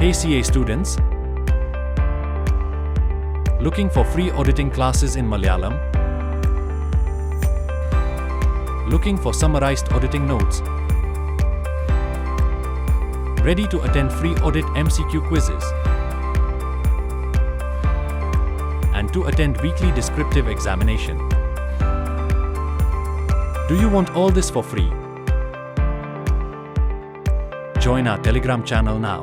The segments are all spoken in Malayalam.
Hey CA students, looking for free auditing classes in Malayalam? Looking for summarized auditing notes? Ready to attend free audit MCQ quizzes? And to attend weekly descriptive examination? Do you want all this for free? Join our Telegram channel now.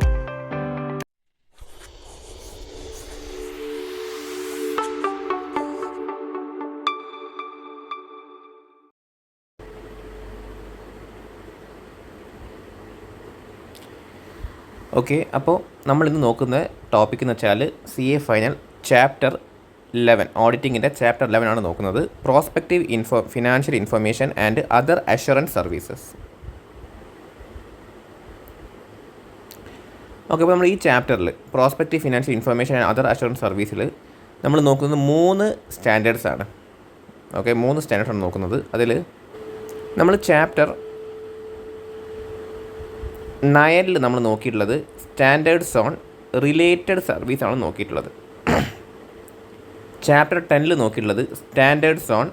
Okay, അപ്പോൾ നമ്മളിന്ന് നോക്കുന്ന ടോപ്പിക് എന്ന് വെച്ചാൽ CA ഫൈനൽ ചാപ്റ്റർ 11 ഓഡിറ്റിങ്ങിൻ്റെ ചാപ്റ്റർ 11 ആണ് നോക്കുന്നത്. Prospective financial information and other assurance services. Okay, അപ്പോൾ നമ്മൾ ഈ ചാപ്റ്ററിൽ prospective financial information and other assurance സർവീസിൽ നമ്മൾ നോക്കുന്നത് 3 സ്റ്റാൻഡേർഡ്സ് ആണ്. ഓക്കെ, 3 സ്റ്റാൻഡേർഡ്സ് ആണ് നോക്കുന്നത്. അതിൽ നമ്മൾ ചാപ്റ്റർ 9 നമ്മൾ നോക്കിയിട്ടുള്ളത് സ്റ്റാൻഡേർഡ്സ് ഓൺ റിലേറ്റഡ് സർവീസ് ആണ് നോക്കിയിട്ടുള്ളത്. ചാപ്റ്റർ 10 നോക്കിയിട്ടുള്ളത് സ്റ്റാൻഡേർഡ്സ് ഓൺ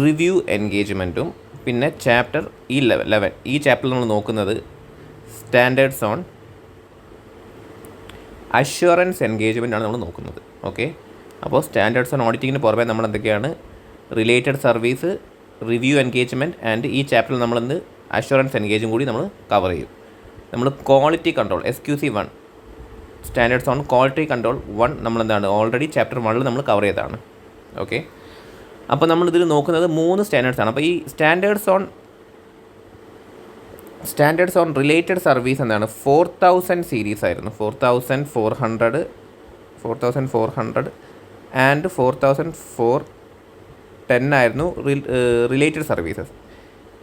റിവ്യൂ എൻഗേജ്മെൻറ്റും, പിന്നെ ചാപ്റ്റർ 11 ഈ ചാപ്റ്ററിൽ നമ്മൾ നോക്കുന്നത് സ്റ്റാൻഡേർഡ്സ് ഓൺ അഷ്വറൻസ് എൻഗേജ്മെൻ്റ് ആണ് നമ്മൾ നോക്കുന്നത്. ഓക്കെ, അപ്പോൾ സ്റ്റാൻഡേർഡ്സ് ഓൺ ഓഡിറ്റിങ്ങിന് പുറമെ നമ്മൾ എന്തൊക്കെയാണ് related service, review engagement and ഈ ചാപ്റ്ററിൽ നമ്മളെന്ത് അഷ്വറൻസ് എൻഗേജും കൂടി നമ്മൾ കവർ ചെയ്യും. നമ്മൾ quality control SQC 1 standards on quality control 1 നമ്മളെന്താണ് ഓൾറെഡി ചാപ്റ്റർ 1 നമ്മൾ കവർ ചെയ്തതാണ്. ഓക്കെ, അപ്പോൾ നമ്മളിതിൽ നോക്കുന്നത് 3 സ്റ്റാൻഡേർഡ്സ് ആണ്. അപ്പോൾ ഈ സ്റ്റാൻഡേർഡ്സ് ഓൺ റിലേറ്റഡ് സർവീസ് എന്താണ് 4000 സീരീസ് ആയിരുന്നു. 4400 ആൻഡ് 4410 ആയിരുന്നു റിലേറ്റഡ് സർവീസസ്.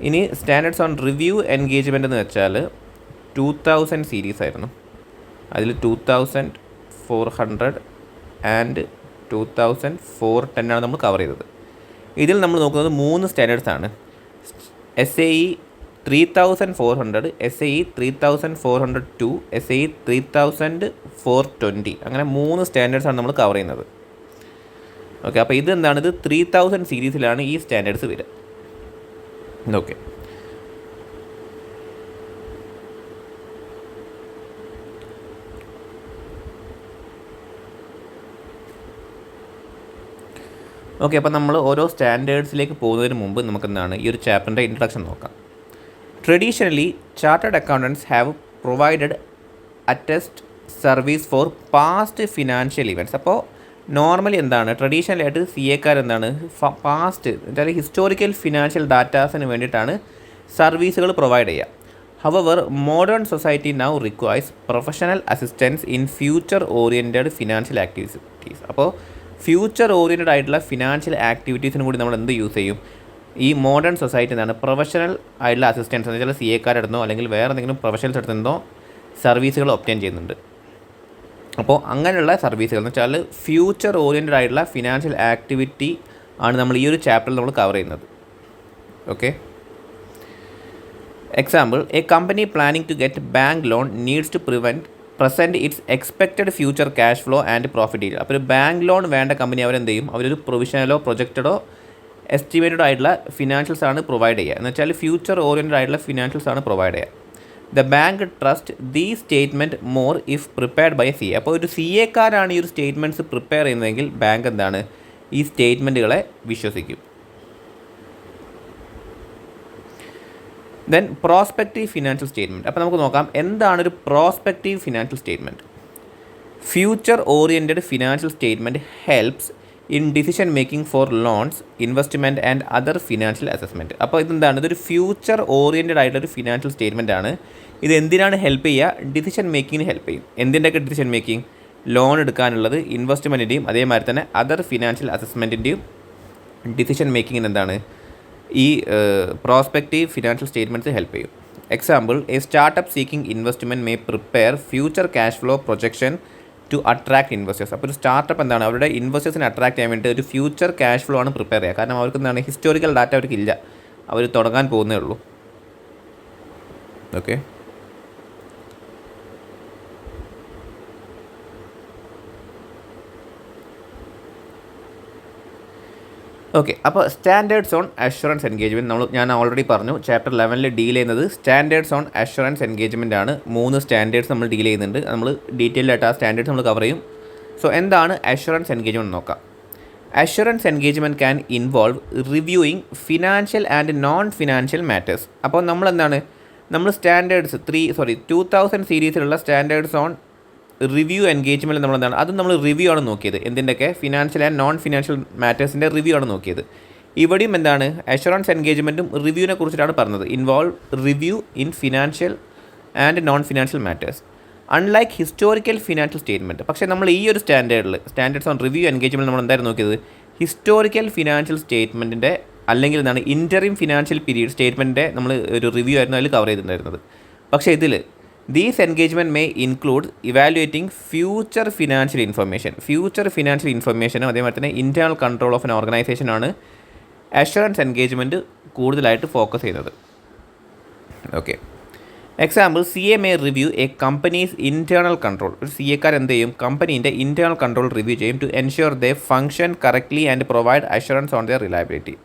ഇനി സ്റ്റാൻഡേർഡ്സ് ഓൺ റിവ്യൂ എൻഗേജ്മെൻ്റ് എന്ന് വെച്ചാൽ 2000 സീരീസ് ആയിരുന്നു. അതിൽ 2400 ആൻഡ് 2410 ആണ് നമ്മൾ കവർ ചെയ്തത്. ഇതിൽ നമ്മൾ നോക്കുന്നത് 3 സ്റ്റാൻഡേർഡ്സ് ആണ്. SAE 3400, SAE 3402, SAE 3420 അങ്ങനെ 3 സ്റ്റാൻഡേർഡ്സ് ആണ് നമ്മൾ കവർ ചെയ്യുന്നത്. ഓക്കെ, അപ്പോൾ ഇത് എന്താണ്, ഇത് 3000 സീരീസിലാണ് ഈ സ്റ്റാൻഡേർഡ്സ് വരിക. ഓക്കെ, ഓക്കെ അപ്പോൾ നമ്മൾ ഓരോ സ്റ്റാൻഡേർഡ്സിലേക്ക് പോകുന്നതിന് മുമ്പ് നമുക്കെന്താണ് ഈ ഒരു ചാപ്റ്ററിൻ്റെ ഇൻട്രഡക്ഷൻ നോക്കാം. Traditionally chartered accountants have provided attest service for past financial events. അപ്പോൾ നോർമലി എന്താണ് ട്രഡീഷണലായിട്ട് CAക്കാർ എന്താണ് പാസ്റ്റ് അതായത് ഹിസ്റ്റോറിക്കൽ ഫിനാൻഷ്യൽ ഡാറ്റാസിന് വേണ്ടിയിട്ടാണ് സർവീസുകൾ പ്രൊവൈഡ് ചെയ്യുക. Our modern society now requires professional assistance in future oriented financial activities. അപ്പോൾ ഫ്യൂച്ചർ ഓറിയൻറ്റഡ് ആയിട്ടുള്ള ഫിനാൻഷ്യൽ ആക്ടിവിറ്റീസിന് കൂടി നമ്മൾ എന്ത് യൂസ് ചെയ്യും, ഈ മോഡേൺ സൊസൈറ്റി എന്താണ് പ്രൊഫഷണൽ ആയിട്ടുള്ള അസിസ്റ്റൻസ് എന്ന് വെച്ചാൽ CAക്കാരെടുത്തോ അല്ലെങ്കിൽ വേറെ എന്തെങ്കിലും പ്രൊഫഷണൽസ് എടുത്തോ സർവീസുകൾ ഒബ്റ്റെയിൻ ചെയ്യുന്നുണ്ട്. അപ്പോൾ അങ്ങനെയുള്ള സർവീസുകൾ എന്ന് വെച്ചാൽ ഫ്യൂച്ചർ ഓറിയൻറ്റഡ് ആയിട്ടുള്ള ഫിനാൻഷ്യൽ ആക്ടിവിറ്റി ആണ് നമ്മൾ ഈ ഒരു ചാപ്റ്ററിൽ നമ്മൾ കവർ ചെയ്യുന്നത്. Okay, example, a company planning to get bank loan needs to present its expected future cash flow and profit detail. അപ്പോൾ ഒരു ബാങ്ക് ലോൺ വേണ്ട കമ്പനി അവരെന്ത് ചെയ്യും, അവരൊരു പ്രൊവിഷനലോ പ്രൊജക്റ്റഡോ എസ്റ്റിമേറ്റഡ് ആയിട്ടുള്ള ഫിനാൻഷ്യൽസ് ആണ് പ്രൊവൈഡ് ചെയ്യുക. എന്ന് വെച്ചാൽ ഫ്യൂച്ചർ ഓറിയൻറ്റഡ് ആയിട്ടുള്ള ഫിനാൻഷ്യൽസ് ആണ് പ്രൊവൈഡ് ചെയ്യുക. The bank trust the statement more if prepared by CA. അപ്പോൾ ഒരു CAക്കാരാണ് ഈ ഒരു സ്റ്റേറ്റ്മെൻറ്റ്സ് പ്രിപ്പയർ ചെയ്യുന്നതെങ്കിൽ ബാങ്ക് എന്താണ് ഈ സ്റ്റേറ്റ്മെൻറ്റുകളെ വിശ്വസിക്കും. Then prospective financial statement. അപ്പോൾ നമുക്ക് നോക്കാം എന്താണ് ഒരു prospective financial statement. Future oriented financial statement helps in decision making four loans, investment and other financial assessment. അപ്പോൾ ഇതെന്താണ്, ഇതൊരു ഫ്യൂച്ചർ ഓറിയൻറ്റഡ് ആയിട്ടൊരു ഫിനാൻഷ്യൽ സ്റ്റേറ്റ്മെൻറ്റ് ആണ്. ഇത് എന്തിനാണ് ഹെൽപ്പ് ചെയ്യുക, ഡിസിഷൻ മേക്കിങ്ങിന് ഹെൽപ്പ് ചെയ്യും. എന്തിൻ്റെയൊക്കെ ഡിസിഷൻ മേക്കിംഗ്, ലോൺ എടുക്കാനുള്ളത്, ഇൻവെസ്റ്റ്മെൻറ്റിൻ്റെയും അതേമാതിരി തന്നെ അതർ ഫിനാൻഷ്യൽ അസസ്മെൻറ്റിൻ്റെയും ഡിസിഷൻ മേക്കിങ്ങിന് എന്താണ് ഈ പ്രോസ്പെക്റ്റീവ് ഫിനാൻഷ്യൽ സ്റ്റേറ്റ്മെൻറ്റ്സ് ഹെൽപ്പ് ചെയ്യും. Example, A startup seeking investment may prepare future cash flow projection to attract investors. അപ്പോൾ ഒരു സ്റ്റാർട്ടപ്പ് എന്താണ് അവരുടെ ഇൻവെസ്റ്റേഴ്സിനെ അട്രാക്ട് ചെയ്യാൻ വേണ്ടി ഒരു ഫ്യൂച്ചർ ക്യാഷ് ഫ്ലോ ആണ് പ്രിപ്പയർ ചെയ്യുക. കാരണം അവർക്ക് എന്താണ് ഹിസ്റ്റോറിക്കൽ ഡാറ്റ അവർക്ക് ഇല്ല, അവർ തുടങ്ങാൻ പോകുന്നേ ഉള്ളൂ. ഓക്കെ. ഓക്കെ, അപ്പോൾ സ്റ്റാൻഡേർഡ്സ് ഓൺ അഷുറൻസ് എൻഗേജ്മെൻറ്റ് ഞാൻ ഓൾറെഡി പറഞ്ഞു ചാപ്റ്റർ 11 ഡീൽ ചെയ്യുന്നത് സ്റ്റാൻഡേർഡ്സ് ഓൺ അഷുറൻസ് എൻഗേജ്മെൻ്റ് ആണ്. 3 സ്റ്റാൻഡേർഡ്സ് നമ്മൾ ഡീൽ ചെയ്യുന്നുണ്ട്. നമ്മൾ ഡീറ്റെയിൽഡ് ആയിട്ട് ആ സ്റ്റാൻഡേർഡ്സ് നമ്മൾ കവർ ചെയ്യും. സോ എന്താണ് അഷുറൻസ് എൻഗേജ്മെൻറ്റ് നോക്കാം. Assurance engagement can involve reviewing financial and non financial matters. അപ്പോൾ നമ്മൾ സ്റ്റാൻഡേർഡ്സ് 2000 സീരീസിലുള്ള സ്റ്റാൻഡേർഡ്സ് ഓൺ റിവ്യൂ എൻഗേജ്മെൻറ്റ് നമ്മളെന്താണ് അതും നമ്മൾ റിവ്യൂ ആണ് നോക്കിയത്. എന്തിൻ്റെയൊക്കെ ഫിനാൻഷ്യൽ ആൻഡ് നോൺ ഫിനാൻഷ്യൽ മാറ്റേഴ്സിൻ്റെ റിവ്യൂ ആണ് നോക്കിയത്. ഇവിടെയും എന്താണ് അഷുറൻസ് എൻഗേജ്മെൻറ്റും റിവ്യൂവിനെ കുറിച്ചിട്ടാണ് പറഞ്ഞത്. Involve review in financial and non financial matters unlike historical financial statement. പക്ഷേ നമ്മൾ ഈ ഒരു സ്റ്റാൻഡേർഡ്സ് ഓൺ റിവ്യൂ എൻഗേജ്മെൻറ്റ് നമ്മൾ എന്തായിരുന്നു നോക്കിയത്, ഹിസ്റ്റോറിക്കൽ ഫിനാൻഷ്യൽ സ്റ്റേറ്റ്മെൻറ്റിൻ്റെ അല്ലെങ്കിൽ എന്താണ് ഇൻ്ററിം ഫിനാൻഷ്യൽ പീരീഡ് സ്റ്റേറ്റ്മെൻറ്റിൻ്റെ നമ്മൾ ഒരു റിവ്യൂ ആയിരുന്നു അതിൽ കവർ ചെയ്തിട്ടുണ്ടായിരുന്നത്. പക്ഷേ ഇതിൽ these engagement may include evaluating future financial ഇൻഫർമേഷനും അതേപോലെ തന്നെ ഇൻറ്റേർണൽ കൺട്രോൾ ഓഫ് എൻ ഓർഗനൈസേഷനാണ് അഷുറൻസ് എൻഗേജ്മെൻറ്റ് കൂടുതലായിട്ട് ഫോക്കസ് ചെയ്യുന്നത്. Okay, example CA may review a company's internal control. ഒരു CAക്കാർ എന്ത് ചെയ്യും, കമ്പനീൻ്റെ ഇൻറ്റേർണൽ കൺട്രോൾ റിവ്യൂ ചെയ്യും to ensure they function correctly and provide assurance on their reliability.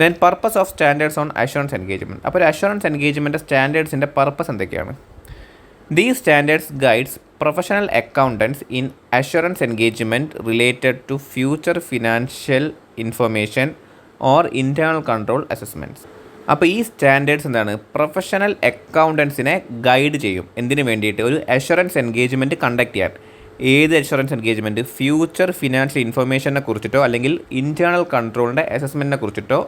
Then purpose of standards on assurance engagement. അപ്പോൾ ഒരു അഷുറൻസ് എൻഗേജ്മെൻറ്റ് സ്റ്റാൻഡേർഡ്സിൻ്റെ പർപ്പസ് എന്തൊക്കെയാണ്? These standards guides professional accountants in assurance engagement related to future financial information or internal control assessments. അപ്പോൾ ഈ സ്റ്റാൻഡേർഡ്സ് എന്താണ്, പ്രൊഫഷണൽ അക്കൗണ്ടൻസിനെ ഗൈഡ് ചെയ്യും. എന്തിനു വേണ്ടിയിട്ട്? ഒരു അഷുറൻസ് എൻഗേജ്മെൻറ്റ് കണ്ടക്ട് ചെയ്യാൻ. ഏത് അഷുറൻസ് എൻഗേജ്മെൻറ്റ്? ഫ്യൂച്ചർ ഫിനാൻഷ്യൽ ഇൻഫർമേഷനെ കുറിച്ചിട്ടോ അല്ലെങ്കിൽ ഇൻറ്റേർണൽ കൺട്രോളിൻ്റെ അസസ്മെൻറ്റിനെ കുറിച്ചിട്ടോ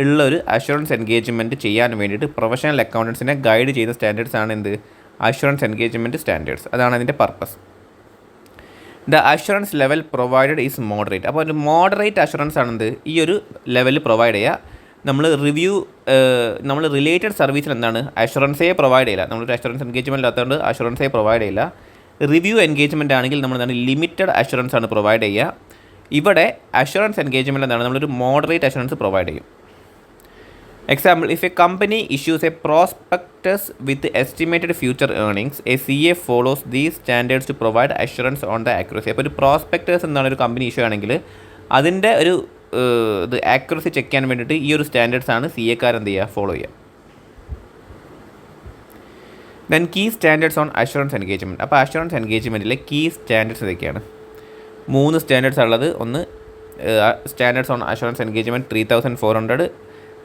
ഉള്ളൊരു അഷുറൻസ് എൻഗേജ്മെൻറ്റ് ചെയ്യാൻ വേണ്ടിയിട്ട് പ്രൊഫഷണൽ അക്കൗണ്ടൻസിനെ ഗൈഡ് ചെയ്യുന്ന സ്റ്റാൻഡേർഡ്സ് ആണ് എന്ത്, അഷുറൻസ് എൻഗേജ്മെൻറ്റ് സ്റ്റാൻഡേർഡ്സ്. അതാണ് അതിൻ്റെ purpose. The assurance level provided is moderate. അപ്പോൾ ഒരു മോഡറേറ്റ് അഷുറൻസ് ആണെന്ത് ഈ ഒരു ലെവലിൽ പ്രൊവൈഡ് ചെയ്യുക. നമ്മൾ റിലേറ്റഡ് സർവീസിൽ എന്താണ് അഷുറൻസേ പ്രൊവൈഡ് ചെയ്യില്ല. നമ്മളൊരു അഷുറൻസ് എൻഗേജ്മെൻറ്റ് ഇല്ലാത്തതുകൊണ്ട് അഷുറൻസേ പ്രൊവൈഡ് ചെയ്യില്ല. റിവ്യൂ എൻഗേജ്മെൻറ്റ് ആണെങ്കിൽ നമ്മൾ എന്താണ് ലിമിറ്റഡ് അഷുറൻസ് ആണ് പ്രൊവൈഡ് ചെയ്യുക. ഇവിടെ അഷുറൻസ് എൻഗേജ്മെൻറ്റ് എന്താണ് നമ്മളൊരു മോഡറേറ്റ് അഷുറൻസ് പ്രൊവൈഡ് ചെയ്യും. Example, if a company issues a prospectus with estimated future earnings, a CA follows these standards to provide assurance on the accuracy. അപ്പോൾ ഒരു പ്രോസ്പെക്ടസ് എന്താണ് ഒരു കമ്പനി ഇഷ്യൂ ആണെങ്കിൽ അതിൻ്റെ ഒരു ആക്യുറസി ചെക്ക് ചെയ്യാൻ വേണ്ടിയിട്ട് ഈ ഒരു സ്റ്റാൻഡേർഡ്സ് ആണ് CAക്കാർ എന്ത് ചെയ്യുക, ഫോളോ ചെയ്യുക. Then key standards on assurance engagement. അപ്പോൾ അഷുറൻസ് എൻഗേജ്മെൻറ്റിലെ കീ സ്റ്റാൻഡേർഡ്സ് ഇതൊക്കെയാണ്. 3 സ്റ്റാൻഡേർഡ്സ് ഉള്ളത്. ഒന്ന് standards on assurance engagement 3400,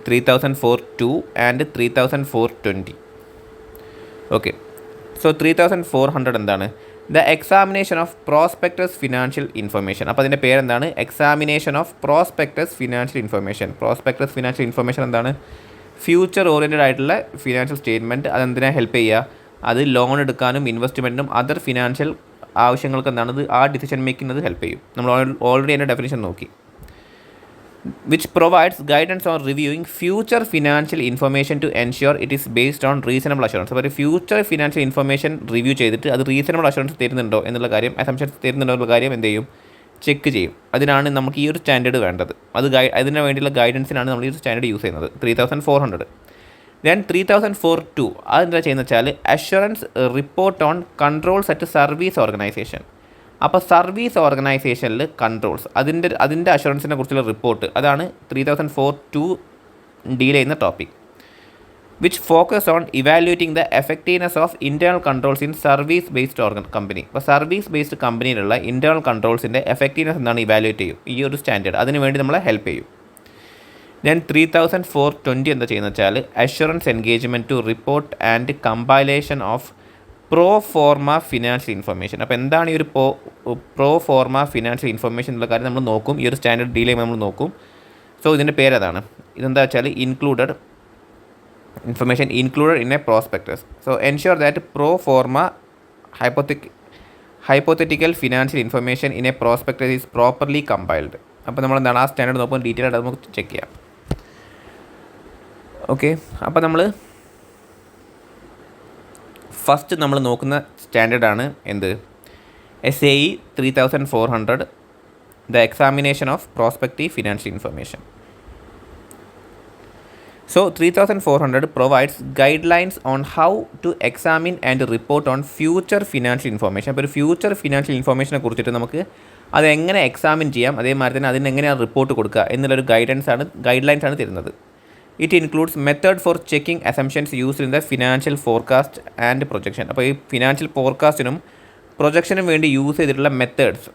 3004-2 and 3420. Okay, so 3400 എന്താണ്? The examination of prospectus financial information. അപ്പോൾ അതിൻ്റെ പേരെന്താണ്? Examination of prospectus financial information. Prospectus financial information എന്താണ്? ഫ്യൂച്ചർ ഓറിയൻറ്റഡ് ആയിട്ടുള്ള ഫിനാൻഷ്യൽ സ്റ്റേറ്റ്മെൻറ്റ്. അതെന്തിനാണ് ഹെൽപ്പ് ചെയ്യുക? അത് ലോൺ എടുക്കാനും ഇൻവെസ്റ്റ്മെൻറ്റിനും അതർ ഫിനാൻഷ്യൽ ആവശ്യങ്ങൾക്ക് എന്താണത് ആ ഡിസിഷൻ മേക്കിംഗ് ഹെൽപ്പ് ചെയ്യും. നമ്മൾ ഓൾറെഡി അതിൻ്റെ ഡെഫിനിഷൻ നോക്കി. Which provides guidance on reviewing future financial information to ensure it is based on reasonable assurance. അപ്പോൾ ഒരു ഫ്യൂച്ചർ ഫിനാൻഷ്യൽ ഇൻഫർമേഷൻ റിവ്യൂ ചെയ്തിട്ട് അത് റീസണബിൾ അഷുറൻസ് തരുന്നുണ്ടോ എന്നുള്ള കാര്യം, അസംഷൻസ് തരുന്നുണ്ടോ എന്നുള്ള കാര്യം എന്ത് ചെയ്യും, ചെക്ക് ചെയ്യും. അതിനാണ് നമുക്ക് ഈ ഒരു സ്റ്റാൻഡേർഡ് വേണ്ടത്. അതിന് വേണ്ടിയുള്ള ഗൈഡൻസിനാണ് നമ്മൾ ഈ ഒരു സ്റ്റാൻഡേർഡ് യൂസ് ചെയ്യുന്നത്. 3400. ദെൻ 3004-2 അതെന്താ ചെയ്യുന്നത് വെച്ചാൽ assurance report on controls at service organisation. അപ്പോൾ സർവീസ് ഓർഗനൈസേഷനിൽ കൺട്രോൾസ് അതിൻ്റെ അഷുറൻസിനെ കുറിച്ചുള്ള റിപ്പോർട്ട്, അതാണ് 3004-2 ഡീൽ ചെയ്യുന്ന topic. Which focus on evaluating the effectiveness of internal controls in service based company. അപ്പോൾ സർവീസ് ബേസ്ഡ് കമ്പനിയിലുള്ള ഇൻറ്റേർണൽ കൺട്രോൾസിൻ്റെ എഫക്റ്റീവ്നെസ് എന്താണ് ഇവാലുവേറ്റ് ചെയ്യും ഈ ഒരു സ്റ്റാൻഡേർഡ്. അതിന് വേണ്ടി നമ്മളെ ഹെൽപ്പ് ചെയ്യും. ദെൻ 3420 എന്താ ചെയ്യുന്നത് വെച്ചാൽ assurance engagement to report and compilation of pro forma financial information. അപ്പോൾ എന്താണ് ഈ ഒരു പ്രോ ഫോർമ ഫിനാൻഷ്യൽ ഇൻഫർമേഷൻ എന്നുള്ള കാര്യം നമ്മൾ നോക്കും. ഈ ഒരു സ്റ്റാൻഡേർഡ് ഡീൽ ചെയ്യുമ്പോൾ നമ്മൾ നോക്കും. സോ ഇതിൻ്റെ പേരതാണ്. ഇതെന്താ വെച്ചാൽ information included in a prospectus. So ensure that pro forma hypothetical financial information in a prospectus is properly compiled. അപ്പോൾ നമ്മൾ എന്താണ് ആ സ്റ്റാൻഡേർഡ് നോക്കുമ്പോൾ ഡീറ്റെയിൽ ആയിട്ട് നമുക്ക് ചെക്ക് ചെയ്യാം. ഓക്കെ, അപ്പോൾ നമ്മൾ ഫസ്റ്റ് നമ്മൾ നോക്കുന്ന സ്റ്റാൻഡേർഡാണ് എന്ത്, SAE 3400, the examination of prospective financial information. So 3400 provides guidelines on how to examine and report on future financial information. അപ്പോൾ ഒരു ഫ്യൂച്ചർ ഫിനാൻഷ്യൽ ഇൻഫോർമേഷനെ കുറിച്ചിട്ട് നമുക്ക് അതെങ്ങനെ എക്സാമിൻ ചെയ്യാം, അതേമാതിരി തന്നെ അതിനെങ്ങനെയാണ് റിപ്പോർട്ട് കൊടുക്കുക എന്നുള്ളൊരു ഗൈഡ്ലൈൻസ് ആണ് തരുന്നത്. It includes method for checking assumptions used in the financial forecast and projection. അപ്പോൾ ഈ ഫിനാൻഷ്യൽ ഫോർകാസ്റ്റിനും പ്രൊജക്ഷനും വേണ്ടി യൂസ് ചെയ്തിട്ടുള്ള മെത്തേഡ്സ്,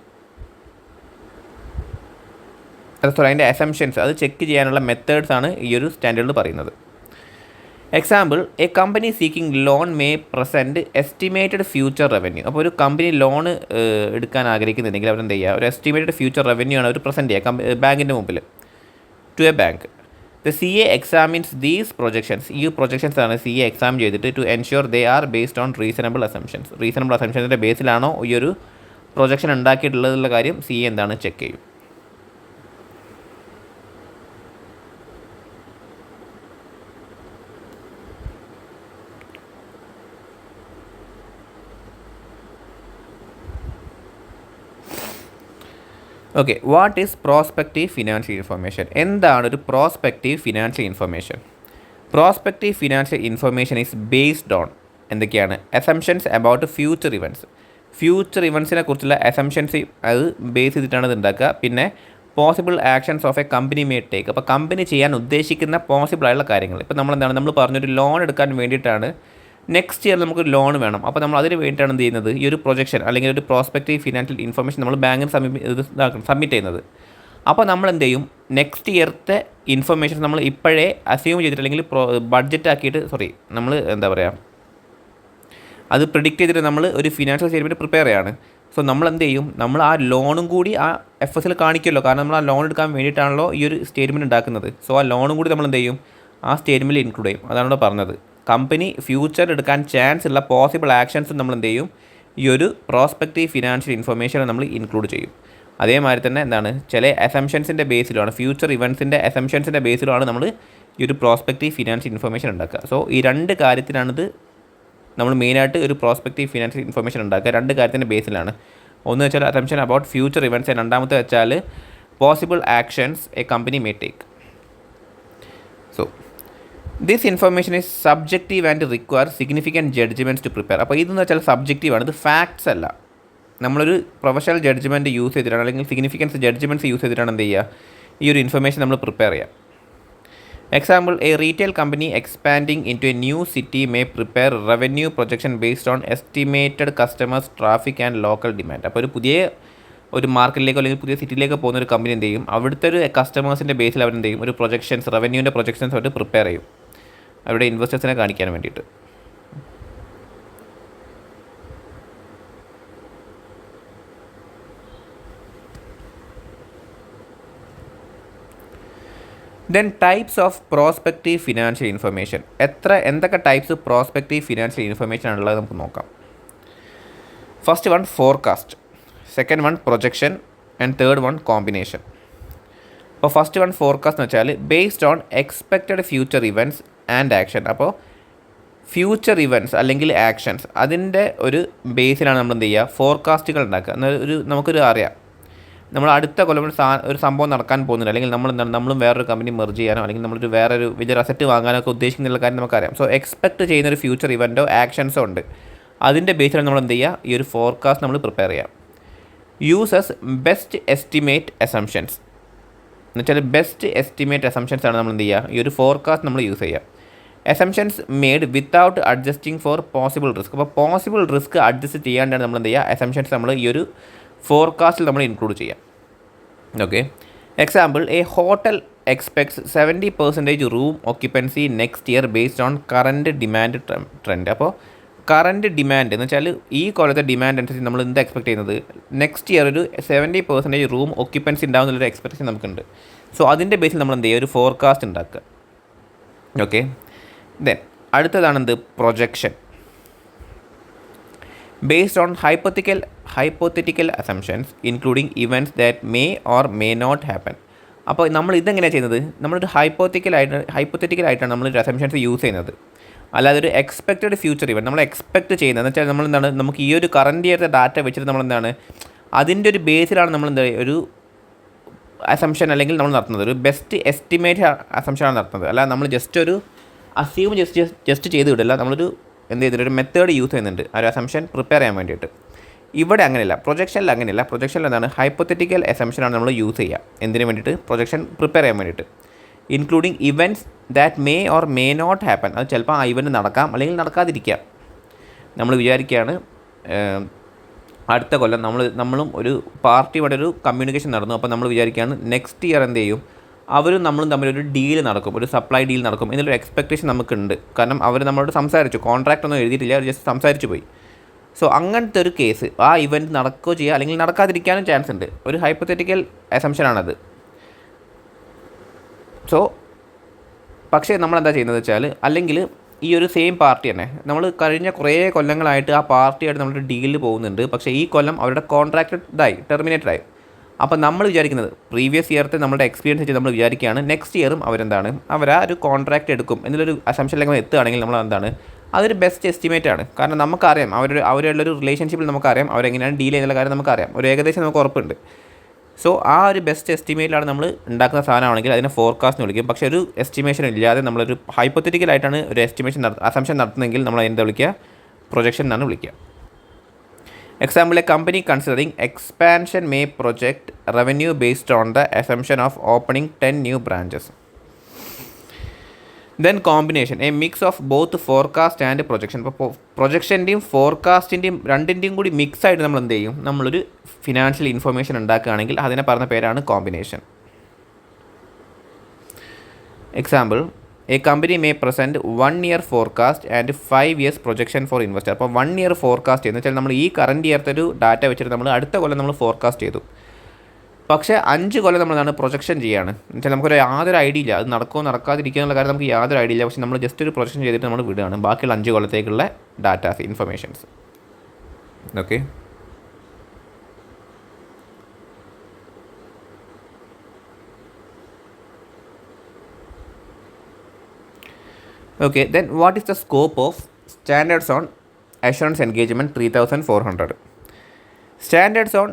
അതിൻ്റെ അസംഷൻസ് അത് ചെക്ക് ചെയ്യാനുള്ള മെത്തേഡ്സ് ആണ് ഈ ഒരു സ്റ്റാൻഡേർഡിൽ പറയുന്നത്. Example, a company seeking loan may present estimated future revenue. അപ്പോൾ ഒരു കമ്പനി ലോൺ എടുക്കാൻ ആഗ്രഹിക്കുന്നുണ്ടെങ്കിൽ അവരെന്ത് ചെയ്യുക, ഒരു എസ്റ്റിമേറ്റഡ് ഫ്യൂച്ചർ റവന്യൂ ആണ് അവർ പ്രസൻറ്റ് ചെയ്യുക ബാങ്കിൻ്റെ മുമ്പിൽ, to a bank. The C A examines these projections. ഈ പ്രൊജക്ഷൻസ് ആണ് സി എ എക്സാം ചെയ്തിട്ട് to ensure they are based on reasonable അസംഷൻസിൻ്റെ ബേസിലാണോ ഈ ഒരു പ്രൊജക്ഷൻ ഉണ്ടാക്കിയിട്ടുള്ളതുള്ള കാര്യം സി എ എന്താണ് ചെക്ക് ചെയ്യും. Okay, what is prospective financial information? എന്താണ് ഒരു prospective financial information? Prospective financial information is based on എന്തൊക്കെയാണ്? അസംഷൻസ് അബൌട്ട് ഫ്യൂച്ചർ ഇവൻസിനെ കുറിച്ചുള്ള അസംഷൻസ് അത് ബേസ് ചെയ്തിട്ടാണ് ഇത് ഉണ്ടാക്കുക. പിന്നെ possible actions of A company may take. അപ്പോൾ കമ്പനി ചെയ്യാൻ ഉദ്ദേശിക്കുന്ന പോസിബിളായുള്ള കാര്യങ്ങൾ. ഇപ്പോൾ നമ്മൾ പറഞ്ഞൊരു ലോൺ എടുക്കാൻ വേണ്ടിയിട്ടാണ് നെക്സ്റ്റ് ഇയർ നമുക്ക് ലോൺ വേണം. അപ്പോൾ നമ്മൾ അതിന് വേണ്ടിയിട്ടാണ് എന്ത് ചെയ്യുന്നത്, ഈ ഒരു പ്രൊജക്ഷൻ അല്ലെങ്കിൽ ഒരു പ്രോസ്പെക്റ്റീവ് ഫിനാൻഷ്യൽ ഇൻഫർമേഷൻ നമ്മൾ ബാങ്കിന് സബ്മിറ്റ് ചെയ്യുന്നത്. അപ്പോൾ നമ്മൾ എന്ത് ചെയ്യും, നെക്സ്റ്റ് ഇയർത്തെ ഇൻഫർമേഷൻ നമ്മൾ ഇപ്പോഴേ അസ്യൂം ചെയ്തിട്ട് അല്ലെങ്കിൽ ബഡ്ജറ്റ് ആക്കിയിട്ട് നമ്മൾ എന്താ പറയുക, അത് പ്രിഡിക്റ്റ് ചെയ്തിട്ട് നമ്മൾ ഒരു ഫിനാൻഷ്യൽ സ്റ്റേറ്റ്മെൻറ്റ് പ്രിപ്പയർ ചെയ്യാണ്. സോ നമ്മൾ എന്ത് ചെയ്യും, നമ്മൾ ആ ലോണും കൂടി ആ എഫ് എസിൽ കാണിക്കുമല്ലോ, കാരണം നമ്മൾ ആ ലോൺ എടുക്കാൻ വേണ്ടിയിട്ടാണല്ലോ ഈ ഒരു സ്റ്റേറ്റ്മെൻറ്റ് ഉണ്ടാക്കുന്നത്. സോ ആ ലോണും കൂടി നമ്മൾ എന്ത് ചെയ്യും, ആ സ്റ്റേറ്റ്മെൻറ്റിൽ ഇൻക്ലൂഡ് ചെയ്യും. അതാണ് ഇവിടെ പറഞ്ഞത്. കമ്പനി ഫ്യൂച്ചർ എടുക്കാൻ ചാൻസ് ഉള്ള പോസിബിൾ ആക്ഷൻസും നമ്മൾ എന്ത് ചെയ്യും, ഈ ഒരു പ്രോസ്പെക്റ്റീവ് ഫിനാൻഷ്യൽ ഇൻഫർമേഷൻ നമ്മൾ ഇൻക്ലൂഡ് ചെയ്യും. അതേമാതിരി തന്നെ എന്താണ്, ചില അസംഷൻസിൻ്റെ ബേസിലാണ്, ഫ്യൂച്ചർ ഇവൻസിൻ്റെ അസംഷൻസിൻ്റെ ബേസിലാണ് നമ്മൾ ഈ ഒരു പ്രോസ്പെക്റ്റീവ് ഫിനാൻഷ്യൽ ഇൻഫർമേഷൻ ഉണ്ടാക്കുക. സോ ഈ രണ്ട് കാര്യത്തിലാണിത് നമ്മൾ മെയിനായിട്ട് ഒരു പ്രോസ്പെക്റ്റീവ് ഫിനാൻഷ്യൽ ഇൻഫർമേഷൻ ഉണ്ടാക്കുക. രണ്ട് കാര്യത്തിൻ്റെ ബേസിലാണ്. ഒന്ന് വെച്ചാൽ അസംഷൻ അബൌട്ട് ഫ്യൂച്ചർ ഇവൻറ്റ്സ്, രണ്ടാമത്തെ വെച്ചാൽ possible actions a company may take. So this information is subjective and require significant judgements to prepare. അപ്പോൾ ഇതെന്ന് വെച്ചാൽ സബ്ജക്റ്റീവാണ്, ഇത് ഫാക്ട്സ് അല്ല. നമ്മളൊരു പ്രൊഫഷണൽ ജഡ്ജ്മെൻറ്റ് യൂസ് ചെയ്തിട്ടാണ് അല്ലെങ്കിൽ സിഗ്നിഫിക്കൻസ് ജഡ്ജ്മെൻറ്റ്സ് യൂസ് ചെയ്തിട്ടാണ് എന്ത് ചെയ്യുക, ഈ ഒരു ഇൻഫർമേഷൻ നമ്മൾ പ്രിപ്പയർ ചെയ്യുക. Example, a retail company expanding into a new city may prepare revenue projection based on estimated customers traffic and local demand. അപ്പോൾ ഒരു മാർക്കറ്റിലേക്കോ അല്ലെങ്കിൽ പുതിയ സിറ്റിയിലേക്ക് പോകുന്ന ഒരു കമ്പനി എന്ത് ചെയ്യും, അവിടുത്തെ ഒരു കസ്റ്റമേഴ്സിൻ്റെ ബേസിൽ അവരെന്ത് ചെയ്യും, ഒരു പ്രൊജക്ഷൻസ് റവന്യൂവിൻ്റെ പ്രൊജക്ഷൻസ് അവർ പ്രിപ്പയർ ചെയ്യും അവരുടെ ഇൻവെസ്റ്റേഴ്സിനെ കാണിക്കാൻ വേണ്ടിയിട്ട്. Then types of prospective financial information. എന്തൊക്കെ ടൈപ്സ് പ്രോസ്പെക്റ്റീവ് ഫിനാൻഷ്യൽ ഇൻഫർമേഷൻ ആണുള്ളത് നമുക്ക് നോക്കാം. First one forecast, second one projection and third one combination. അപ്പോൾ ഫസ്റ്റ് വൺ ഫോർകാസ്റ്റ് എന്ന് വെച്ചാൽ based on expected future events and action. അപ്പോൾ ഫ്യൂച്ചർ ഇവൻറ്റ്സ് അല്ലെങ്കിൽ ആക്ഷൻസ് അതിൻ്റെ ഒരു ബേസിലാണ് നമ്മൾ എന്ത് ചെയ്യുക, ഫോർകാസ്റ്റുകൾ ഉണ്ടാക്കുക. നമുക്കൊരു അറിയാം, നമ്മൾ അടുത്ത കൊല്ലം ഒരു സംഭവം നടക്കാൻ പോകുന്നില്ല, അല്ലെങ്കിൽ നമ്മളും വേറൊരു കമ്പനി മെർജ് ചെയ്യാനോ അല്ലെങ്കിൽ നമ്മളൊരു വേറൊരു വലിയൊരു അസറ്റ് വാങ്ങാനൊക്കെ ഉദ്ദേശിക്കുന്ന കാര്യം നമുക്കറിയാം. സോ എക്സ്പെക്റ്റ് ചെയ്യുന്നൊരു ഫ്യൂച്ചർ ഇവൻറ്റോ ആക്ഷൻസോ ഉണ്ട്, അതിൻ്റെ ബേസിലാണ് നമ്മൾ എന്ത് ചെയ്യുക, ഈ ഒരു ഫോർകാസ്റ്റ് നമ്മൾ പ്രിപ്പയർ ചെയ്യാം. യൂസസ് ബെസ്റ്റ് എസ്റ്റിമേറ്റ് അസംഷൻസ് എന്ന് വെച്ചാൽ ബെസ്റ്റ് എസ്റ്റിമേറ്റ് അസംഷൻസ് ആണ് നമ്മൾ എന്ത് ചെയ്യുക, ഈ ഒരു ഫോർകാസ്റ്റ് നമ്മൾ യൂസ് ചെയ്യുക. Assumptions made without adjusting for possible risk. അപ്പോൾ പോസിബിൾ റിസ്ക് അഡ്ജസ്റ്റ് ചെയ്യാണ്ടാണ് നമ്മൾ എന്ത് ചെയ്യുക, അസംഷൻസ് നമ്മൾ ഈ ഒരു ഫോർകാസ്റ്റിൽ നമ്മൾ ഇൻക്ലൂഡ് ചെയ്യാം. Okay, example, A hotel expects 70% room occupancy next year based on current demand trend. അപ്പോൾ കറൻറ്റ് ഡിമാൻഡ് എന്ന് വെച്ചാൽ ഈ കൊല്ലത്തെ ഡിമാൻഡ് അനുസരിച്ച് നമ്മൾ എന്താ എക്സ്പെക്ട് ചെയ്യുന്നത്, നെക്സ്റ്റ് ഇയർ ഒരു 70% റൂം ഓക്യുപ്പൻസി ഉണ്ടാകുന്നുള്ളൊരു എക്സ്പെക്ടേഷൻ നമുക്കുണ്ട്. സോ അതിൻ്റെ ബേസിൽ നമ്മൾ എന്ത് ചെയ്യുക, ഒരു ഫോർകാസ്റ്റ് ഉണ്ടാക്കുക. ഓക്കെ, ദെൻ അടുത്തതാണെന്ത്, projection. based on hypothetical assumptions including events that may or may not happen. അപ്പോൾ നമ്മൾ ഇതെങ്ങനെയാണ് ചെയ്യുന്നത്, നമ്മളൊരു ഹൈപ്പോത്തറ്റിക്കലായിട്ടാണ് നമ്മളൊരു അസംഷൻസ് യൂസ് ചെയ്യുന്നത്. അല്ലാതെ ഒരു എക്സ്പെക്റ്റഡ് ഫ്യൂച്ചർ ഇവൻറ്റ് നമ്മൾ എക്സ്പെക്റ്റ് ചെയ്യുന്നത് എന്ന് വെച്ചാൽ നമ്മൾ എന്താണ്, നമുക്ക് ഈ ഒരു കറൻറ്റ് ഇയറിൻ്റെ ഡാറ്റ വെച്ചിട്ട് നമ്മളെന്താണ് അതിൻ്റെ ഒരു ബേസിലാണ് നമ്മൾ എന്താ ഒരു അസംഷൻ അല്ലെങ്കിൽ നമ്മൾ നടത്തുന്നത് ഒരു ബെസ്റ്റ് എസ്റ്റിമേറ്റ് അസംഷനാണ് നടത്തുന്നത്. അല്ല നമ്മൾ ജസ്റ്റ് ഒരു അസ്യൂം ജസ്റ്റ് ചെയ്ത് വിടില്ല, നമ്മളൊരു എന്ത് ചെയ്തിട്ട് ഒരു മെത്തേഡ് യൂസ് ചെയ്യുന്നുണ്ട് ആ ഒരു അസംഷൻ പ്രിപ്പയർ ചെയ്യാൻ വേണ്ടിയിട്ട്. ഇവിടെ അങ്ങനെയല്ല, പ്രൊജക്ഷനിൽ അങ്ങനെയല്ല. പ്രൊജക്ഷനിൽ എന്താണ്, ഹൈപ്പോത്തറ്റിക്കൽ അസംഷനാണ് നമ്മൾ യൂസ് ചെയ്യുക. എന്തിനു വേണ്ടിയിട്ട്? പ്രൊജക്ഷൻ പ്രിപ്പയർ ചെയ്യാൻ വേണ്ടിയിട്ട്. Including events that may or may not happen. അത് ചിലപ്പോൾ ആ ഇവൻറ്റ് നടക്കാം അല്ലെങ്കിൽ നടക്കാതിരിക്കാം. നമ്മൾ വിചാരിക്കുകയാണ് അടുത്ത കൊല്ലം നമ്മളും ഒരു പാർട്ടിയുടെ ഒരു കമ്മ്യൂണിക്കേഷൻ നടന്നു. അപ്പോൾ നമ്മൾ വിചാരിക്കുകയാണ് നെക്സ്റ്റ് ഇയർ എന്ത് ചെയ്യും, അവരും നമ്മളും തമ്മിലൊരു ഡീൽ നടക്കും, ഒരു സപ്ലൈ ഡീൽ നടക്കും എന്നൊരു എക്സ്പെക്റ്റേഷൻ നമുക്കുണ്ട്. കാരണം അവർ നമ്മളോട് സംസാരിച്ചു, കോൺട്രാക്റ്റ് ഒന്നും എഴുതിയിട്ടില്ല, അവർ ജസ്റ്റ് സംസാരിച്ചു പോയി. സോ അങ്ങനത്തെ ഒരു കേസ്, ആ ഇവൻറ്റ് നടക്കുകയോ ചെയ്യുക അല്ലെങ്കിൽ നടക്കാതിരിക്കാനും ചാൻസ് ഉണ്ട്. ഒരു ഹൈപ്പോത്തറ്റിക്കൽ അസംഷനാണത്. സോ പക്ഷേ നമ്മളെന്താ ചെയ്യുന്നത് വെച്ചാൽ, അല്ലെങ്കിൽ ഈ ഒരു സെയിം പാർട്ടി തന്നെ നമ്മൾ കഴിഞ്ഞ കുറേ കൊല്ലങ്ങളായിട്ട് ആ പാർട്ടിയായിട്ട് നമ്മളൊരു ഡീലിൽ പോകുന്നുണ്ട്. പക്ഷേ ഈ കൊല്ലം അവരുടെ കോൺട്രാക്റ്റ് ടെർമിനേറ്റഡായി. അപ്പോൾ നമ്മൾ വിചാരിക്കുന്നത് പ്രീവിയസ് ഇയറത്തെ നമ്മുടെ എക്സ്പീരിയൻസ് വെച്ച് നമ്മൾ വിചാരിക്കുകയാണ് നെക്സ്റ്റ് ഇയറും അവരാ ഒരു കോൺട്രാക്റ്റ് എടുക്കും എന്നുള്ളൊരു അസംഷനിലേക്ക് എത്തുകയാണെങ്കിൽ നമ്മൾ എന്താണ്, അതൊരു ബെസ്റ്റ് എസ്റ്റിമേറ്റ് ആണ്. കാരണം നമുക്കറിയാം അവരുള്ളൊരു റിലേഷൻഷിപ്പിൽ നമുക്കറിയാം അവരെങ്ങനെയാണ് ഡീൽ ചെയ്യുന്നുള്ള കാര്യം നമുക്കറിയാം, ഒരു ഏകദേശം നമുക്ക് ഉറപ്പുണ്ട്. സോ ആ ഒരു ബെസ്റ്റ് എസ്റ്റിമേറ്റിലാണ് നമ്മൾ ഉണ്ടാക്കുന്ന സാധനമാണെങ്കിൽ അതിനെ ഫോർകാസ്റ്റ് വിളിക്കും. പക്ഷേ ഒരു എസ്റ്റിമേഷൻ ഇല്ലാതെ നമ്മളൊരു ഹൈപ്പോത്തറ്റിക്കലായിട്ടാണ് ഒരു അസംഷൻ നടത്തുന്നതെങ്കിൽ നമ്മൾ എന്താ വിളിക്കുക, പ്രൊജക്ഷൻ എന്നാണ് വിളിക്കുക. Example, a company considering expansion may project revenue based on the assumption of opening 10 new branches. Then combination, A mix of both forecast and projection. ഇപ്പോൾ പ്രൊജക്ഷൻ്റെയും ഫോർകാസ്റ്റിൻ്റെയും രണ്ടിൻ്റെയും കൂടി മിക്സ് ആയിട്ട് നമ്മൾ എന്ത് ചെയ്യും, നമ്മളൊരു ഫിനാൻഷ്യൽ ഇൻഫർമേഷൻ ഉണ്ടാക്കുകയാണെങ്കിൽ അതിനെ പറഞ്ഞ പേരാണ് combination. Example, a company may present 1 year forecast and 5 years projection for investor. അപ്പോൾ 1 year ഫോർകാസ്റ്റ് എന്ന് വെച്ചാൽ നമ്മൾ ഈ കറൻറ്റ് ഇയർത്തെ ഒരു ഡാറ്റ വെച്ചിട്ട് നമ്മൾ അടുത്ത കൊല്ലം നമ്മൾ ഫോർകാസ്റ്റ് ചെയ്തു. പക്ഷേ 5 കൊല്ലം നമ്മളാണ് പ്രൊജക്ഷൻ ചെയ്യുകയാണ്. എന്നുവെച്ചാൽ നമുക്കൊരു യാതൊരു ഐഡിയ ഇല്ല, അത് നടക്കുമോ നടക്കാതിരിക്കുക എന്നുള്ള കാര്യം നമുക്ക് യാതൊരു ഐഡിയ ഇല്ല. പക്ഷേ നമ്മൾ ജസ്റ്റ് ഒരു പ്രൊജക്ഷൻ ചെയ്തിട്ട് നമ്മൾ വിടുകയാണ് ബാക്കിയുള്ള 5 കൊല്ലത്തേക്കുള്ള datas, informations. Okay, okay, then what is the scope of standards on assurance engagement 3400? Standards on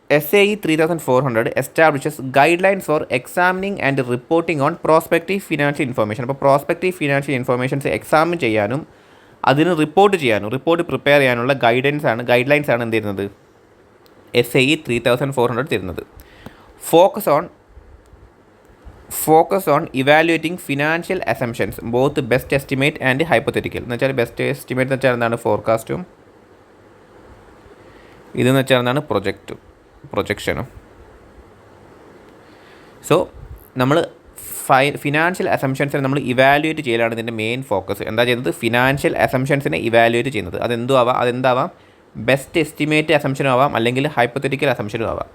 SAE 3400 establishes guidelines for examining and reporting on prospective financial information. അപ്പോൾ പ്രോസ്പെക്റ്റീവ് ഫിനാൻഷ്യൽ ഇൻഫർമേഷൻസ് എക്സാമിൻ ചെയ്യാനും അതിന് റിപ്പോർട്ട് പ്രിപ്പയർ ചെയ്യാനുള്ള ഗൈഡ് ലൈൻസ് ആണ് എന്ത് ചെയ്യുന്നത്, SAE 3400 തരുന്നത്. Focus on evaluating financial assumptions both best estimate and hypothetical. എന്ന് വെച്ചാൽ ബെസ്റ്റ് എസ്റ്റിമേറ്റ് എന്ന് വെച്ചാൽ എന്താണ്, ഫോർകാസ്റ്റും, ഇതെന്ന് വെച്ചാൽ എന്താണ്, പ്രൊജക്ഷനും. സോ നമ്മൾ ഫിനാൻഷ്യൽ അസംഷൻസിനെ നമ്മൾ ഇവാലുവേറ്റ് ചെയ്യലാണ് ഇതിൻ്റെ മെയിൻ ഫോക്കസ്. എന്താ ചെയ്യുന്നത്, ഫിനാൻഷ്യൽ അസംഷൻസിനെ ഇവാലുവേറ്റ് ചെയ്യുന്നത്. അതെന്താവാം, ബെസ്റ്റ് എസ്റ്റിമേറ്റ് അസംഷനും ആവാം അല്ലെങ്കിൽ ഹൈപ്പോത്തറ്റിക്കൽ അസംഷനും ആവാം.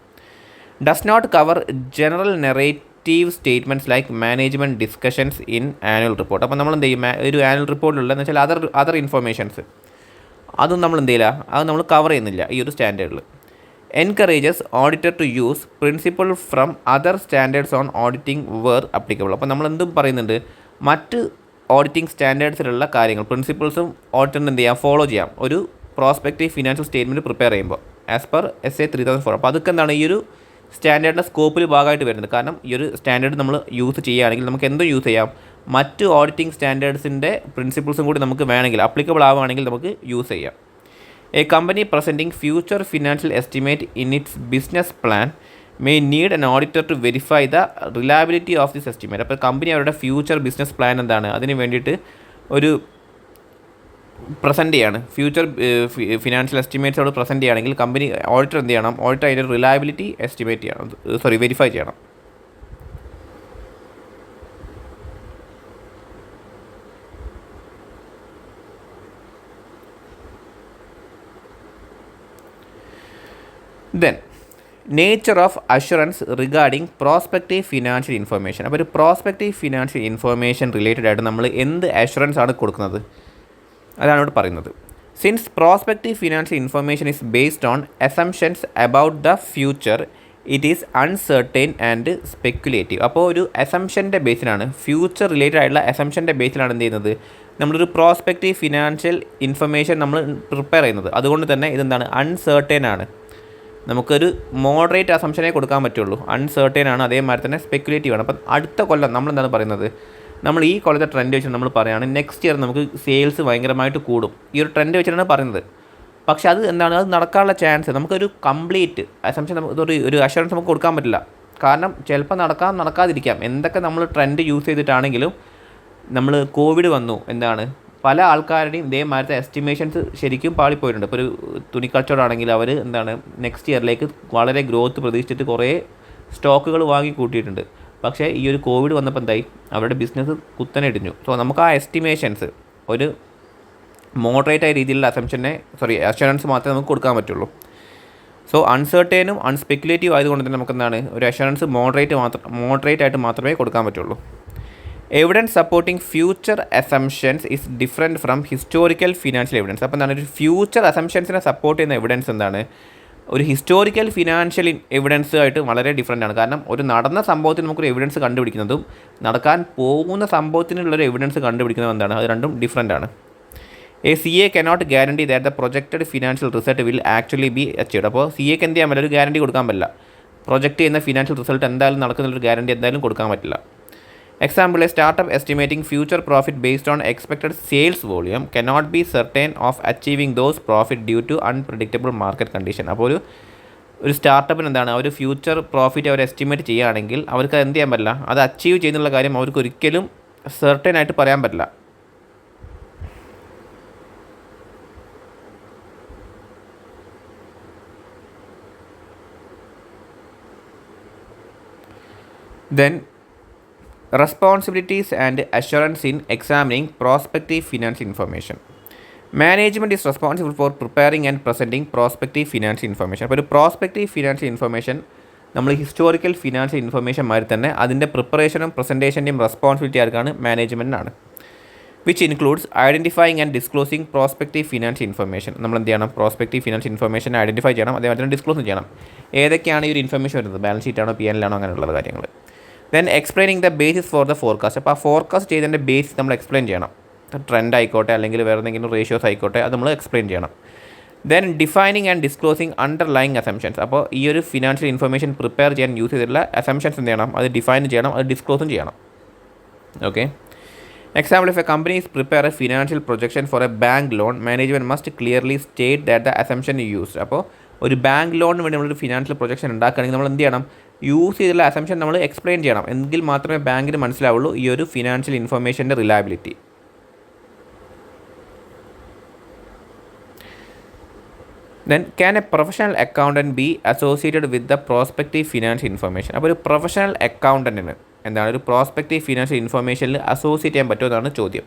Does not cover general narrative statements like management discussions in annual report. അപ്പോൾ നമ്മൾ എന്ത് ചെയ്യും, ഒരു ആനുവൽ റിപ്പോർട്ടിലുള്ളതെന്ന് വെച്ചാൽ അതർ ഇൻഫർമേഷൻസ് അതും നമ്മൾ എന്ത് ചെയ്യില്ല, അത് നമ്മൾ കവർ ചെയ്യുന്നില്ല ഈ ഒരു സ്റ്റാൻഡേർഡിൽ. Encourages auditor to use principle from other standards on auditing where applicable. അപ്പോൾ നമ്മൾ എന്തും പറയുന്നുണ്ട്, മറ്റ് ഓഡിറ്റിംഗ് സ്റ്റാൻഡേർഡ്സിലുള്ള കാര്യങ്ങൾ, പ്രിൻസിപ്പിൾസും ഓഡിറ്ററിന് എന്ത് ചെയ്യാം, ഫോളോ ചെയ്യാം ഒരു പ്രോസ്പെക്റ്റീവ് ഫിനാൻഷ്യൽ സ്റ്റേറ്റ്മെൻറ്റ് പ്രിപ്പയർ ചെയ്യുമ്പോൾ ആസ് പെർ SA 3004. അപ്പോൾ അതൊക്കെ എന്താണ് ഈ ഒരു സ്റ്റാൻഡേർഡിൻ്റെ സ്കോപ്പിൽ ഭാഗമായിട്ട് വരുന്നത്. കാരണം ഈ ഒരു സ്റ്റാൻഡേർഡ് നമ്മൾ യൂസ് ചെയ്യുകയാണെങ്കിൽ നമുക്ക് എന്തും യൂസ് ചെയ്യാം, മറ്റ് ഓഡിറ്റിംഗ് സ്റ്റാൻഡേർഡ്സിൻ്റെ പ്രിൻസിപ്പിൾസും കൂടി നമുക്ക് വേണമെങ്കിൽ അപ്ലിക്കബിൾ ആവുകയാണെങ്കിൽ നമുക്ക് യൂസ് ചെയ്യാം. A company presenting future financial estimate in its business plan may need an auditor to verify the reliability of this estimate. അപ്പോൾ കമ്പനി അവരുടെ ഫ്യൂച്ചർ ബിസിനസ് പ്ലാൻ എന്താണ്, അതിന് വേണ്ടിയിട്ട് ഒരു പ്രസൻറ്റ് ചെയ്യാണ്, ഫ്യൂച്ചർ ഫിനാൻഷ്യൽ എസ്റ്റിമേറ്റ്സോട് പ്രസൻറ്റ് ചെയ്യുകയാണെങ്കിൽ കമ്പനി ഓഡിറ്റർ എന്ത് ചെയ്യണം, ഓഡിറ്റർ അതിൻ്റെ റിലയബിലിറ്റി വെരിഫൈ ചെയ്യണം. Then nature of assurance regarding prospective financial information. അപ്പോൾ ഒരു പ്രോസ്പെക്റ്റീവ് ഫിനാൻഷ്യൽ ഇൻഫർമേഷൻ റിലേറ്റഡ് ആയിട്ട് നമ്മൾ എന്ത് അഷുറൻസ് ആണ് കൊടുക്കുന്നത്, അതാണ് ഇവിടെ പറയുന്നത്. Since prospective financial information is based on assumptions about the future, it is uncertain and speculative. അപ്പോൾ ഒരു അസംഷൻ്റെ ബേസിലാണ്, ഫ്യൂച്ചർ റിലേറ്റഡ് ആയിട്ടുള്ള അസംഷൻ്റെ ബേസിലാണ് എന്ത് ചെയ്യുന്നത്, നമ്മളൊരു പ്രോസ്പെക്റ്റീവ് ഫിനാൻഷ്യൽ ഇൻഫർമേഷൻ നമ്മൾ പ്രിപ്പയർ ചെയ്യുന്നത്. അതുകൊണ്ട് തന്നെ ഇതെന്താണ്, അൺസർട്ടൈൻ ആണ്. നമുക്കൊരു മോഡറേറ്റ് അസംഷനേ കൊടുക്കാൻ പറ്റുള്ളൂ. അൺസേർട്ടൈൻ ആണ്, അതേമാതിരി തന്നെ സ്പെക്കുലേറ്റീവ് ആണ്. അപ്പം അടുത്ത കൊല്ലം നമ്മളെന്താണ് പറയുന്നത്, നമ്മൾ ഈ കൊല്ലത്തെ ട്രെൻഡ് വെച്ച് നമ്മൾ പറയുകയാണ് നെക്സ്റ്റ് ഇയർ നമുക്ക് സെയിൽസ് ഭയങ്കരമായിട്ട് കൂടും, ഈ ഒരു ട്രെൻഡ് വെച്ചിട്ടാണ് പറയുന്നത്. പക്ഷേ അത് എന്താണ്, അത് നടക്കാനുള്ള ചാൻസ് നമുക്കൊരു കംപ്ലീറ്റ് അസംഷൻ ഒരു അഷുറൻസ് നമുക്ക് കൊടുക്കാൻ പറ്റില്ല. കാരണം ചിലപ്പോൾ നടക്കാതിരിക്കാം. എന്തൊക്കെ നമ്മൾ ട്രെൻഡ് യൂസ് ചെയ്തിട്ടാണെങ്കിലും നമ്മൾ കോവിഡ് വന്നു, എന്താണ് പല ആൾക്കാരുടെയും ഇതേമാതിരത്തെ എസ്റ്റിമേഷൻസ് ശരിക്കും പാളിപ്പോയിട്ടുണ്ട്. ഇപ്പോൾ ഒരു തുണിക്കച്ചവടമാണെങ്കിൽ അവർ എന്താണ് നെക്സ്റ്റ് ഇയറിലേക്ക് വളരെ ഗ്രോത്ത് പ്രതീക്ഷിച്ചിട്ട് കുറേ സ്റ്റോക്കുകൾ വാങ്ങി കൂട്ടിയിട്ടുണ്ട്. പക്ഷേ ഈ ഒരു കോവിഡ് വന്നപ്പോൾ എന്തായി, അവരുടെ ബിസിനസ് കുത്തനെ ഇടിഞ്ഞു. സോ നമുക്ക് ആ എസ്റ്റിമേഷൻസ് ഒരു മോഡറേറ്റ് ആയ രീതിയിലുള്ള അഷുറൻസ് മാത്രമേ നമുക്ക് കൊടുക്കാൻ പറ്റുള്ളൂ. സോ അൺസേർട്ടൈനും അൺസ്പെക്കുലേറ്റീവ് ആയതുകൊണ്ട് തന്നെ നമുക്ക് എന്താണ് ഒരു അഷുറൻസ് മോഡറേറ്റ് ആയിട്ട് മാത്രമേ കൊടുക്കാൻ പറ്റുള്ളൂ. Evidence supporting future assumptions is different from historical financial evidence. അപ്പോൾ എന്താണ് ഒരു ഫ്യൂച്ചർ അസംഷൻസിനെ സപ്പോർട്ട് ചെയ്യുന്ന എവിഡൻസ് എന്താണ്, ഒരു ഹിസ്റ്റോറിക്കൽ ഫിനാൻഷ്യൽ എവിഡൻസ് ആയിട്ട് വളരെ ഡിഫറെൻ്റ് ആണ്. കാരണം ഒരു നടന്ന സംഭവത്തിന് നമുക്കൊരു എവിഡൻസ് കണ്ടുപിടിക്കുന്നതും നടക്കാൻ പോകുന്ന സംഭവത്തിനുള്ളൊരു എവിഡൻസ് കണ്ടുപിടിക്കുന്നതും എന്താണ്, അത് രണ്ടും ഡിഫറെൻ്റ് ആണ്. A CA cannot guarantee that the projected financial result will actually be achieved. അപ്പോൾ CAക്ക് എന്ത് ചെയ്യാൻ പറ്റില്ല, ഒരു ഗ്യാരണ്ടി കൊടുക്കാൻ പറ്റില്ല. പ്രൊജക്റ്റ് ചെയ്യുന്ന ഫിനാൻഷ്യൽ റിസൾട്ട് എന്തായാലും നടക്കുന്നുള്ളൊരു ഗ്യാരണ്ടി എന്തായാലും കൊടുക്കാൻ പറ്റില്ല. Example, A startup estimating future profit based on expected sales volume cannot be certain of achieving those profit due to unpredictable market condition. അപ്പോൾ ഒരു സ്റ്റാർട്ടപ്പിന് എന്താണ്, അവർ ഫ്യൂച്ചർ പ്രോഫിറ്റ് അവർ എസ്റ്റിമേറ്റ് ചെയ്യുകയാണെങ്കിൽ അവർക്ക് എന്ത് ചെയ്യാൻ പറ്റില്ല, അത് അച്ചീവ് ചെയ്യുന്നുള്ള കാര്യം അവർക്ക് ഒരിക്കലും സെർട്ടൻ ആയിട്ട് പറയാൻ പറ്റില്ല. Then responsibilities and assurance in examining prospective financial information. Management is responsible for preparing and presenting prospective financial information. അപ്പോൾ ഒരു പ്രോസ്പെക്റ്റീവ് ഫിനാൻഷ്യൽ ഇൻഫർമേഷൻ നമ്മൾ ഹിസ്റ്റോറിക്കൽ ഫിനാൻഷ്യൽ ഇൻഫർമേഷൻ മാതിരി തന്നെ അതിൻ്റെ പ്രിപ്പറേഷനും പ്രസൻറ്റേഷൻ്റെയും റെസ്പോൺസിബിലിറ്റി ആർക്കാണ്, മാനേജ്മെൻറ്റിനാണ്. Which includes identifying and disclosing prospective financial information. നമ്മൾ എന്ത് ചെയ്യണം, പ്രോസ്പെക്റ്റീവ് ഫിനാൻഷ്യൽ ഇൻഫർമേഷൻ ഐഡൻറ്റിഫൈ ചെയ്യണം, അതേപോലെ തന്നെ ഡിസ്ക്ലോസ് ചെയ്യണം. ഏതൊക്കെയാണ് ഈ ഒരു ഇൻഫർമേഷൻ വരുന്നത്, ബാലൻസ് ഷീറ്റാണോ P&L ആണോ അങ്ങനെയുള്ള കാര്യങ്ങൾ. Then explaining the basis for the forecast. അപ്പോൾ ആ ഫോർകാസ്റ്റ് ചെയ്തതിൻ്റെ ബേസിസ് നമ്മൾ എക്സ്പ്ലെയിൻ ചെയ്യണം. ട്രെൻഡ് ആയിക്കോട്ടെ അല്ലെങ്കിൽ വേറെ എന്തെങ്കിലും റേഷ്യോസ് ആയിക്കോട്ടെ, അത് നമ്മൾ എക്സ്പ്ലെയിൻ ചെയ്യണം. Then defining and disclosing underlying assumptions. അപ്പോൾ ഈ ഒരു ഫിനാൻഷ്യൽ ഇൻഫർമേഷൻ പ്രിപ്പയർ ചെയ്യാൻ യൂസ് ചെയ്തിട്ടുള്ള അസംഷൻസ് എന്ത് ചെയ്യണം, അത് ഡിഫൈൻ ചെയ്യണം, അത് ഡിസ്ക്ലോസും ചെയ്യണം. Okay. Example, if a company is prepare a financial projection for a bank loan, management must clearly state that the assumption used. അപ്പോൾ ഒരു ബാങ്ക് ലോണിന് വേണ്ടി നമ്മളൊരു ഫിനാൻഷ്യൽ പ്രൊജക്ഷൻ ഉണ്ടാക്കുകയാണെങ്കിൽ നമ്മൾ എന്ത് ചെയ്യണം, യൂസ് ചെയ്തുള്ള അസംഷൻ നമ്മൾ എക്സ്പ്ലെയിൻ ചെയ്യണം. എങ്കിൽ മാത്രമേ ബാങ്കിന് മനസ്സിലാവുള്ളൂ ഈ ഒരു ഫിനാൻഷ്യൽ ഇൻഫർമേഷൻ്റെ reliability. Then can a professional accountant be associated with the prospective financial information? അപ്പോൾ ഒരു പ്രൊഫഷണൽ അക്കൗണ്ടൻറ്റിന് എന്താണ് ഒരു പ്രോസ്പെക്റ്റീവ് ഫിനാൻഷ്യൽ ഇൻഫർമേഷനിൽ അസോസിയേറ്റ് ചെയ്യാൻ പറ്റുമോ എന്നാണ് ചോദ്യം.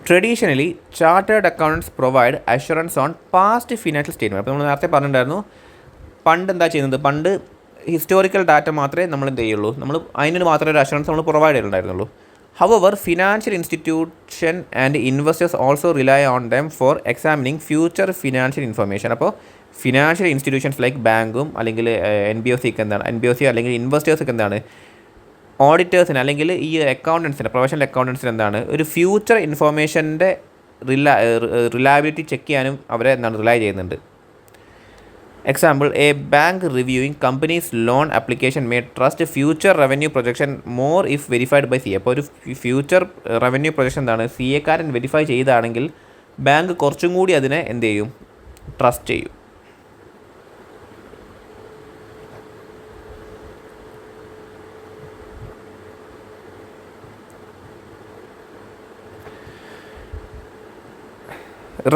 Traditionally chartered accountants provide assurance on past financial statement. അപ്പോൾ നമ്മൾ നേരത്തെ പറഞ്ഞിട്ടുണ്ടായിരുന്നു, പണ്ട് എന്താ ചെയ്യുന്നത്, പണ്ട് ഹിസ്റ്റോറിക്കൽ ഡാറ്റ മാത്രമേ നമ്മൾ എന്ത് ചെയ്യുള്ളൂ, നമ്മൾ അതിന് മാത്രമേ ഒരു അഷുറൻസ് നമ്മൾ provide ചെയ്തിട്ടുണ്ടായിരുന്നുള്ളൂ. However, financial institution and investors also rely on them for examining future financial information. അപ്പോൾ ഫിനാൻഷ്യൽ ഇൻസ്റ്റിറ്റ്യൂഷൻസ് ലൈക്ക് ബാങ്കും അല്ലെങ്കിൽ NBOC അല്ലെങ്കിൽ ഇൻവെസ്റ്റേഴ്സൊക്കെ എന്താണ്, ഓഡിറ്റേഴ്സിന് അല്ലെങ്കിൽ ഈ അക്കൗണ്ടൻസിന്, പ്രൊഫഷണൽ അക്കൗണ്ടൻസിന് എന്താണ് ഒരു ഫ്യൂച്ചർ ഇൻഫർമേഷൻ്റെ റിലയബിലിറ്റി ചെക്ക് ചെയ്യാനും അവരെ എന്താണ് റിലൈ ചെയ്യുന്നുണ്ട്. Example, a bank reviewing company's loan application may trust future revenue projection more if verified by CA. അപ്പോൾ ഒരു ഫ്യൂച്ചർ റവന്യൂ പ്രൊജക്ഷൻ എന്താണ് CAക്കാരൻ വെരിഫൈ ചെയ്താണെങ്കിൽ ബാങ്ക് കുറച്ചും കൂടി അതിനെ എന്ത് ചെയ്യും, ട്രസ്റ്റ് ചെയ്യും.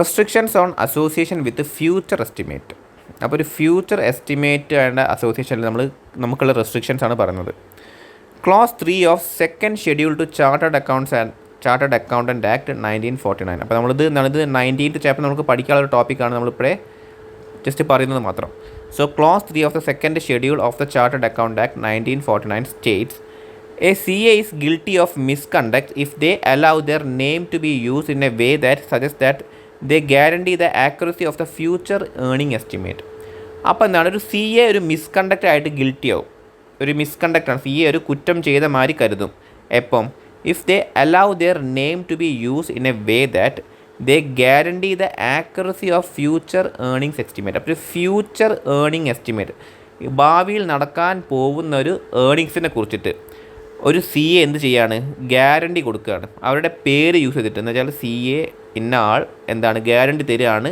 Restrictions on association with future estimate. അപ്പോൾ ഒരു ഫ്യൂച്ചർ എസ്റ്റിമേറ്റ് ആയിട്ട് അസോസിയേഷനിൽ നമുക്കുള്ള റെസ്ട്രിക്ഷൻസ് ആണ് പറയുന്നത്. Clause 3 of second schedule to chartered accountant act 1949. അപ്പോൾ നമ്മളിത് 19th ചാപ്റ്റർ നമുക്ക് പഠിക്കാനുള്ള ഒരു ടോപ്പിക്കാണ്, നമ്മളിപ്പോഴേ ജസ്റ്റ് പറയുന്നത് മാത്രം. So close 3 of the second schedule of the chartered account act 1949 States A CA is guilty of misconduct if they allow their name to be used in a way that suggests that they guarantee the accuracy of the future earning estimate. അപ്പോൾ എന്താണ് ഒരു CA ഒരു മിസ്കണ്ടക്റ്റ് ആയിട്ട് ഗിൽറ്റി ആവും. ഒരു മിസ്കണ്ടക്റ്റാണ്, CA ഒരു കുറ്റം ചെയ്ത മാതിരി കരുതും എപ്പം if they allow their name to be use in a way that they guarantee the accuracy of future earnings estimate. അപ്പോൾ ഒരു ഫ്യൂച്ചർ ഏർണിംഗ് എസ്റ്റിമേറ്റ്, ഭാവിയിൽ നടക്കാൻ പോകുന്ന ഒരു ഏർണിങ്സിനെ കുറിച്ചിട്ട് ഒരു സി എ എന്ത് ചെയ്യാണ്, ഗ്യാരണ്ടി കൊടുക്കുകയാണ്. അവരുടെ പേര് യൂസ് ചെയ്തിട്ട് എന്ന് വെച്ചാൽ സി എ ഇന്ന ആൾ എന്താണ് ഗ്യാരണ്ടി തരികയാണ്,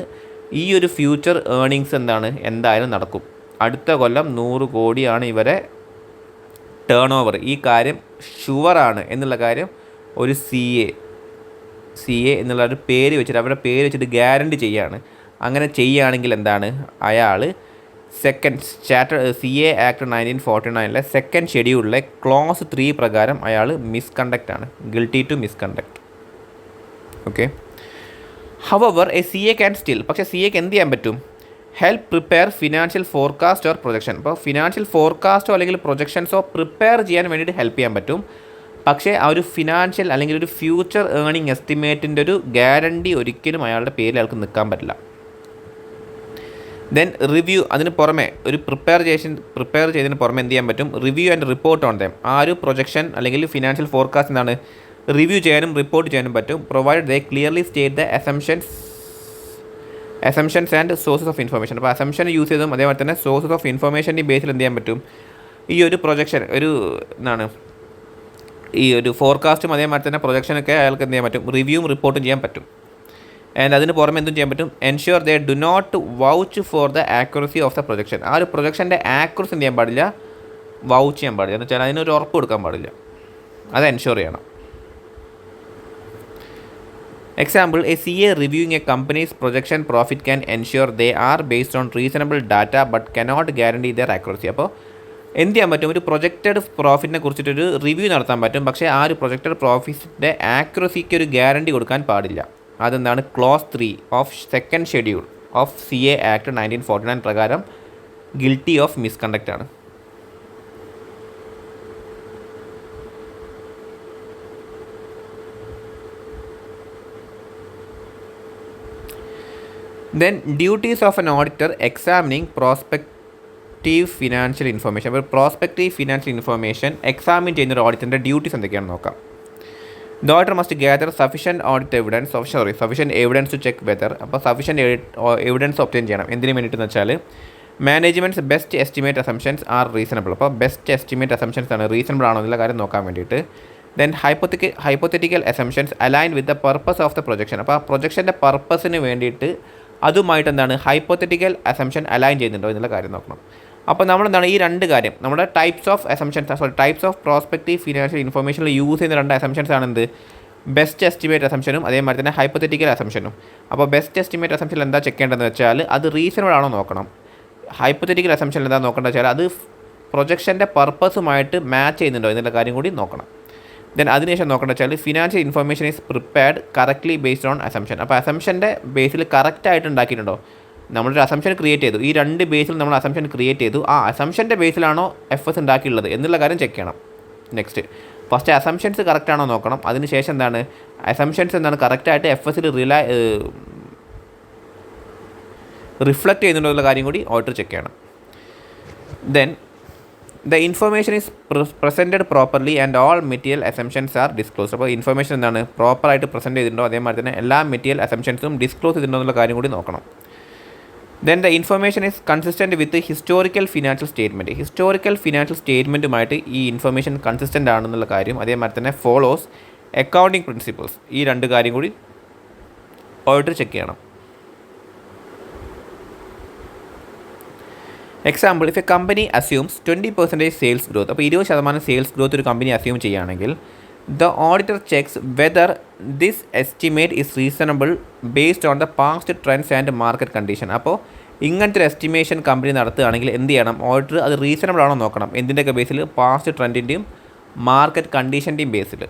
ഈ ഒരു ഫ്യൂച്ചർ ഏർണിങ്സ് എന്താണ് എന്തായാലും നടക്കും, അടുത്ത കൊല്ലം 100 കോടിയാണ് ഇവരെ ടേൺ ഓവർ, ഈ കാര്യം ഷുവറാണ് എന്നുള്ള കാര്യം ഒരു സി എ എന്നുള്ള ഒരു പേര് വെച്ചിട്ട് അവരുടെ പേര് വെച്ചിട്ട് ഗ്യാരണ്ടി ചെയ്യുകയാണ്. അങ്ങനെ ചെയ്യുകയാണെങ്കിൽ എന്താണ്, അയാൾ second C A act 1949 second ഷെഡ്യൂളിലെ ക്ലോസ് 3 പ്രകാരം അയാൾ മിസ്കണ്ടക്റ്റ് ആണ്, guilty to misconduct. Okay. However a C A can still, പക്ഷേ സി എക്ക് എന്ത് ചെയ്യാൻ പറ്റും, help prepare financial forecast or projection. അപ്പോൾ ഫിനാൻഷ്യൽ ഫോർകാസ്റ്റോ അല്ലെങ്കിൽ പ്രൊജക്ഷൻസോ പ്രിപ്പയർ ചെയ്യാൻ വേണ്ടിയിട്ട് ഹെൽപ്പ് ചെയ്യാൻ പറ്റും. പക്ഷേ ആ ഒരു ഫിനാൻഷ്യൽ അല്ലെങ്കിൽ ഒരു ഫ്യൂച്ചർ ഏർണിംഗ് എസ്റ്റിമേറ്റിൻ്റെ ഒരു ഗ്യാരണ്ടി ഒരിക്കലും അയാളുടെ പേരിൽ അയാൾക്ക് നിൽക്കാൻ പറ്റില്ല. ദെൻ റിവ്യൂ, അതിന് പുറമെ ഒരു പ്രിപ്പയർ ചെയ്തതിന് പുറമെ എന്ത് ചെയ്യാൻ പറ്റും, review and report on them. ആ ഒരു പ്രൊജക്ഷൻ അല്ലെങ്കിൽ ഫിനാൻഷ്യൽ ഫോർകാസ്റ്റ് എന്താണ് റിവ്യൂ ചെയ്യാനും റിപ്പോർട്ട് ചെയ്യാനും പറ്റും, provide they clearly state the assumptions and sources of information. അപ്പോൾ അസംഷൻ യൂസ് ചെയ്തും അതേപോലെ തന്നെ സോഴ്സസ് ഓഫ് ഇൻഫർമേഷൻ്റെ ബേസിൽ എന്ത് ചെയ്യാൻ പറ്റും, ഈ ഒരു പ്രൊജക്ഷൻ ഒരു എന്താണ് ഈ ഒരു ഫോർകാസ്റ്റും അതേമാതിരി തന്നെ പ്രൊജക്ഷനൊക്കെ അയാൾക്ക് എന്ത് ചെയ്യാൻ പറ്റും, റിവ്യൂവും റിപ്പോർട്ടും ചെയ്യാൻ പറ്റും. ആൻഡ് അതിന് പുറമെ എന്തും ചെയ്യാൻ പറ്റും, ensure they do not vouch for the accuracy of the projection. ആ ഒരു പ്രൊജക്ഷൻ്റെ ആക്യുറസി എന്ത് ചെയ്യാൻ പാടില്ല, വൗച്ച് ചെയ്യാൻ പാടില്ല, എന്ന് വെച്ചാൽ അതിനൊരു ഉറപ്പ് കൊടുക്കാൻ പാടില്ല, അത് എൻഷ്യൂർ ചെയ്യണം. Example, a CA reviewing a company's projection profit can ensure they are based on reasonable data but cannot guarantee their accuracy. അപ്പോൾ എന്ത് ചെയ്യാൻ പറ്റും, ഒരു പ്രൊജക്റ്റഡ് പ്രോഫിറ്റിനെ കുറിച്ചിട്ടൊരു റിവ്യൂ നടത്താൻ പറ്റും, പക്ഷേ ആ ഒരു പ്രൊജക്റ്റഡ് പ്രോഫിറ്റിൻ്റെ ആക്യുറസിക്ക് ഒരു ഗ്യാരണ്ടി കൊടുക്കാൻ പാടില്ല. അതെന്താണ്, close 3 of second schedule of CA act 1949 പ്രകാരം ഗിൽറ്റി ഓഫ് മിസ്കണ്ടക്റ്റ് ആണ്. Then duties of an auditor examining prospective financial information. അപ്പോൾ prospective financial information എക്സാമിൻ ചെയ്യുന്ന ഒരു ഓഡിറ്ററിൻ്റെ ഡ്യൂട്ടീസ് എന്തൊക്കെയാണെന്ന് നോക്കാം. The auditor must gather sufficient evidence to check whether, അപ്പോൾ sufficient evidence obtain ചെയ്യണം. എന്തിനു വേണ്ടിയിട്ടെന്ന് വെച്ചാൽ management's best estimate assumptions are reasonable. അപ്പോൾ ബെസ്റ്റ് എസ്റ്റിമേറ്റ് അസംഷൻസ് ആണ് റീസണബിൾ ആണോ എന്നുള്ള കാര്യം നോക്കാൻ വേണ്ടിയിട്ട്. Then hypothetical assumptions align with the purpose of the projection. അപ്പോൾ ആ പ്രൊജക്ഷൻ്റെ പർപ്പസിന് വേണ്ടിയിട്ട് അതുമായിട്ട് എന്താണ് ഹൈപ്പോത്തറ്റിക്കൽ അസംഷൻ അലൈൻ ചെയ്യുന്നുണ്ടോ എന്നുള്ള കാര്യം നോക്കണം. അപ്പോൾ നമ്മളെന്താണ് ഈ രണ്ട് കാര്യം നമ്മുടെ ടൈപ്സ് ഓഫ് പ്രോസ്പെക്റ്റീവ് ഫിനാൻഷ്യൽ ഇൻഫർമേഷനിൽ യൂസ് ചെയ്യുന്ന 2 അസംഷൻസ് ആണ് എന്ത്, ബെസ്റ്റ് എസ്റ്റിമേറ്റ് അസംഷനും അതേമാതിരി തന്നെ ഹൈപ്പോത്തറ്റിക്കൽ അസംഷനും. അപ്പോൾ ബെസ്റ്റ് എസ്റ്റിമേറ്റ് അസംഷൻ എന്താ ചെക്ക് ചെയ്യേണ്ടതെന്ന് വെച്ചാൽ അത് റീസണബിൾ ആണോ നോക്കണം. ഹൈപ്പോത്തറ്റിക്കൽ അസംഷൻ എന്താ നോക്കേണ്ടത് വെച്ചാൽ അത് പ്രൊജക്ഷൻ്റെ പർപ്പസുമായിട്ട് മാച്ച് ചെയ്യുന്നുണ്ടോ എന്നുള്ള കാര്യം കൂടി നോക്കണം. ദെൻ അതിനുശേഷം നോക്കേണ്ടത് വെച്ചാൽ financial information is prepared correctly based on assumption. അപ്പോൾ അസംഷൻ്റെ ബേസിൽ കറക്റ്റായിട്ട് ഉണ്ടാക്കിയിട്ടുണ്ടോ, നമ്മളൊരു അസംഷൻ ക്രിയേറ്റ് ചെയ്തു, ഈ 2 ബേസിൽ നമ്മൾ അസംഷൻ ക്രിയേറ്റ് ചെയ്തു, ആ അസംഷൻ്റെ ബേസിലാണോ FS ഉണ്ടാക്കിയുള്ളത് എന്നുള്ള കാര്യം ചെക്ക് ചെയ്യണം. നെക്സ്റ്റ് ഫസ്റ്റ് അസംഷൻസ് കറക്റ്റാണോ നോക്കണം, അതിനുശേഷം എന്താണ് അസംഷൻസ് എന്താണ് കറക്റ്റായിട്ട് FSൽ റിഫ്ലക്റ്റ് ചെയ്യുന്നുണ്ടോ എന്നുള്ള കാര്യം കൂടി ഓഡിറ്റർ ചെക്ക് ചെയ്യണം. Then the information is presented properly and all material assumptions are disclosed. അപ്പോൾ ഇൻഫർമേഷൻ എന്താണ് പ്രോപ്പറായിട്ട് പ്രസൻറ്റ് ചെയ്തിട്ടുണ്ടോ അതേമാതിരി തന്നെ എല്ലാ മെറ്റീരിയൽ അസംഷൻസും ഡിസ്ക്ലോസ് ചെയ്തിട്ടുണ്ടോ എന്നുള്ള കാര്യം കൂടി നോക്കണം. Then the information is consistent with historical financial സ്റ്റേറ്റ്മെൻറ്റുമായിട്ട് ഈ ഇൻഫർമേഷൻ കൺസിസ്റ്റൻ്റ് ആണെന്നുള്ള കാര്യം അതേമാതിരി തന്നെ ഫോളോസ് അക്കൗണ്ടിങ് പ്രിൻസിപ്പിൾസ്, ഈ 2 കാര്യം കൂടി ഓഡിറ്റർ ചെക്ക് ചെയ്യണം. Example, if a company assumes 20% sales growth, അപ്പോൾ 20% സെയിൽസ് ഗ്രോത്ത് ഒരു കമ്പനി അസ്യൂം ചെയ്യുകയാണെങ്കിൽ the auditor checks whether this estimate is reasonable based on the past trends and market condition. അപ്പോൾ ഇങ്ങനത്തെ ഒരു എസ്റ്റിമേഷൻ കമ്പനി നടത്തുകയാണെങ്കിൽ എന്ത് ചെയ്യണം, ഓഡിറ്റർ അത് റീസണബിൾ ആണോ നോക്കണം. എന്തിൻ്റെയൊക്കെ ബേസിൽ, പാസ്റ്റ് ട്രെൻഡിൻ്റെയും മാർക്കറ്റ് കണ്ടീഷൻ്റെയും ബേസിൽ.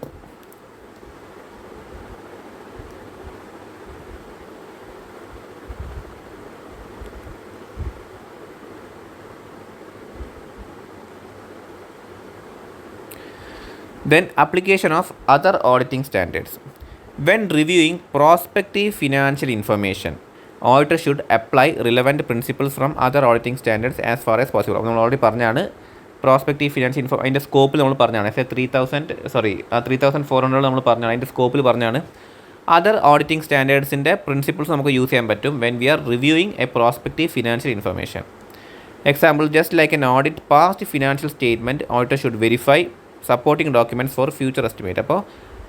Then application of other auditing standards. When reviewing prospective financial information, auditor should apply relevant principles from other auditing standards as far as possible. അപ്പോൾ നമ്മൾ ഓൾറെഡി പറഞ്ഞാണ് പ്രോസ്പെക്റ്റീവ് ഫിനാൻഷ്യൽ അതിൻ്റെ സ്കോപ്പിൽ നമ്മൾ പറഞ്ഞാണ്. 3400 നമ്മൾ പറഞ്ഞാണ്, അതിൻ്റെ സ്കോപ്പിൽ പറഞ്ഞാണ്. അതർ ഓഡിറ്റിംഗ് സ്റ്റാൻഡേർഡ്സിൻ്റെ പ്രിൻസിപ്പിൾസ് നമുക്ക് യൂസ് ചെയ്യാൻ പറ്റും when we are reviewing a prospective financial information. Example, just like an audit past financial statement, auditor should verify supporting documents for future estimate. അപ്പോൾ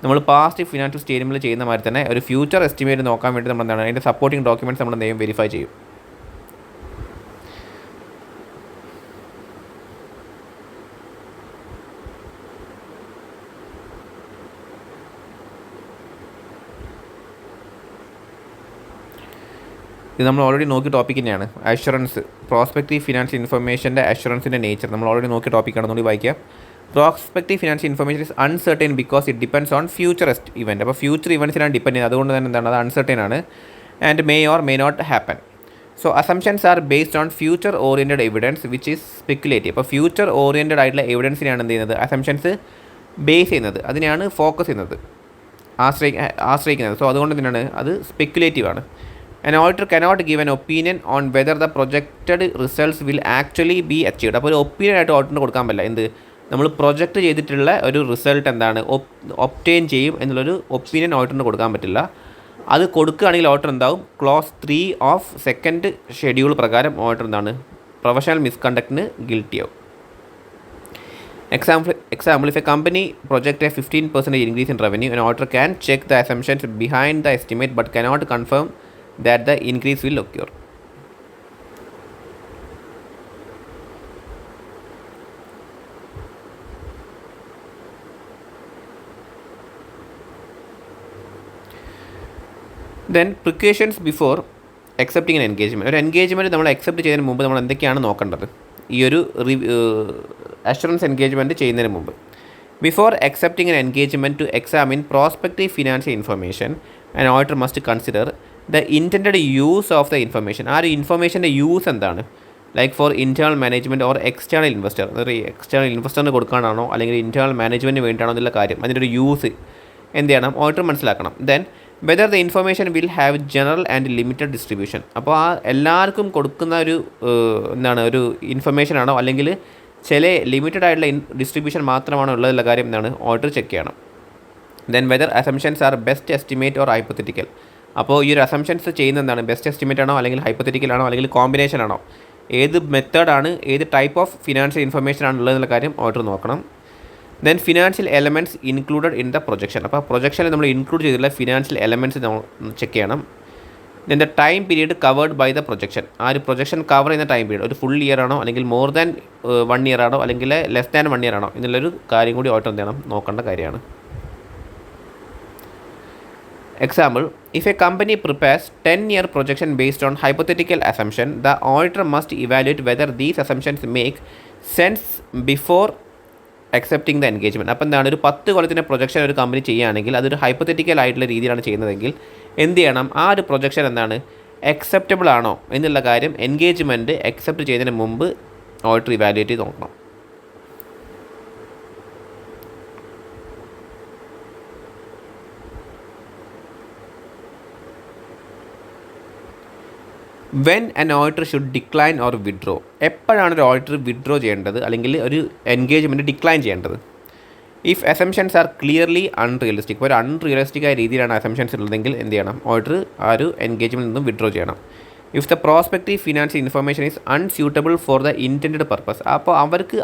നമ്മൾ പാസ്റ്റ് ഫിനാൻഷ്യൽ സ്റ്റേറ്റ്മെൻറ്റിൽ ചെയ്യുന്ന മാതിരി തന്നെ ഒരു ഫ്യൂച്ചർ എസ്റ്റിമേറ്റ് നോക്കാൻ വേണ്ടി നമ്മൾ എന്താണ് അതിൻ്റെ സപ്പോർട്ടിംഗ് ഡോക്യുമെൻറ്റ്സ് നമ്മൾ എന്തെങ്കിലും വെരിഫൈ ചെയ്യും. ഇത് നമ്മൾ ഓൾറെഡി നോക്കിയ ടോപ്പിക് തന്നെയാണ്. അഷുറൻസ്, പ്രോസ്പെക്റ്റീവ് ഫിനാൻഷ്യൽ ഇൻഫർമേഷൻ്റെ അഷുറൻസിൻ്റെ നേച്ചർ നമ്മൾ ഓൾറെഡി നോക്കിയ ടോപ്പിക്കാണെന്നുകൂടി വായിക്കാം. Prospective financial information is uncertain because it depends on future event. അപ്പോൾ ഫ്യൂച്ചർ ഇവൻറ്റ്സിനാണ് ഡിപ്പെൻഡ് ചെയ്യുന്നത്, അതുകൊണ്ട് തന്നെ എന്താണ് അത് അൺസർട്ടൈൻ ആണ്. And may or may not happen. So assumptions are based on future oriented evidence which is speculative. അപ്പോൾ ഫ്യൂച്ചർ ഓറിയൻറ്റഡ് ആയിട്ടുള്ള എവിഡൻസിനെയാണ് എന്ത് ചെയ്യുന്നത് അസംഷൻസ് ബേസ് ചെയ്യുന്നത്, അതിനെയാണ് ഫോക്കസ് ചെയ്യുന്നത്, ആശ്രയിക്കുന്നത്. സോ അതുകൊണ്ട് തന്നെയാണ് അത് സ്പെക്കുലേറ്റീവ് ആണ്. An auditor cannot give an opinion on whether the projected results will actually be achieved. അപ്പോൾ ഒരു ഒപ്പീനിയൻ ആയിട്ട് ഓഡിറ്ററിന് കൊടുക്കാൻ പറ്റില്ല. എന്ത് നമ്മൾ പ്രൊജക്റ്റ് ചെയ്തിട്ടുള്ള ഒരു റിസൾട്ട് എന്താണ് ഒപ്റ്റെയിൻ ചെയ്യും എന്നുള്ളൊരു ഒപ്പീനിയൻ ഓഡിറ്ററിന് കൊടുക്കാൻ പറ്റില്ല. അത് കൊടുക്കുകയാണെങ്കിൽ ഓഡിറ്റർ എന്താവും, ക്ലോസ് 3 ഓഫ് സെക്കൻഡ് ഷെഡ്യൂൾ പ്രകാരം ഓഡിറ്റർ എന്താണ് പ്രൊഫഷണൽ മിസ്കണ്ടക്റ്റിന് ഗിൽറ്റി ആവും. Example, if a company project a 15% increase in revenue, an auditor can check the assumptions behind the estimate but cannot confirm that the increase will occur. Then precautions before accepting an engagement. ഒരു എൻഗേജ്മെൻറ്റ് നമ്മൾ അക്സെപ്റ്റ് ചെയ്യുന്നതിന് മുമ്പ് നമ്മൾ എന്തൊക്കെയാണ് നോക്കേണ്ടത് ഈ ഒരു അഷുറൻസ് എൻഗേജ്മെൻറ്റ് ചെയ്യുന്നതിന് മുമ്പ്? Before accepting an engagement to examine prospective financial information, an auditor must consider the intended use of the information. ആ ഒരു ഇൻഫർമേഷൻ്റെ യൂസ് എന്താണ്? Like for internal management or external investor, ഒരു എക്സ്റ്റേണൽ ഇൻവെസ്റ്ററിന് കൊടുക്കാനാണോ അല്ലെങ്കിൽ ഇൻറ്റേർണൽ മാനേജ്മെൻറ്റിന് വേണ്ടിയാണോ എന്നുള്ള കാര്യം, അതിൻ്റെ ഒരു യൂസ് എന്ത് ചെയ്യണം ഓഡിറ്റർ മനസ്സിലാക്കണം. Then whether the information will have general and limited distribution. അപ്പോൾ ആ എല്ലാവർക്കും കൊടുക്കുന്ന ഒരു എന്താണ് ഒരു ഇൻഫർമേഷൻ ആണോ അല്ലെങ്കിൽ ചില ലിമിറ്റഡ് ആയിട്ടുള്ള ഡിസ്ട്രിബ്യൂഷൻ മാത്രമാണോ ഉള്ളതുള്ള കാര്യം എന്താണ് ഓഡിറ്റർ ചെക്ക് ചെയ്യണം. Then whether assumptions are best estimate or hypothetical. അപ്പോൾ ഈ ഒരു അസംഷൻസ് ചെയ്യുന്നത് എന്താണ്, ബെസ്റ്റ് എസ്റ്റിമേറ്റ് ആണോ അല്ലെങ്കിൽ ഹൈപ്പോത്തറ്റിക്കൽ ആണോ അല്ലെങ്കിൽ കോമ്പിനേഷൻ ആണോ, ഏത് മെത്തേഡാണ് ഏത് ടൈപ്പ് ഓഫ് ഫിനാൻഷ്യൽ ഇൻഫർമേഷൻ ആണുള്ളതെന്നുള്ള കാര്യം ഓഡിറ്റർ നോക്കണം. Then financial elements included in the projection. അപ്പോൾ പ്രൊജക്ഷനിൽ നമ്മൾ ഇൻക്ലൂഡ് ചെയ്തിട്ടുള്ള ഫിനാൻഷ്യൽ എലമെൻറ്റ്സ് നമ്മൾ ചെക്ക് ചെയ്യണം. Then the time period covered by the projection. ആ ഒരു പ്രൊജക്ഷൻ കവർ ചെയ്യുന്ന ടൈം പീരീഡ് ഒരു ഫുൾ ഇയർ ആണോ അല്ലെങ്കിൽ മോർ ദാൻ 1 ഇയർ ആണോ അല്ലെങ്കിൽ ലെസ് ദാൻ 1 ഇയർ ആണോ എന്നുള്ളൊരു കാര്യം കൂടി ഓഡിറ്റർ എന്ത് ചെയ്യണം നോക്കേണ്ട കാര്യമാണ്. Example, if a company prepares 10-year projection based on hypothetical assumption, the auditor must evaluate whether these assumptions make sense before accepting the engagement. അപ്പോൾ എന്താണ് ഒരു 10 കൊല്ലത്തിൻ്റെ പ്രൊജക്ഷൻ ഒരു കമ്പനി ചെയ്യുകയാണെങ്കിൽ അതൊരു ഹൈപ്പോത്തറ്റിക്കൽ ആയിട്ടുള്ള രീതിയിലാണ് ചെയ്യുന്നതെങ്കിൽ എന്ത് ചെയ്യണം, ആ ഒരു പ്രൊജക്ഷൻ എന്താണ് അക്സെപ്റ്റബിൾ ആണോ എന്നുള്ള കാര്യം എൻഗേജ്മെൻറ്റ് അക്സെപ്റ്റ് ചെയ്യുന്നതിന് മുമ്പ് ഓഡിറ്റർ ഇവാലുവേറ്റ് ചെയ്ത് നോക്കണം. When an auditor should decline or withdraw. എപ്പോഴാണ് ഒരു ഓഡിറ്റർ വിഡ്രോ ചെയ്യേണ്ടത് അല്ലെങ്കിൽ ഒരു എൻഗേജ്മെൻറ്റ് ഡിക്ലൈൻ ചെയ്യേണ്ടത്? If assumptions are clearly unrealistic. ഇപ്പോൾ ഒരു അൺറിയലിസ്റ്റിക് ആയ രീതിയിലാണ് അസംഷൻസ് ഉള്ളതെങ്കിൽ എന്ത് ചെയ്യണം, ഓഡിറ്റർ ആ ഒരു എൻഗേജ്മെൻറ്റിൽ നിന്നും വിഡ്രോ ചെയ്യണം. If the prospective financial information is unsuitable for the intend purpose. അപ്പോൾ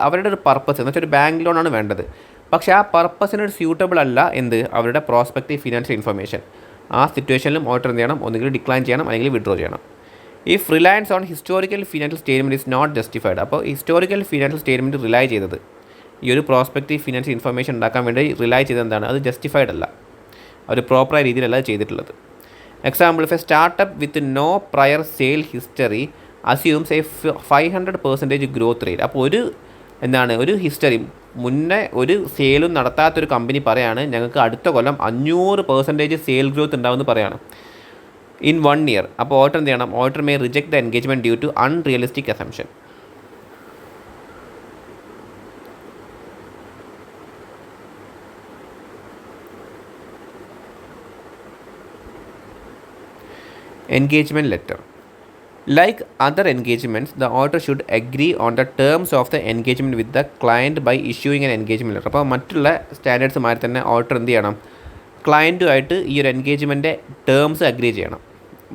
അവരുടെ ഒരു പർപ്പസ് എന്ന് വെച്ചാൽ ഒരു ബാങ്ക് ലോണാണ് വേണ്ടത്, പക്ഷേ ആ പർപ്പസിനൊരു സ്യൂട്ടബിൾ അല്ല എന്ത് അവരുടെ പ്രോസ്പെക്റ്റീവ് ഫിനാൻഷ്യൽ ഇൻഫർമേഷൻ. ആ സിറ്റുവേഷനിലും ഓഡിറ്റർ എന്ത് ചെയ്യണം, ഒന്നുകിൽ ഡിക്ലൈൻ ചെയ്യണം അല്ലെങ്കിൽ വിഡ്രോ ചെയ്യണം. If reliance on historical financial statement is not justified. അപ്പോൾ ഹിസ്റ്റോറിക്കൽ ഫിനാൻഷ്യൽ സ്റ്റേറ്റ്മെൻറ്റ് റിലൈ ചെയ്തത് ഈ ഒരു പ്രോസ്പെക്റ്റീവ് ഫിനാൻഷ്യൽ ഇൻഫർമേഷൻ ഉണ്ടാക്കാൻ വേണ്ടി റിലൈ ചെയ്തത് എന്താണ്, അത് ജസ്റ്റിഫൈഡ് അല്ല, ഒരു പ്രോപ്പറായ രീതിയിലല്ല ചെയ്തിട്ടുള്ളത്. Example, if a startup with no prior sale history assumes a 500% growth rate. അപ്പോൾ ഒരു ഹിസ്റ്ററി മുന്നേ ഒരു സെയിലും നടത്താത്തൊരു കമ്പനി പറയാണ് ഞങ്ങൾക്ക് അടുത്ത കൊല്ലം 500% സെയിൽ ഗ്രോത്ത് ഉണ്ടാവുമെന്ന് പറയാണ് in 1 year. അപ്പോൾ ഓഡിറ്റർ എന്ത് ചെയ്യണം, auditor may reject the engagement due to unrealistic assumption. Engagement letter. Like other engagements, the auditor should agree on the terms of the engagement with the client by issuing an engagement letter. അപ്പോൾ മറ്റുള്ള സ്റ്റാൻഡേർഡ്സുമാരി തന്നെ ഓഡിറ്റർ എന്ത് ചെയ്യണം, ക്ലയൻറ്റുമായിട്ട് ഈ ഒരു എൻഗേജ്മെൻറ്റിൻ്റെ ടേംസ് അഗ്രി ചെയ്യണം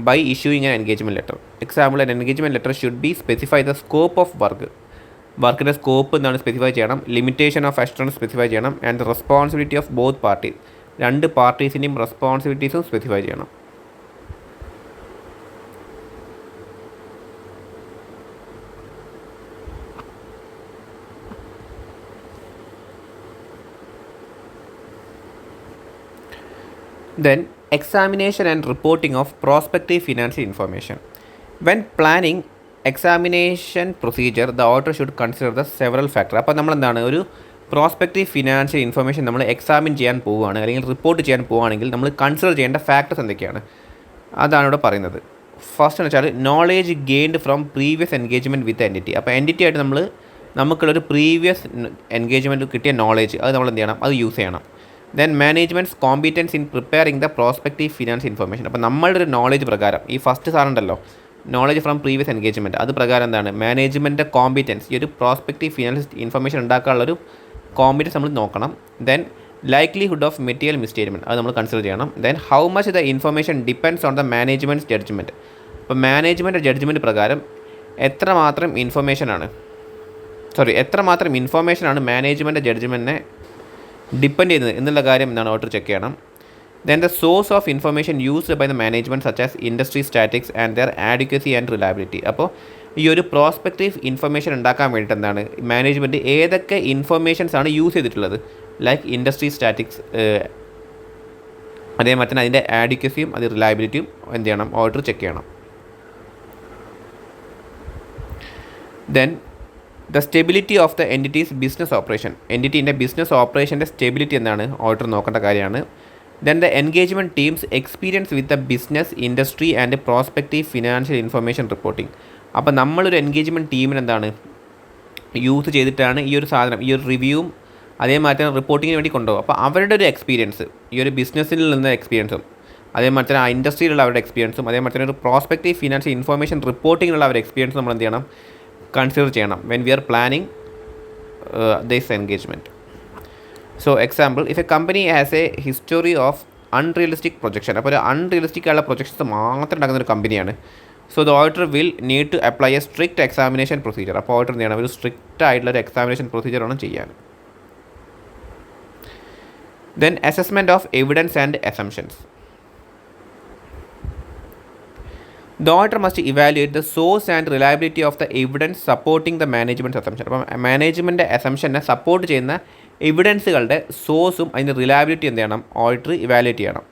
by issuing an engagement letter. Example, an engagement letter should be specify the scope of വർക്കിൻ്റെ സ്കോപ്പ് എന്താണ് സ്പെസിഫൈ ചെയ്യണം, ലിമിറ്റേഷൻ ഓഫ് അഷ്വറൻസ് സ്പെസിഫൈ ചെയ്യണം, and the responsibility of both parties, രണ്ട് പാർട്ടീസിൻ്റെയും റെസ്പോൺസിബിലിറ്റീസും സ്പെസിഫൈ ചെയ്യണം. Then, examination and reporting of prospective financial information. When planning examination procedure, the auditor should consider the several factors. അപ്പോൾ നമ്മൾ എന്താണ്, ഒരു പ്രോസ്പെക്റ്റീവ് ഫിനാൻഷ്യൽ ഇൻഫർമേഷൻ നമ്മൾ എക്സാമിൻ ചെയ്യാൻ പോവുകയാണ് അല്ലെങ്കിൽ റിപ്പോർട്ട് ചെയ്യാൻ പോവുകയാണെങ്കിൽ നമ്മൾ കൺസിഡർ ചെയ്യേണ്ട ഫാക്ടേഴ്സ് എന്തൊക്കെയാണ്, അതാണ് ഇവിടെ പറയുന്നത്. ഫസ്റ്റ് എന്ന് വെച്ചാൽ knowledge gained from previous engagement with entity. അപ്പോൾ എൻറ്റിറ്റി ആയിട്ട് നമുക്കുള്ളൊരു പ്രീവിയസ് എൻഗേജ്മെൻറ്റ് കിട്ടിയ നോളേജ് അത് നമ്മൾ എന്ത് ചെയ്യണം, അത് യൂസ് ചെയ്യണം. Then management's competence in preparing the prospective finance information. അപ്പോൾ നമ്മളുടെ ഒരു നോളേജ് പ്രകാരം ഈ ഫസ്റ്റ് സാറുണ്ടല്ലോ, നോളേജ് ഫ്രം പ്രീവിയസ് എൻഗേജ്മെൻറ്റ്, അത് പ്രകാരം എന്താണ് മാനേജ്മെൻറ്റിൻ്റെ കോമ്പീറ്റൻസ്, ഈ ഒരു പ്രോസ്പെക്റ്റീവ് ഫിനാൻസ് ഇൻഫർമേഷൻ ഉണ്ടാക്കാനുള്ളൊരു കോമ്പീറ്റൻസ് നമ്മൾ നോക്കണം. Then likelihood of material misstatement അത് നമ്മൾ കൺസിഡർ ചെയ്യണം. Then how much the information depends on the management's judgment. അപ്പോൾ മാനേജ്മെൻറ്റ് ജഡ്ജ്മെൻറ്റ് പ്രകാരം എത്രമാത്രം ഇൻഫർമേഷനാണ് മാനേജ്മെൻറ്റ് ജഡ്ജ്മെൻറ്റിനെ ഡിപ്പെൻഡ് ചെയ്യുന്നത് എന്നുള്ള കാര്യം എന്താണ് ഓഡിറ്റർ ചെക്ക് ചെയ്യണം. Then the source of information used by the management such as industry statistics and their advocacy and reliability. അപ്പോൾ ഈ ഒരു പ്രോസ്പെക്റ്റീവ് ഇൻഫർമേഷൻ ഉണ്ടാക്കാൻ വേണ്ടിയിട്ട് എന്താണ് മാനേജ്മെൻറ്റ് ഏതൊക്കെ ഇൻഫർമേഷൻസ് ആണ് യൂസ് ചെയ്തിട്ടുള്ളത്, ലൈക്ക് ഇൻഡസ്ട്രി സ്റ്റാറ്റിക്സ്, അതേമാതിരി തന്നെ അതിൻ്റെ ആഡ്വക്കസിയും അത് റിലയബിലിറ്റിയും എന്ത് ചെയ്യണം, ഓഡിറ്റർ ചെക്ക് ചെയ്യണം. Then the stability of the entity's business operation. എൻറ്റിറ്റീൻ്റെ ബിസിനസ് ഓപ്പറേഷൻ്റെ സ്റ്റെബിലിറ്റി എന്താണ് ഓഡിറ്റർ നോക്കേണ്ട കാര്യമാണ്. Then the engagement team's experience with the business industry and prospective financial information reporting. അപ്പോൾ നമ്മളൊരു എൻഗേജ്മെൻറ്റ് ടീമിന് എന്താണ് യൂസ് ചെയ്തിട്ടാണ് ഈ ഒരു സാധനം, ഈ ഒരു റിവ്യൂവും അതേമാതിരി തന്നെ റിപ്പോർട്ടിങ്ങിന് വേണ്ടി കൊണ്ടുപോകും. അപ്പോൾ അവരുടെ ഒരു എക്സ്പീരിയൻസ്, ഈ ഒരു ബിസിനസ്സിൽ നിന്ന് എക്സ്പീരിയൻസും അതേമാതിരി തന്നെ ആ ഇൻഡസ്ട്രിയിലുള്ള അവരുടെ എക്സ്പീരിയൻസും അതേമാതിരി തന്നെ ഒരു പ്രോസ്പെക്റ്റീവ് ഫിനാൻഷ്യൽ ഇൻഫർമേഷൻ റിപ്പോർട്ടിങ്ങിനുള്ള അവരുടെ എക്സ്പീരിയൻസ് നമ്മൾ എന്ത് ചെയ്യണം, കൺസിഡർ ചെയ്യണം when we are planning this engagement. So example, if a company has a history of unrealistic projection, അപ്പോൾ ഒരു അൺറിയലിസ്റ്റിക് ആയുള്ള പ്രൊജക്ഷൻസ് മാത്രം ഉണ്ടാക്കുന്ന ഒരു കമ്പനിയാണ്. So the auditor will need to apply a strict examination procedure. അപ്പോൾ ഓഡിറ്റർ എന്ത് ചെയ്യണം, ഒരു സ്ട്രിക്റ്റ് ആയിട്ടുള്ള ഒരു എക്സാമിനേഷൻ പ്രൊസീജിയർ വേണം ചെയ്യാൻ. Then assessment of evidence and assumptions. The auditor must evaluate the source and reliability of the evidence supporting the management's assumption. അപ്പം മാനേജ്മെൻറ്റ് അസംഷനെ സപ്പോർട്ട് ചെയ്യുന്ന എവിഡൻസുകളുടെ സോഴ്സും അതിൻ്റെ റിലയബിലിറ്റി എന്ത് ചെയ്യണം, ഓഡിറ്റർ ഇവാലുവേറ്റ് ചെയ്യണം.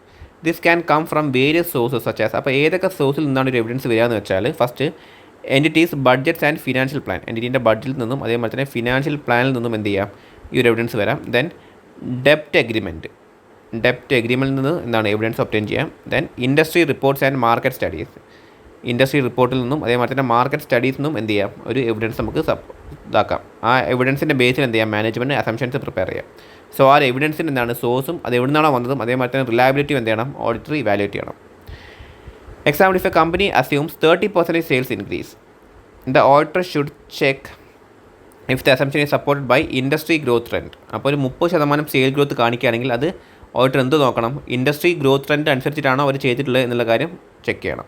This can come from various sources such as. അപ്പോൾ ഏതൊക്കെ സോഴ്സിൽ നിന്നാണ് ഒരു എവിഡൻസ് വരിക എന്ന് വെച്ചാൽ, first entity's budgets and financial plan, എൻറ്റിറ്റീൻ്റെ ബഡ്ജറ്റിൽ നിന്നും അതേപോലെ തന്നെ ഫിനാൻഷ്യൽ പ്ലാനിൽ നിന്നും എന്ത് ചെയ്യാം, ഈ ഒരു എവിഡൻസ് വരാം. ദെൻ ഡെപ്റ്റ് എഗ്രിമെൻറ്റിൽ നിന്ന് എന്താണ് എവിഡൻസ് ഒബ്റ്റെയിൻ ചെയ്യാം. Then industry reports and market studies, industry റിപ്പോർട്ടിൽ നിന്നും അതേമാതിരി തന്നെ മാർക്കറ്റ് സ്റ്റഡീസിൽ നിന്നും എന്ത് ചെയ്യാം, ഒരു എവിഡൻസ് നമുക്ക് ഇതാക്കാം. ആ എവിഡൻസിൻ്റെ ബേസിൽ എന്ത് ചെയ്യാം, മാനേജ്മെൻറ്റ് അസംഷൻസ് പ്രിപ്പയർ ചെയ്യാം. സോ ആ എവിഡൻസിൻ്റെ എന്താണ് സോഴ്സും അത് എവിടെ നിന്നാണോ വന്നതും അതേമാതിരി തന്നെ റിലയബിലിറ്റിയും എന്ത് ചെയ്യണം, ഓഡിറ്റർ ഇവാലുവേറ്റ് ചെയ്യണം. Example, if a company assumes 30% sales increase, the auditor should check if the assumption is supported by industry growth trend. അപ്പോൾ ഒരു 30% സെയിൽ ഗ്രോത്ത് കാണിക്കുകയാണെങ്കിൽ അത് ഓഡിറ്റർ എന്ത് നോക്കണം, ഇൻഡസ്ട്രി ഗ്രോത്ത് ട്രെൻഡ് അനുസരിച്ചിട്ടാണോ അവർ ചെയ്തിട്ടുള്ളത് എന്നുള്ള കാര്യം ചെക്ക് ചെയ്യണം.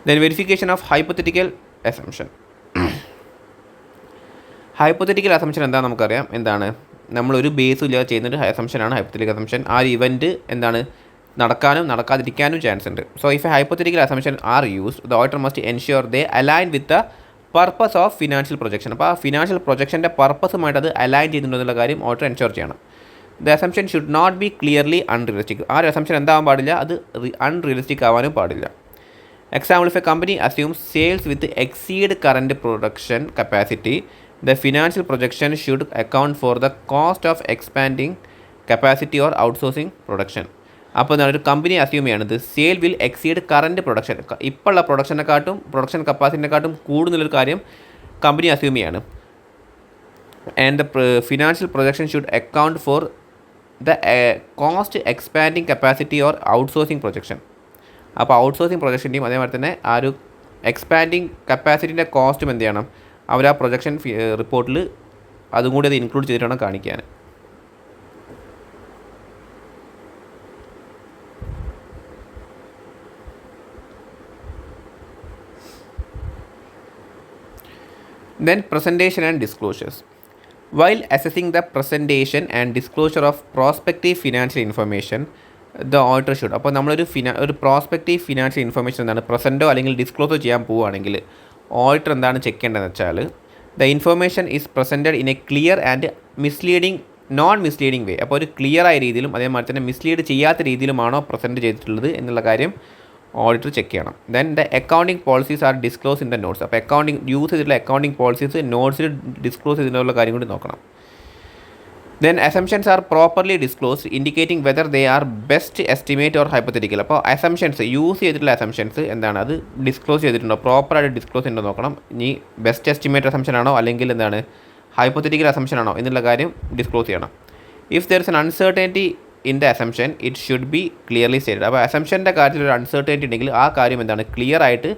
Then verification of hypothetical assumption. Hypothetical assumption എന്താ നമുക്കറിയാം, എന്താണ് നമ്മളൊരു ബേസും ഇല്ലാതെ ചെയ്യുന്നൊരു അസംഷനാണ് ഹൈപ്പോത്തറ്റിക്കൽ അസംഷൻ. ആ ഒരു ഇവൻറ്റ് എന്താണ് നടക്കാനും നടക്കാതിരിക്കാനും ചാൻസ് ഉണ്ട്. So if a hypothetical assumption are used, the auditor must ensure they align with the purpose of financial projection. അപ്പോൾ ആ ഫിനാൻഷ്യൽ പ്രൊജക്ഷൻ്റെ പർപ്പസുമായിട്ട് അത് അലൈൻ ചെയ്യുന്നുണ്ടെന്നുള്ള കാര്യം ഓഡിറ്റർ എൻഷ്യൂർ ചെയ്യണം. The assumption should not be clearly unrealistic. ആ ഒരു അസംഷൻ എന്താവാൻ പാടില്ല, അത് അൺറിയലിസ്റ്റിക് ആവാനും പാടില്ല. Example, if a company assumes sales with exceed current production capacity, the financial projection should account for the cost of expanding capacity or outsourcing production. അപ്പോൾ ഒരു കമ്പനി അസ്യൂം ചെയ്യണത് sale will exceed current production, ഇപ്പോഴുള്ള പ്രൊഡക്ഷൻ കപ്പാസിറ്റിനെക്കാട്ടും കൂടുതലൊരു കാര്യം കമ്പനി അസ്യൂം ചെയ്യാണ്. And the financial projection should account for the cost expanding capacity or outsourcing projection. അപ്പോൾ ഔട്ട്സോഴ്സിങ് പ്രൊജക്ഷൻ്റെയും അതേപോലെ തന്നെ ആ ഒരു എക്സ്പാൻഡിങ് കപ്പാസിറ്റിൻ്റെ കോസ്റ്റും എന്ത് ചെയ്യണം അവർ ആ പ്രൊജക്ഷൻ റിപ്പോർട്ടിൽ അതും കൂടി അത് ഇൻക്ലൂഡ് ചെയ്തിട്ടാണ് കാണിക്കാൻ. Then presentation and disclosures. While assessing the presentation and disclosure of prospective financial information, the auditor should. അപ്പോൾ നമ്മളൊരു പ്രോസ്പെക്റ്റീവ് ഫിനാൻഷ്യൽ ഇൻഫർമേഷൻ എന്താണ് പ്രസൻറ്റോ അല്ലെങ്കിൽ ഡിസ്ക്ലോസോ ചെയ്യാൻ പോവുകയാണെങ്കിൽ ഓഡിറ്റർ എന്താണ് ചെക്ക് ചെയ്യേണ്ടതെന്ന് വെച്ചാൽ the information is presented in a clear and non misleading way. അപ്പോൾ ഒരു ക്ലിയർ ആയ രീതിയിലും അതേമാതിരി തന്നെ മിസ്ലീഡ് ചെയ്യാത്ത രീതിയിലുമാണോ പ്രസൻറ്റ് ചെയ്തിട്ടുള്ളത് എന്നുള്ള കാര്യം ഓഡിറ്റർ ചെക്ക് ചെയ്യണം. Then the accounting policies are disclose in the notes. അപ്പോൾ യൂസ് ചെയ്തിട്ടുള്ള അക്കൗണ്ടിങ് പോളിസീസ് നോട്ട്സിൽ ഡിസ്ക്ലോസ് ചെയ്തിട്ടുള്ള കാര്യം കൂടി നോക്കണം. Then assumptions are properly disclosed indicating whether they are best estimate or hypothetical. അപ്പോൾ അസംഷൻസ് യൂസ് ചെയ്തിട്ടുള്ള അസംഷൻസ് എന്താണ് അത് ഡിസ്ക്ലോസ് ചെയ്തിട്ടുണ്ടോ, പ്രോപ്പറായിട്ട് ഡിസ്ക്ലോസ് ചെയ്തിട്ടുണ്ടോ നോക്കണം. ഇനി ബെസ്റ്റ് എസ്റ്റിമേറ്റ് അസംഷൻ ആണോ അല്ലെങ്കിൽ എന്താണ് ഹൈപ്പത്തറ്റിക്കൽ അസംഷൻ ആണോ എന്നുള്ള കാര്യം ഡിസ്ക്ലോസ് ചെയ്യണം. If there is an uncertainty in the assumption it should be clearly stated. അപ്പോൾ അസംഷൻ്റെ കാര്യത്തിൽ ഒരു അൺസർട്ടനിറ്റി ഉണ്ടെങ്കിൽ ആ കാര്യം എന്താണ് ക്ലിയർ ആയിട്ട്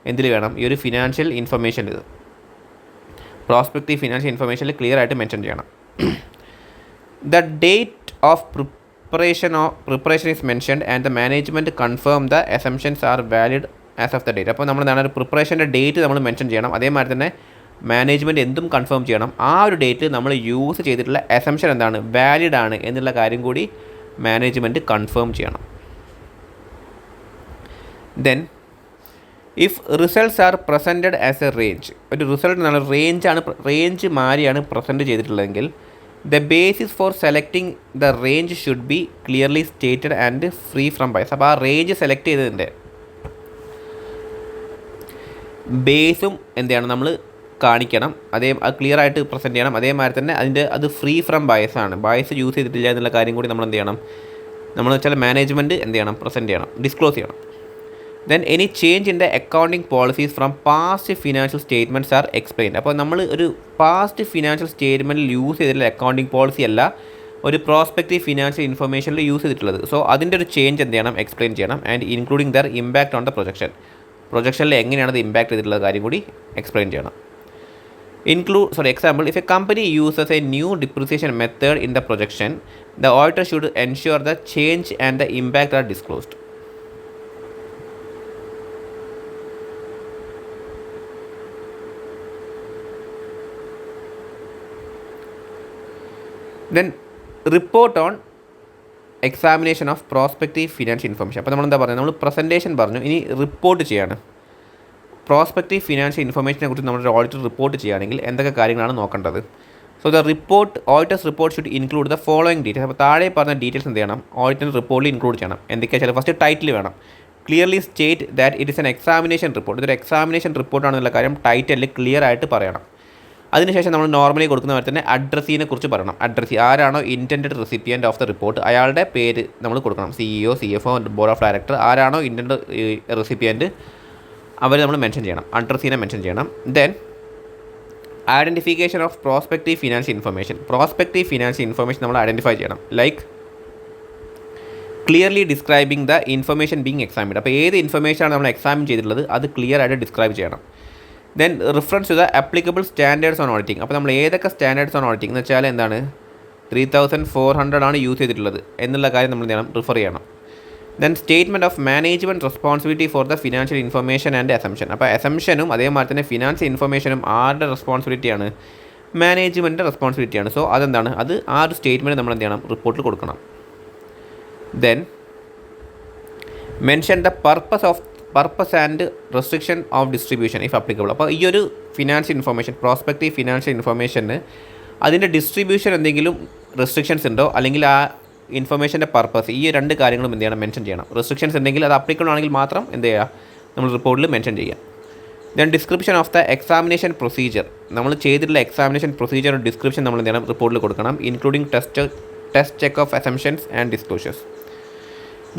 എന്തിൽ വേണം ഈ ഒരു ഫിനാൻഷ്യൽ ഇൻഫർമേഷനിൽ പ്രോസ്പെക്റ്റീവ് ഫിനാൻഷ്യൽ ഇൻഫർമേഷനിൽ ക്ലിയർ ആയിട്ട് മെൻഷൻ ചെയ്യണം. The date of preparation is mentioned and the management confirm the assumptions R valid as of the date. അപ്പോൾ നമ്മൾ എന്താണ് ഒരു പ്രിപ്പറേഷൻ്റെ ഡേറ്റ് നമ്മൾ മെൻഷൻ ചെയ്യണം. അതേമാതിരി തന്നെ മാനേജ്മെൻറ്റ് എന്തും കൺഫേം ചെയ്യണം. ആ ഒരു ഡേറ്റ് നമ്മൾ യൂസ് ചെയ്തിട്ടുള്ള അസംഷൻ എന്താണ് വാലിഡ് ആണ് എന്നുള്ള കാര്യം കൂടി മാനേജ്മെൻറ്റ് കൺഫേം ചെയ്യണം. Then if results are presented as a range, ഒരു റിസൾട്ട് എന്നാൽ റേഞ്ച് മാറിയാണ് പ്രസൻറ്റ് ചെയ്തിട്ടുള്ളതെങ്കിൽ the basis for selecting the range should be clearly stated and free from bias. അപ്പോൾ ആ റേഞ്ച് സെലക്ട് ചെയ്തതിൻ്റെ ബേസും എന്താണ് നമ്മൾ കാണിക്കണം, അത് ക്ലിയർ ആയിട്ട് പ്രസൻറ്റ് ചെയ്യണം. അതേമാതിരി തന്നെ അത് ഫ്രീ ഫ്രം ബയസാണ്, ബയസ് യൂസ് ചെയ്തിട്ടില്ല എന്നുള്ള കാര്യം കൂടി നമ്മൾ എന്ത് ചെയ്യണം, നമ്മൾ വെച്ചാൽ മാനേജ്മെൻറ്റ് എന്ത് ചെയ്യണം പ്രസൻറ്റ് ചെയ്യണം, ഡിസ്ക്ലോസ് ചെയ്യണം. Then any change in the accounting policies from past financial statements are explained. അപ്പോൾ നമ്മൾ ഒരു പാസ്റ്റ് ഫിനാൻഷ്യൽ സ്റ്റേറ്റ്മെൻറ്റിൽ യൂസ് ചെയ്തിട്ടുള്ള അക്കൗണ്ടിങ് പോളിസി അല്ല ഒരു പ്രോസ്പെക്റ്റീവ് ഫിനാൻഷ്യൽ ഇൻഫർമേഷനിൽ യൂസ് ചെയ്തിട്ടുള്ളത്. സോ അതിൻ്റെ ഒരു ചേഞ്ച് എന്ത് ചെയ്യണം എക്സ്പ്ലെയിൻ ചെയ്യണം. And including their impact on the പ്രൊജക്ഷനിൽ എങ്ങനെയാണ് അത് ഇമ്പാക്റ്റ് ചെയ്തിട്ടുള്ള കാര്യം കൂടി എക്സ്പ്ലെയിൻ ചെയ്യണം. Example, if a company uses a new depreciation method in the projection, the auditor should ensure the change and the impact are disclosed. Then report on examination of prospective financial information. അപ്പോൾ നമ്മൾ എന്താ പറയുക, നമ്മൾ പ്രസൻറ്റേഷൻ പറഞ്ഞു, ഇനി റിപ്പോർട്ട് ചെയ്യാണ്. പ്രോസ്പെക്റ്റീവ് ഫിനാൻഷ്യൽ ഇൻഫർമേഷനെ കുറിച്ച് നമ്മളൊരു ഓഡിറ്റർ റിപ്പോർട്ട് ചെയ്യുകയാണെങ്കിൽ എന്തൊക്കെ കാര്യങ്ങളാണ് നോക്കേണ്ടത്. So the auditors report should include the following details. അപ്പോൾ താഴെ പറഞ്ഞ ഡീറ്റെയിൽസ് എന്ത് ചെയ്യണം ഓഡിറ്റർ റിപ്പോർട്ടിൽ ഇൻക്ലൂഡ് ചെയ്യണം. എന്തൊക്കെയാ വെച്ചാൽ ഫസ്റ്റ് ടൈറ്റിൽ വേണം, clearly state that it is an examination report. ഇതൊരു എക്സാമിനേഷൻ റിപ്പോർട്ടാണെന്നുള്ള കാര്യം ടൈറ്റിലിൽ ക്ലിയർ ആയിട്ട് പറയണം. അതിനുശേഷം നമ്മൾ നോർമലി കൊടുക്കുന്ന പോലെ തന്നെ അഡ്രസ്സിനെ കുറിച്ച് പറയണം. അഡ്രസ്സ് ആരാണോ intend recipient of the report അയാളുടെ പേര് നമ്മൾ കൊടുക്കണം. CEO, CFO, board of director ആരാണോ ഇൻറ്റൻഡ് റെസിപ്പിയൻറ്റ് അവർ നമ്മൾ മെൻഷൻ ചെയ്യണം, അഡ്രസ്സിനെ മെൻഷൻ ചെയ്യണം. Then identification of prospective financial information നമ്മൾ ഐഡൻറ്റിഫൈ ചെയ്യണം. Like clearly describing the information being examined. അപ്പോൾ ഏത് ഇൻഫർമേഷനാണ് നമ്മൾ എക്സാമിൻ ചെയ്തിട്ടുള്ളത് അത് ക്ലിയർ ആയിട്ട് ഡിസ്ക്രൈബ് ചെയ്യണം. Then reference to the applicable standards on auditing. അപ്പോൾ നമ്മൾ ഏതൊക്കെ സ്റ്റാൻഡേർഡ്സ് ഓൺ ഓഡിറ്റിംഗ് എന്ന് വെച്ചാൽ എന്താണ് 3400 ആണ് യൂസ് ചെയ്തിട്ടുള്ളത് എന്നുള്ള കാര്യം നമ്മൾ എന്ത് ചെയ്യണം റിഫർ ചെയ്യണം. Then statement of management responsibility for the financial information and assumption. അപ്പോൾ അസംഷനും അതേമാതിരി തന്നെ ഫിനാൻഷ്യൽ ഇൻഫർമേഷനും ആരുടെ റെസ്പോൺസിബിലിറ്റിയാണ്, മാനേജ്മെൻറ്റിൻ്റെ റെസ്പോൺസിബിലിറ്റിയാണ്. സോ അതെന്താണ് അത് ആ ഒരു സ്റ്റേറ്റ്മെൻറ്റ് നമ്മൾ എന്ത് ചെയ്യണം റിപ്പോർട്ടിൽ കൊടുക്കണം. Then mention the purpose and restriction of distribution if applicable. അപ്പോൾ ഈ ഒരു ഫിനാൻഷ്യൽ ഇൻഫർമേഷൻ പ്രോസ്പെക്റ്റീവ് ഫിനാൻഷ്യൽ ഇൻഫർമേഷന് അതിൻ്റെ ഡിസ്ട്രിബ്യൂഷൻ എന്തെങ്കിലും റെസ്ട്രിക്ഷൻസ് ഉണ്ടോ അല്ലെങ്കിൽ ആ ഇൻഫർമേഷൻ്റെ പർപ്പസ് ഈ രണ്ട് കാര്യങ്ങളും എന്ത് ചെയ്യണം മെൻഷൻ ചെയ്യണം. റെസ്ട്രിക്ഷൻസ് ഉണ്ടെങ്കിൽ അത് അപ്ലിക്കബിൾ ആണെങ്കിൽ മാത്രം എന്ത് ചെയ്യുക നമ്മൾ റിപ്പോർട്ടിൽ മെൻഷൻ ചെയ്യാം. Then description of the examination procedure, നമ്മൾ ചെയ്തിട്ടുള്ള എക്സാമിനേഷൻ പ്രൊസീജിയർ ഡിസ്ക്രിപ്ഷൻ നമ്മൾ എന്ത് ചെയ്യണം റിപ്പോർട്ടിൽ കൊടുക്കണം, including test check of assumptions and disclosures.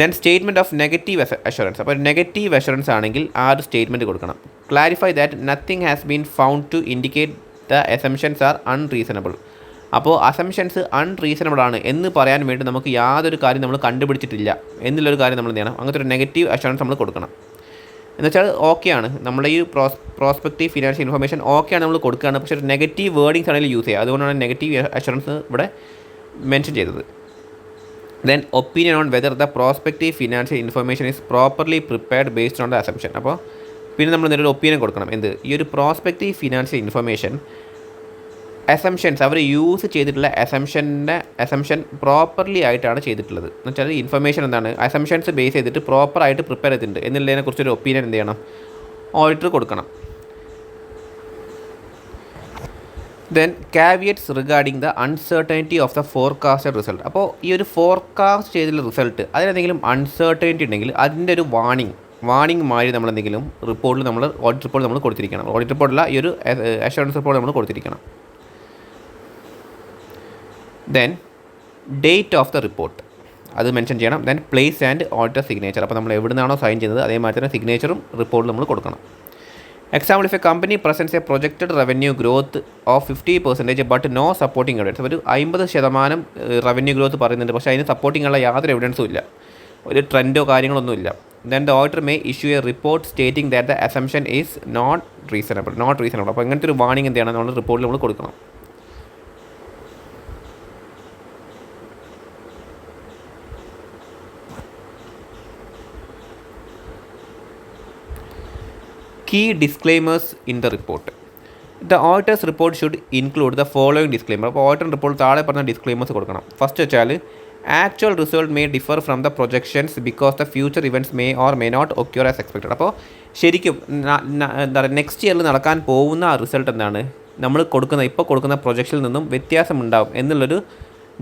Then statement of negative assurance. അപ്പോൾ നെഗറ്റീവ് അഷുറൻസ് ആണെങ്കിൽ ആ ഒരു സ്റ്റേറ്റ്മെൻറ്റ് കൊടുക്കണം. Clarify that nothing has been found to indicate the assumptions are unreasonable. അപ്പോൾ അസംഷൻസ് അൺറീസണബിൾ ആണ് എന്ന് പറയാൻ വേണ്ടി നമുക്ക് യാതൊരു കാര്യം നമ്മൾ കണ്ടുപിടിച്ചിട്ടില്ല എന്നുള്ളൊരു കാര്യം നമ്മൾ എന്ത് ചെയ്യണം, അങ്ങനത്തെ ഒരു നെഗറ്റീവ് അഷുറൻസ് നമ്മൾ കൊടുക്കണം. എന്നുവെച്ചാൽ ഓക്കെയാണ് നമ്മുടെ ഈ പ്രോസ്പെക്റ്റീവ് ഫിനാൻഷ്യൽ ഇൻഫർമേഷൻ ഓക്കെയാണ് നമ്മൾ കൊടുക്കുകയാണ്, പക്ഷേ ഒരു നെഗറ്റീവ് വേർഡിങ്സ് ആണെങ്കിൽ യൂസ് ചെയ്യുക. അതുകൊണ്ടാണ് നെഗറ്റീവ് അഷുറൻസ് ഇവിടെ മെൻഷൻ ചെയ്തത്. Then opinion on whether the prospective financial information is properly prepared based on the assumption. അപ്പോൾ പിന്നെ നമ്മൾ എന്തൊരു ഒപ്പീനിയൻ കൊടുക്കണം. എന്ത് ഈ ഒരു പ്രോസ്പെക്റ്റീവ് ഫിനാൻഷ്യൽ ഇൻഫർമേഷൻ അസംഷൻസ് അവർ യൂസ് ചെയ്തിട്ടുള്ള അസംഷൻ പ്രോപ്പർലി ആയിട്ടാണ് ചെയ്തിട്ടുള്ളത്. എന്ന് വെച്ചാൽ ഇൻഫർമേഷൻ എന്താണ് അസംഷൻസ് ബേസ് ചെയ്തിട്ട് പ്രോപ്പറായിട്ട് പ്രിപ്പയർ ചെയ്തിട്ടുണ്ട് എന്നുള്ളതിനെക്കുറിച്ചൊരു ഒപ്പീനിയൻ എന്ത് ചെയ്യണം, ഓഡിറ്റർ കൊടുക്കണം. Then caveats regarding the uncertainty of the forecasted result. അപ്പോൾ ഈ ഒരു ഫോർകാസ്റ്റ് ചെയ്തിട്ടുള്ള റിസൾട്ട് അതിലെന്തെങ്കിലും അൺസർട്ടനിറ്റി ഉണ്ടെങ്കിൽ അതിൻ്റെ ഒരു വാണിംഗ് മാറി നമ്മൾ എന്തെങ്കിലും റിപ്പോർട്ടിൽ നമ്മൾ ഓഡിറ്റ് റിപ്പോർട്ട് നമ്മൾ കൊടുത്തിരിക്കണം. ഓഡിറ്റ് റിപ്പോർട്ടില്ല, ഈ ഒരു അഷുറൻസ് റിപ്പോർട്ട് നമ്മൾ കൊടുത്തിരിക്കണം. Then date of the report അത് മെൻഷൻ ചെയ്യണം. Then place and auditor signature. അപ്പോൾ നമ്മൾ എവിടെ നിന്നാണോ സൈൻ ചെയ്യുന്നത് അതേമാതിരി തന്നെ സിഗ്നേച്ചറും റിപ്പോർട്ടിൽ നമ്മൾ കൊടുക്കണം. Example, if a company presents a projected revenue growth of 50% but no supporting evidence. ഒരു 50% റവന്യൂ ഗ്രോത്ത് പറയുന്നുണ്ട്, പക്ഷേ അതിന് സപ്പോർട്ടിംഗ് ഉള്ള യാതൊരു എവിഡൻസും ഇല്ല, ഒരു ട്രെൻഡോ കാര്യങ്ങളൊന്നും ഇല്ല. Then the auditor may issue a report stating that the assumption is not reasonable. അപ്പോൾ ഇങ്ങനത്തെ ഒരു വാണിംഗ് എന്ത് ചെയ്യണം, നമ്മൾ റിപ്പോർട്ടിൽ നമ്മൾ കൊടുക്കണം. Key disclaimers in the report. The auditor's report should include the following disclaimer. അപ്പോൾ ഓഡിറ്റർ റിപ്പോർട്ട് താഴെ പറഞ്ഞ ഡിസ്ക്ലെയിമേഴ്സ് കൊടുക്കണം. ഫസ്റ്റ് വെച്ചാൽ actual result may differ from the projections because the future events may or may not occur as expected. അപ്പോൾ ശരിക്കും എന്താ പറയുക, നെക്സ്റ്റ് ഇയറിൽ നടക്കാൻ പോകുന്ന ആ റിസൾട്ട് എന്താണ്, നമ്മൾ ഇപ്പോൾ കൊടുക്കുന്ന പ്രൊജക്ഷനിൽ നിന്നും വ്യത്യാസമുണ്ടാകും എന്നുള്ളൊരു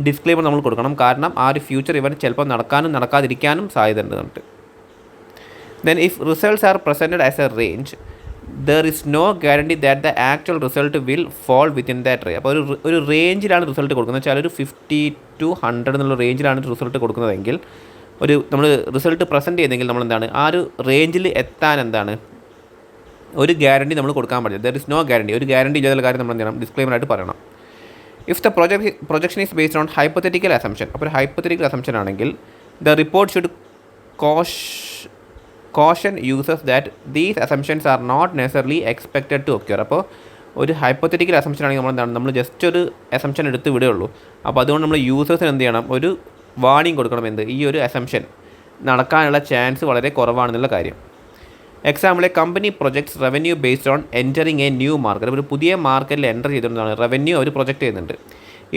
ഡിസ്ക്ലെയിമർ നമ്മൾ കൊടുക്കണം. കാരണം ആ ഒരു ഫ്യൂച്ചർ ഇവൻറ്റ് ചിലപ്പോൾ നടക്കാനും നടക്കാതിരിക്കാനും സാധ്യത ഉണ്ട്. Then if results are presented as a range, there is no guarantee that the actual result will fall within that range. അപ്പോൾ ഒരു റേഞ്ചിലാണ് റിസൾട്ട് കൊടുക്കുന്നത്, വെച്ചാൽ ഒരു 50 to 100 എന്നുള്ള റേഞ്ചിലാണ് റിസൾട്ട് കൊടുക്കുന്നതെങ്കിൽ നമ്മൾ റിസൾട്ട് പ്രസൻറ്റ് ചെയ്തെങ്കിൽ നമ്മൾ എന്താണ് ആ ഒരു റേഞ്ചിൽ എത്താൻ എന്താണ് ഒരു ഗ്യാരണ്ടി നമ്മൾ കൊടുക്കാൻ പറ്റില്ല. ദർ ഇസ് നോ ഗ്യാരണ്ടി, ഒരു ഗ്യാരണ്ടി ഇല്ലാത്ത കാര്യം നമ്മൾ എന്ത് ചെയ്യണം, ഡിസ്ക്ലെയിമറായിട്ട് പറയണം. If the projection is based on hypothetical assumption. അപ്പോൾ ഒരു ഹൈപ്പോത്തറ്റിക്കൽ അസംഷൻ ആണെങ്കിൽ the report should caution users that these assumptions are not necessarily expected to occur. അപ്പോൾ ഒരു ഹൈപ്പോത്തറ്റിക്കൽ അസംഷൻ ആണെങ്കിൽ നമ്മൾ ജസ്റ്റ് ഒരു അസംഷൻ എടുത്ത് വിടുകയുള്ളൂ. അപ്പോൾ അതുകൊണ്ട് നമ്മൾ യൂസേഴ്സിന് എന്ത് ചെയ്യണം, ഒരു വാണിംഗ് കൊടുക്കണം. ഈ ഒരു അസംഷൻ നടക്കാനുള്ള ചാൻസ് വളരെ കുറവാണെന്നുള്ള കാര്യം. Example, a company projects revenue based on entering a new market. ഒരു പുതിയ മാർക്കറ്റിൽ എൻ്റർ ചെയ്തുകൊണ്ടാണ് റവന്യൂ അവർ പ്രൊജക്റ്റ് ചെയ്യുന്നുണ്ട്.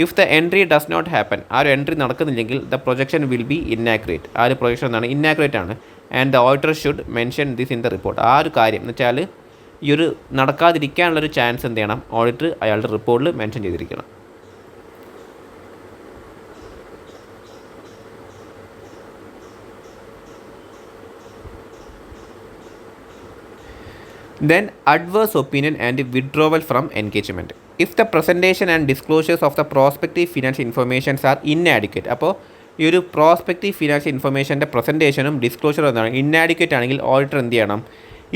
If the entry does not happen, ആ ഒരു എൻട്രി നടക്കുന്നില്ലെങ്കിൽ the projection will be inaccurate. ആ ഒരു പ്രൊജക്ഷൻ എന്താണ്, ഇന്നാക്യുറേറ്റ് ആണ്. And the auditor should mention this in the report. ആ ഒരു കാര്യം എന്ന് വെച്ചാൽ ഈ ഒരു നടക്കാതിരിക്കാനുള്ളൊരു ചാൻസ് എന്ത് ചെയ്യണം, ഓഡിറ്റർ അയാളുടെ റിപ്പോർട്ടിൽ മെൻഷൻ ചെയ്തിരിക്കണം. Then adverse opinion and withdrawal from engagement. If the presentation and disclosures of the prospective financial informations are inadequate. അപ്പോൾ ഈ ഒരു പ്രോസ്പെക്റ്റീവ് ഫിനാൻഷ്യൽ ഇൻഫർമേഷൻ്റെ പ്രസൻറ്റേഷനും ഡിസ്ക്ലോഷറും എന്താണ് ഇന്നാഡിക്വേറ്റ് ആണെങ്കിൽ ഓഡിറ്റർ എന്ത് ചെയ്യണം,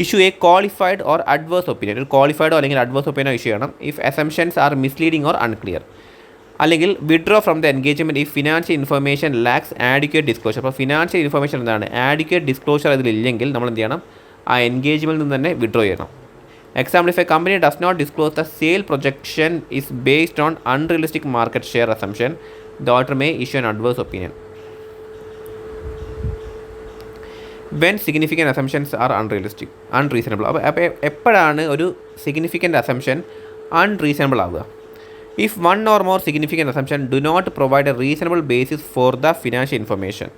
issue a qualified or adverse opinion. ഒരു ക്വാളിഫൈഡോ അല്ലെങ്കിൽ അഡ്വേഴ്സ് ഒപ്പീനിയനോ ഇഷ്യൂ ചെയ്യണം. If assumptions are misleading or unclear. അല്ലെങ്കിൽ withdraw from the engagement if financial information lacks adequate disclosure. അപ്പോൾ ഫിനാൻഷ്യൽ ഇൻഫർമേഷൻ എന്താണ് ആഡിക്വേറ്റ് ഡിസ്ക്ലോഷർ അതിലില്ലെങ്കിൽ നമ്മൾ എന്ത് ചെയ്യണം, ആ എൻഗേജ്മെൻറ്റിൽ നിന്ന് തന്നെ വിഡ്രോ ചെയ്യണം. Example, if a company does not disclose the sale projection is based on unrealistic market share assumption, the auditor may issue an adverse opinion. When significant assumptions are unreasonable. അപ്പോൾ എപ്പോഴാണ് ഒരു സിഗ്നിഫിക്കൻറ്റ് അസംഷൻ അൺറീസണബിൾ ആവുക? If one or more significant assumption do not provide a reasonable basis for the financial information.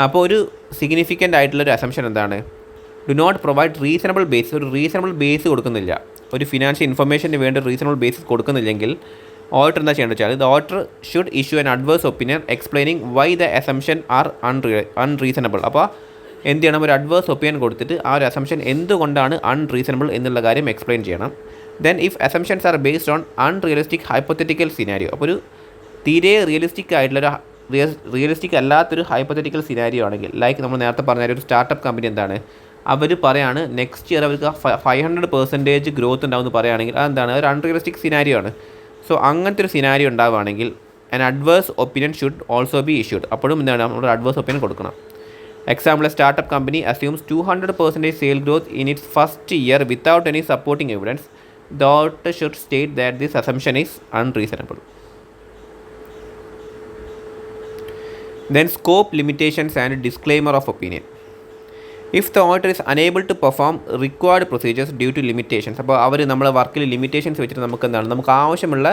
അപ്പോൾ ഒരു സിഗ്നിഫിക്കൻ്റ് ആയിട്ടുള്ളൊരു അസംഷൻ എന്താണ്, do not provide reasonable base. ഒരു റീസണബിൾ ബേസ് കൊടുക്കുന്നില്ല, ഒരു ഫിനാൻഷ്യൽ ഇൻഫർമേഷന് വേണ്ടി റീസണബിൾ ബേസിസ് കൊടുക്കുന്നില്ലെങ്കിൽ ഓഡിറ്റർ എന്താ ചെയ്യേണ്ടത് വെച്ചാൽ the auditor should issue an adverse opinion explaining why the assumption are unreasonable. അപ്പോൾ എന്ത് ചെയ്യണം, ഒരു അഡ്വേഴ്സ് ഒപ്പീനിയൻ കൊടുത്തിട്ട് ആ ഒരു അസംഷൻ എന്തുകൊണ്ടാണ് അൺറീസണബിൾ എന്നുള്ള കാര്യം എക്സ്പ്ലെയിൻ ചെയ്യണം. Then if assumptions are based on unrealistic hypothetical scenario. അപ്പോൾ ഒരു തീരെ റിയലിസ്റ്റിക് അല്ലാത്തൊരു ഹൈപ്പോത്തറ്റിക്കൽ സിനാരിയോ ആണെങ്കിൽ, ലൈക്ക് നമ്മൾ നേരത്തെ പറഞ്ഞ ഒരു സ്റ്റാർട്ടപ്പ് കമ്പനി എന്താണ് അവർ പറയാണ് നെക്സ്റ്റ് ഇയർ അവർക്ക് 500% ഗ്രോത്ത് ഉണ്ടാവുമെന്ന് പറയുകയാണെങ്കിൽ അതെന്താണ്, ഒരു അൺറിയലിസ്റ്റിക് സിനാരിയോ ആണ്. സോ അങ്ങനത്തെ ഒരു സിനാരിയോ ഉണ്ടാവുകയാണെങ്കിൽ an adverse opinion should also be issued. അപ്പോഴും എന്താണ് നമ്മൾ അഡ്വേഴ്സ് ഒപ്പീനിയൻ കൊടുക്കണം. Example, A startup company assumes 200% sale growth in its first year without any supporting evidence. The auditor should state that this assumption is unreasonable. Then scope limitations and disclaimer of opinion. If the auditor is unable to perform required procedures due to limitations, അപ്പോൾ അവർ നമ്മളെ വർക്കിൽ ലിമിറ്റേഷൻസ് വെച്ചിട്ട് നമുക്ക് എന്താണ് നമുക്ക് ആവശ്യമുള്ള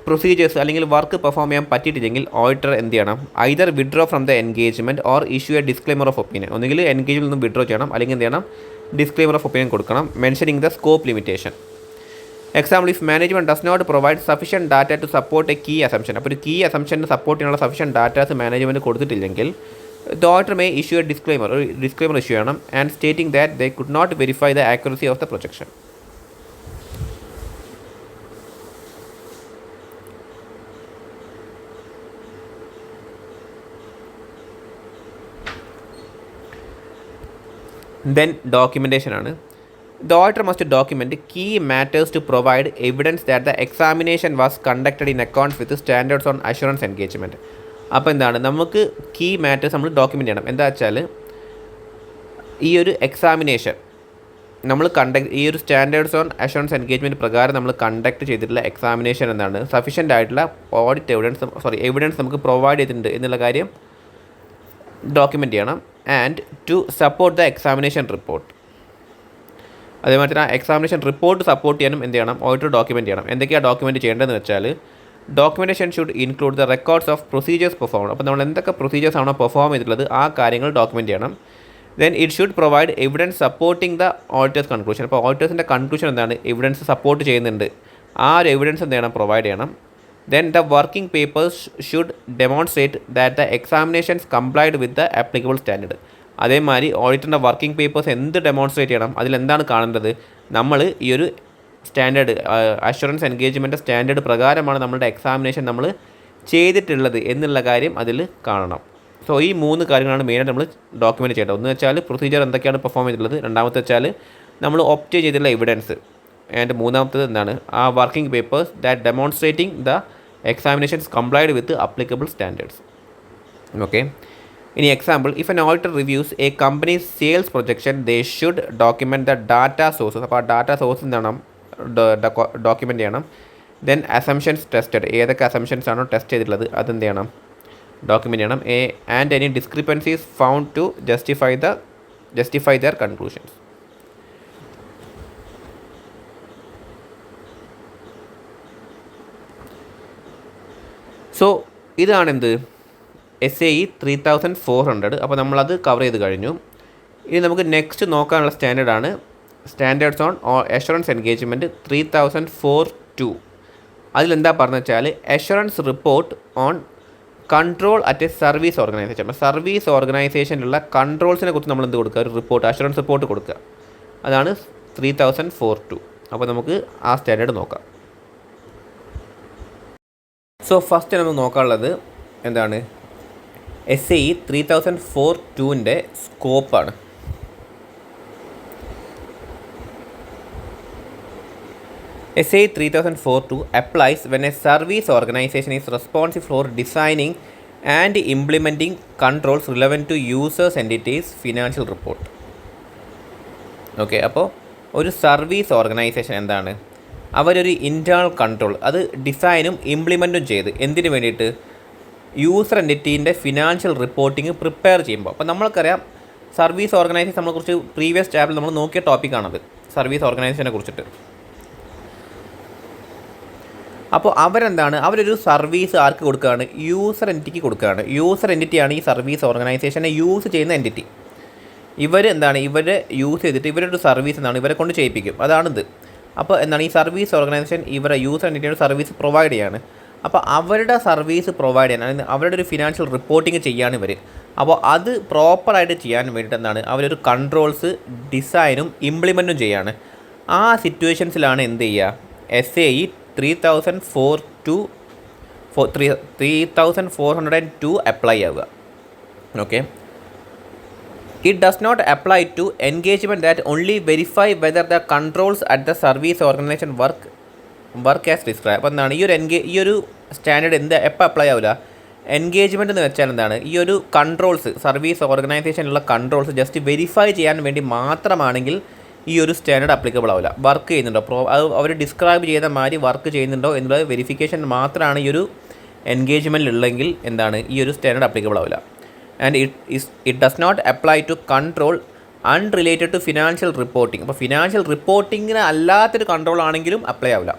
പ്രൊസീജിയേഴ്സ് അല്ലെങ്കിൽ വർക്ക് പെർഫോം ചെയ്യാൻ പറ്റിയിട്ടില്ലെങ്കിൽ ഓഡിറ്റർ എന്ത് ചെയ്യണം? Either withdraw from the engagement or issue a disclaimer of opinion. ഒന്നുകിൽ എൻഗേജ്മെൻറ്റിൽ നിന്ന് വിഡ്രോ ചെയ്യണം, അല്ലെങ്കിൽ എന്ത് ചെയ്യണം? ഡിസ്ക്ലെയിമർ ഓഫ് ഒപ്പീനിയൻ കൊടുക്കണം, mentioning the scope limitation. Example, if management does not provide sufficient data to support a key assumption. അപ്പോൾ ഒരു കീ അസംഷന് സപ്പോർട്ട് ചെയ്യാനുള്ള സഫിഷ്യൻറ്റ് ഡാറ്റാസ് മാനേജ്മെൻറ്റ് കൊടുത്തിട്ടില്ലെങ്കിൽ the auditor may issue a disclaimer, ഒരു ഡിസ്ക്ലെയിമർ ഇഷ്യൂ ചെയ്യണം, and stating that they could not verify the accuracy of the projection. Then documentation ആണ്. The auditor must document key matters to provide evidence that the examination was conducted in accords with standards on assurance engagement. അപ്പോൾ എന്താണ് നമുക്ക് കീ മാറ്റേഴ്സ് നമ്മൾ ഡോക്യുമെൻറ്റ് ചെയ്യണം. എന്താ വെച്ചാൽ ഈ ഒരു എക്സാമിനേഷൻ നമ്മൾ ഈ ഒരു സ്റ്റാൻഡേർഡ്സ് ഓൺ അഷുറൻസ് എൻഗേജ്മെൻറ്റ് പ്രകാരം നമ്മൾ കണ്ടക്ട് ചെയ്തിട്ടുള്ള എക്സാമിനേഷൻ എന്താണ് സഫിഷ്യൻ്റ് ആയിട്ടുള്ള ഓഡിറ്റ് എവിഡൻസ് നമുക്ക് പ്രൊവൈഡ് ചെയ്തിട്ടുണ്ട് എന്നുള്ള കാര്യം ഡോക്യുമെൻറ്റ് ചെയ്യണം. And to support the examination report. അതേമാതിരി തന്നെ എക്സാമിനേഷൻ റിപ്പോർട്ട് സപ്പോർട്ട് ചെയ്യാനും എന്ത് ചെയ്യണം? ഓഡിറ്റർ ഡോക്യുമെൻറ്റ് ചെയ്യണം. എന്തൊക്കെയാണ് ഡോക്യുമെൻറ്റ് ചെയ്യേണ്ടതെന്ന് വെച്ചാൽ documentation should include the records of procedures perform. അപ്പോൾ നമ്മൾ എന്തൊക്കെ പ്രൊസീജിയേഴ്സ് ആണോ പെർഫോം ചെയ്തിട്ടുള്ളത് ആ കാര്യങ്ങൾ ഡോക്യുമെൻറ്റ് ചെയ്യണം. Then it should provide evidence supporting the auditors conclusion. അപ്പോൾ ഓഡിറ്റേഴ്സിൻ്റെ കൺക്ലൂഷൻ എന്താണ്? എവിഡൻസ് സപ്പോർട്ട് ചെയ്യുന്നുണ്ട്. ആ ഒരു എവിഡൻസ് എന്ത് ചെയ്യണം? പ്രൊവൈഡ് ചെയ്യണം. Then the working papers should demonstrate that the examinations complied with the applicable standard. അതേമാതിരി ഓഡിറ്ററിൻ്റെ വർക്കിംഗ് പേപ്പേഴ്സ് എന്ത് ഡെമോൺസ്ട്രേറ്റ് ചെയ്യണം? അതിലെന്താണ് കാണേണ്ടത്? നമ്മൾ ഈ ഒരു സ്റ്റാൻഡേർഡ് അഷുറൻസ് എൻഗേജ്മെൻറ്റ് സ്റ്റാൻഡേർഡ് പ്രകാരമാണ് നമ്മളുടെ എക്സാമിനേഷൻ നമ്മൾ ചെയ്തിട്ടുള്ളത് എന്നുള്ള കാര്യം അതിൽ കാണണം. സോ ഈ 3 കാര്യങ്ങളാണ് മെയിനായിട്ട് നമ്മൾ ഡോക്യുമെൻറ്റ് ചെയ്യേണ്ടത്. ഒന്ന് വെച്ചാൽ പ്രൊസീജിയർ എന്തൊക്കെയാണ് പെർഫോം ചെയ്തിട്ടുള്ളത്, രണ്ടാമത്തെ വെച്ചാൽ നമ്മൾ ഒബ്റ്റെയിൻ ചെയ്തിട്ടുള്ള എവിഡൻസ്, ആൻഡ് മൂന്നാമത്തത് എന്താണ്? ആ working papers that demonstrating the examinations complied with applicable standards. Okay, ഇനി example, if an auditor reviews a company's sales projection they should document the data sources. അപ്പോൾ ആ ഡാറ്റ സോഴ്സ് എന്താണ്? ഡോക്യുമെൻറ്റ് ചെയ്യണം. ദെൻ അസംഷൻസ് ടെസ്റ്റഡ്, ഏതൊക്കെ അസംഷൻസ് ആണോ ടെസ്റ്റ് ചെയ്തിട്ടുള്ളത് അതെന്ത് ചെയ്യണം? ഡോക്യുമെൻറ്റ് ചെയ്യണം. And any discrepancies found to justify their conclusions. So ഇതാണെന്ത് SAE 3400. അപ്പോൾ നമ്മളത് കവർ ചെയ്ത് കഴിഞ്ഞു. ഇനി നമുക്ക് നെക്സ്റ്റ് നോക്കാനുള്ള സ്റ്റാൻഡേർഡാണ് സ്റ്റാൻഡേർഡ്സ് ഓൺ അഷുറൻസ് എൻഗേജ്മെൻറ്റ് 3004-2. അതിലെന്താ പറഞ്ഞു വെച്ചാൽ assurance report on control at a service organization. Service ഓർഗനൈസേഷനിലുള്ള കൺട്രോൾസിനെ കുറിച്ച് നമ്മൾ എന്ത് കൊടുക്കുക? ഒരു റിപ്പോർട്ട്, അഷുറൻസ് റിപ്പോർട്ട് കൊടുക്കുക. അതാണ് 3004-2. അപ്പോൾ നമുക്ക് ആ സ്റ്റാൻഡേർഡ് നോക്കാം. സോ ഫസ്റ്റ് നമുക്ക് നോക്കാനുള്ളത് എന്താണ്? SAE 3004-2ൻ്റെ സ്കോപ്പാണ്. SAE 3004-2 applies when a service organization is responsible for designing and implementing controls relevant to users' entities' financial report. Okay, അപ്പോൾ ഒരു സർവീസ് ഓർഗനൈസേഷൻ എന്താണ്? അവരൊരു ഇൻറ്റേർണൽ കൺട്രോൾ അത് ഡിസൈനും ഇംപ്ലിമെൻറ്റും ചെയ്ത് എന്തിനു വേണ്ടിയിട്ട്? യൂസർ എൻറ്റിറ്റീൻ്റെ ഫിനാൻഷ്യൽ റിപ്പോർട്ടിങ് പ്രിപ്പയർ ചെയ്യുമ്പോൾ. അപ്പോൾ നമ്മൾക്കറിയാം സർവീസ് ഓർഗനൈസേഷൻ നമ്മളെക്കുറിച്ച് പ്രീവിയസ് ചാപ്റ്ററിൽ നമ്മൾ നോക്കിയ ടോപ്പിക്കാണത്, സർവീസ് ഓർഗനൈസേഷനെ കുറിച്ചിട്ട്. അപ്പോൾ അവരെന്താണ്? അവരൊരു സർവീസ് ആർക്ക് കൊടുക്കുകയാണ്? യൂസർ എൻറ്റിറ്റിക്ക് കൊടുക്കുകയാണ്. യൂസർ എൻറ്റിറ്റിയാണ് ഈ സർവീസ് ഓർഗനൈസേഷനെ യൂസ് ചെയ്യുന്ന എൻറ്റിറ്റി. ഇവരെന്താണ്? ഇവരെ യൂസ് ചെയ്തിട്ട് ഇവരൊരു സർവീസ് എന്താണ് ഇവരെ കൊണ്ട് ചെയ്യിപ്പിക്കും. അതാണിത്. അപ്പോൾ എന്താണ്? ഈ സർവീസ് ഓർഗനൈസേഷൻ ഇവരെ യൂസർ എൻറ്റിറ്റിയുടെ സർവീസ് പ്രൊവൈഡ് ചെയ്യാണ്. അപ്പോൾ അവരുടെ സർവീസ് പ്രൊവൈഡ് ചെയ്യാൻ, അവരുടെ ഒരു ഫിനാൻഷ്യൽ റിപ്പോർട്ടിങ് ചെയ്യാണ് ഇവർ. അപ്പോൾ അത് പ്രോപ്പറായിട്ട് ചെയ്യാൻ വേണ്ടിയിട്ട് എന്താണ്? അവരൊരു കൺട്രോൾസ് ഡിസൈനും ഇംപ്ലിമെൻറ്റും ചെയ്യാണ്. ആ സിറ്റുവേഷൻസിലാണ് എന്ത് ചെയ്യുക? SAE 3402 അപ്ലൈ ആവുക. Okay, it does not apply to engagement that only verify whether the controls at the service organization work as describe. അപ്പോൾ എന്താണ് ഈ ഒരു സ്റ്റാൻഡേർഡ് എപ്പോൾ അപ്ലൈ ആവില്ല? എൻഗേജ്മെൻറ്റ് എന്ന് വെച്ചാൽ എന്താണ്, ഈ ഒരു കൺട്രോൾസ്, സർവീസ് ഓർഗനൈസേഷനിലുള്ള കൺട്രോൾസ് ജസ്റ്റ് വെരിഫൈ ചെയ്യാൻ വേണ്ടി മാത്രമാണെങ്കിൽ ഈ ഒരു സ്റ്റാൻഡേർഡ് അപ്ലിക്കബിൾ ആവില്ല. വർക്ക് ചെയ്യുന്നുണ്ടോ, അത് അവർ ഡിസ്ക്രൈബ് ചെയ്ത മാതിരി വർക്ക് ചെയ്യുന്നുണ്ടോ എന്നുള്ള വെരിഫിക്കേഷൻ മാത്രമാണ് ഈ ഒരു എൻഗേജ്മെൻറ്റിലുള്ളെങ്കിൽ എന്താണ്, ഈ ഒരു സ്റ്റാൻഡേർഡ് അപ്ലിക്കബിൾ ആവില്ല. And it does not apply to control unrelated to financial reporting. അപ്പോൾ ഫിനാൻഷ്യൽ റിപ്പോർട്ടിങ്ങിന് അല്ലാത്തൊരു കൺട്രോൾ ആണെങ്കിലും അപ്ലൈ ആവില്ല.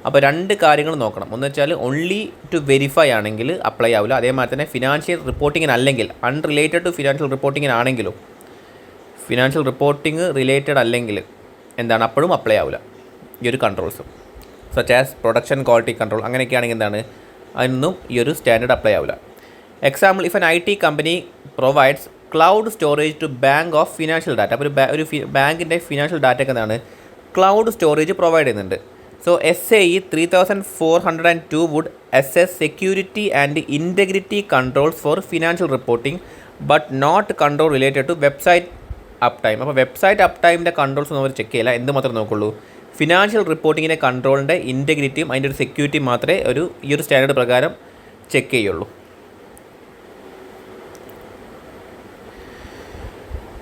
അപ്പോൾ രണ്ട് കാര്യങ്ങൾ നോക്കണം. ഒന്ന് വെച്ചാൽ ഓൺലി ടു വെരിഫൈ ആണെങ്കിൽ അപ്ലൈ ആവില്ല. അതേമാതിരി തന്നെ ഫിനാൻഷ്യൽ റിപ്പോർട്ടിങ്ങിനല്ലെങ്കിൽ, അൺറിലേറ്റഡ് ടു ഫിനാൻഷ്യൽ റിപ്പോർട്ടിങ്ങിനാണെങ്കിലും, ഫിനാൻഷ്യൽ റിപ്പോർട്ടിങ് റിലേറ്റഡ് അല്ലെങ്കിൽ എന്താണ്, അപ്പോഴും അപ്ലൈ ആവില്ല ഈ ഒരു controls. Such as production quality control അങ്ങനെയൊക്കെ ആണെങ്കിൽ എന്താണ്, അതിനൊന്നും ഈ ഒരു സ്റ്റാൻഡേർഡ് അപ്ലൈ ആവില്ല. Example, if an IT company provides cloud storage to bank of financial data. അപ്പോൾ ഒരു ബാങ്കിൻ്റെ ഫിനാൻഷ്യൽ ഡാറ്റയൊക്കെ എന്താണ്, ക്ലൗഡ് സ്റ്റോറേജ് പ്രൊവൈഡ് ചെയ്യുന്നുണ്ട്. So SAE 3402 would assess security and integrity controls for financial reporting but not control related to website uptime. അപ്പോൾ വെബ്സൈറ്റ് അപ്ടൈമിൻ്റെ കൺട്രോൾസ് ഒന്നും അവർ ചെക്ക് ചെയ്യില്ല. എന്ത് മാത്രമേ നോക്കുള്ളൂ, ഫിനാൻഷ്യൽ റിപ്പോർട്ടിങ്ങിൻ്റെ കൺട്രോളിൻ്റെ ഇൻറ്റഗ്രിറ്റിയും അതിൻ്റെ ഒരു സെക്യൂരിറ്റി മാത്രമേ ഈ ഒരു സ്റ്റാൻഡേർഡ് പ്രകാരം ചെക്ക് ചെയ്യുള്ളൂ.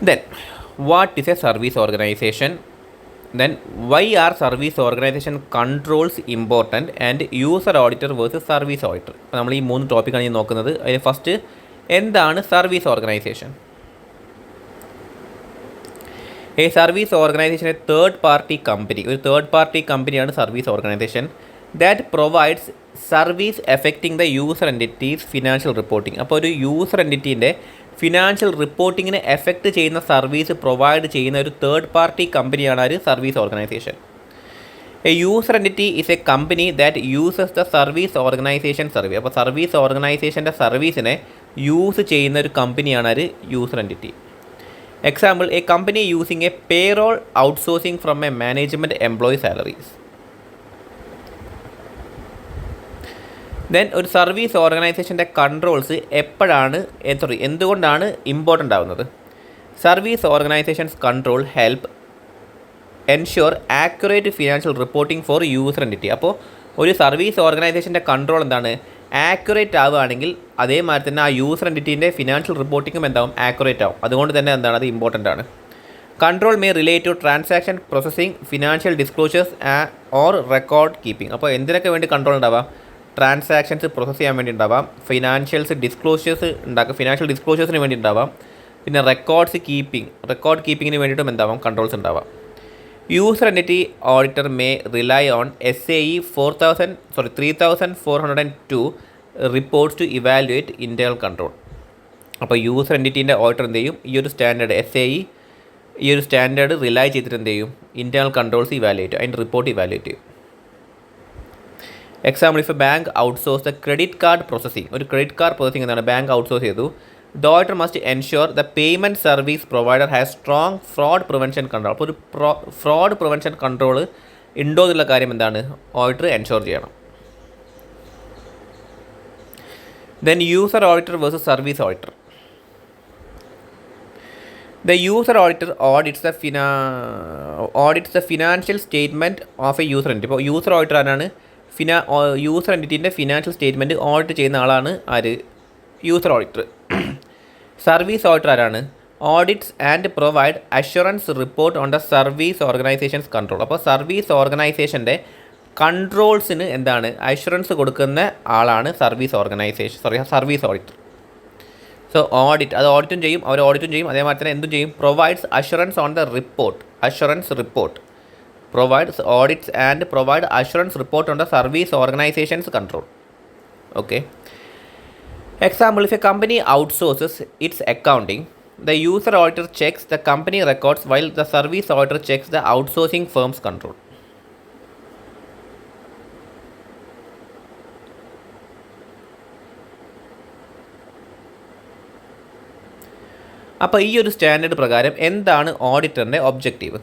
Then, what is a service organization? Then, why are service organization controls important and user auditor versus service auditor? അപ്പോൾ നമ്മൾ ഈ 3 ടോപ്പിക്കാണ് ഈ നോക്കുന്നത്. അതിൽ ഫസ്റ്റ്, എന്താണ് service organisation? A service organisation A third party company. ഒരു തേർഡ് പാർട്ടി കമ്പനിയാണ് service organization. That provides service affecting the user entities financial reporting. അപ്പോൾ ഒരു യൂസർ എൻറ്റിറ്റീൻ്റെ ഫിനാൻഷ്യൽ റിപ്പോർട്ടിങ്ങിനെ എഫക്റ്റ് ചെയ്യുന്ന സർവീസ് പ്രൊവൈഡ് ചെയ്യുന്ന ഒരു തേർഡ് പാർട്ടി കമ്പനിയാണ് ഒരു service organisation. A user entity is A company that uses the service organization service. അപ്പോൾ സർവീസ് ഓർഗനൈസേഷൻ്റെ സർവീസിനെ യൂസ് ചെയ്യുന്ന ഒരു കമ്പനിയാണ് ഒരു user entity. Example, a company using a payroll outsourcing from a management employee salaries. Then ഒരു സർവീസ് ഓർഗനൈസേഷൻ്റെ കൺട്രോൾസ് എന്തുകൊണ്ടാണ് ഇമ്പോർട്ടൻ്റ് ആവുന്നത്? Service organisations control help ensure accurate financial reporting for user entity. അപ്പോൾ ഒരു സർവീസ് ഓർഗനൈസേഷൻ്റെ കൺട്രോൾ എന്താണ്, ആക്യുറേറ്റ് ആവുകയാണെങ്കിൽ അതേമാതിരി തന്നെ ആ യൂസർ എൻറ്റിറ്റീൻ്റെ ഫിനാൻഷ്യൽ റിപ്പോർട്ടിങ്ങും എന്താവും, ആക്യുറേറ്റ് ആവും. അതുകൊണ്ട് തന്നെ എന്താണ്, അത് ഇമ്പോർട്ടൻ്റ് ആണ്. Control may relate to transaction processing, financial disclosures or record keeping. അപ്പോൾ എന്തിനൊക്കെ വേണ്ടി കൺട്രോൾ ഉണ്ടാവാം? ട്രാൻസാക്ഷൻസ് പ്രോസസ്സ് ചെയ്യാൻ വേണ്ടി ഉണ്ടാവാം, ഫിനാൻഷ്യൽ ഡിസ്ക്ലോഷേഴ്സിന് വേണ്ടി ഉണ്ടാവാം, പിന്നെ റെക്കോർഡ് കീപ്പിങ്ങിന് വേണ്ടിയിട്ടും എന്താവാം, കൺട്രോൾസ് ഉണ്ടാവാം. User entity auditor may rely on SAE 3402 reports to evaluate internal control. അപ്പോൾ യൂസർ എൻറ്റിറ്റീൻ്റെ ഓഡിറ്റർ എന്ത് ചെയ്യും, ഈ ഒരു സ്റ്റാൻഡേർഡ് SAE ഈ ഒരു സ്റ്റാൻഡേർഡ് റിലൈ ചെയ്തിട്ട് എന്ത് ചെയ്യും, ഇൻറ്റേർണൽ കൺട്രോൾസ് ഇവാലുവേറ്റ്, അതിൻ്റെ റിപ്പോർട്ട് ഇവാലുവേറ്റ് ചെയ്യും. Example, if a bank outsource the credit card processing. ഒരു ക്രെഡിറ്റ് കാർഡ് പ്രോസസ്സിംഗ് എന്താണ്, ബാങ്ക് ഔട്ട്സോഴ്സ് ചെയ്തു. The auditor must ensure the payment service provider has strong fraud prevention control. അപ്പോൾ ഒരു ഫ്രോഡ് പ്രിവെൻഷൻ കൺട്രോൾ ഉണ്ടോ എന്നുള്ള കാര്യം എന്താണ്, ഓഡിറ്റർ എൻഷുർ ചെയ്യണം. Then user auditor versus service auditor. The user auditor audits the financial statement of a user entity. ഇപ്പോൾ യൂസർ ഓഡിറ്റർ ആരാണ്, യൂസർ എൻറ്റിറ്റീൻ്റെ ഫിനാൻഷ്യൽ സ്റ്റേറ്റ്മെൻറ്റ് ഓഡിറ്റ് ചെയ്യുന്ന ആളാണ് ആര്, യൂസർ ഓഡിറ്റർ. സർവീസ് ഓഡിറ്റർ ആരാണ്, audits and provide assurance report on the service organisations control. അപ്പോൾ സർവീസ് ഓർഗനൈസേഷൻ്റെ കൺട്രോൾസിന് എന്താണ്, അഷുറൻസ് കൊടുക്കുന്ന ആളാണ് സർവീസ് ഓഡിറ്റർ. സോ അത് ഓഡിറ്റും ചെയ്യും, അതേമാതിരി തന്നെ എന്തും ചെയ്യും, provides assurance on the report, provides audits and provide assurance report on the service organization's control. Okay. Example, if a company outsources its accounting, the user auditor checks the company records while the service auditor checks the outsourcing firm's control. അപ്പോൾ ഈ ഒരു സ്റ്റാൻഡേർഡ് പ്രകാരം എന്താണ് ഓഡിറ്ററിൻ്റെ ഒബ്ജക്റ്റീവ്,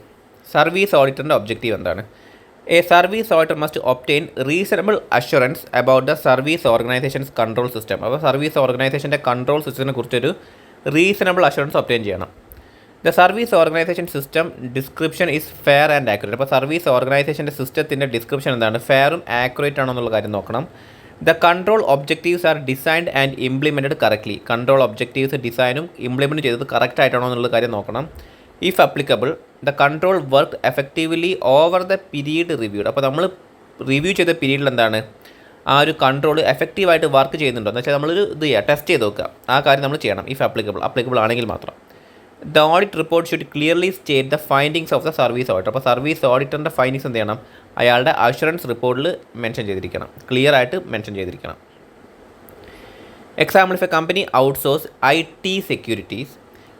സർവീസ് ഓഡിറ്ററിൻ്റെ ഒബ്ജക്റ്റീവ് എന്താണ്? A service auditor must obtain reasonable assurance about the service organisations control system. അപ്പോൾ സർവീസ് ഓർഗനൈസേഷൻ്റെ കൺട്രോൾ സിസ്റ്റത്തിനെ കുറിച്ചൊരു റീസണബിൾ അഷുറൻസ് ഒബ്റ്റെയിൻ ചെയ്യണം. The service organisation system description is fair and accurate. അപ്പോൾ സർവീസ് ഓർഗനൈസേഷൻ്റെ സിസ്റ്റത്തിൻ്റെ ഡിസ്ക്രിപ്ഷൻ എന്താണ്, ഫെയറും ആക്യുറേറ്റ് ആണോ എന്നുള്ള കാര്യം നോക്കണം. The control objectives R designed and implemented correctly. Control objectives ഡിസൈനും ഇംപ്ലിമെൻറ്റ് ചെയ്തത് കറക്റ്റ് ആയിട്ടാണോ എന്നുള്ള കാര്യം നോക്കണം. If applicable the control work effectively over the period reviewed. അപ്പോൾ നമ്മൾ റിവ്യൂ ചെയ്ത പീരീഡിൽ എന്താണ് ആ ഒരു കൺട്രോൾ എഫക്റ്റീവായിട്ട് വർക്ക് ചെയ്യുന്നുണ്ടോ എന്ന് വെച്ചാൽ നമ്മളൊരു ഇത് ചെയ്യുക, ടെസ്റ്റ് ചെയ്ത് നോക്കുക. ആ കാര്യം നമ്മൾ ചെയ്യണം. ഇഫ് അപ്ലിക്കബിൾ ആണെങ്കിൽ മാത്രം. The audit report should clearly state the findings of the service auditor. അപ്പോൾ സർവീസ് ഓഡിറ്ററിൻ്റെ ഫൈൻഡിങ്സ് എന്ത് ചെയ്യണം, അയാളുടെ അഷുറൻസ് റിപ്പോർട്ടിൽ മെൻഷൻ ചെയ്തിരിക്കണം, ക്ലിയർ ആയിട്ട് മെൻഷൻ ചെയ്തിരിക്കണം. Example, if a company outsource IT securities,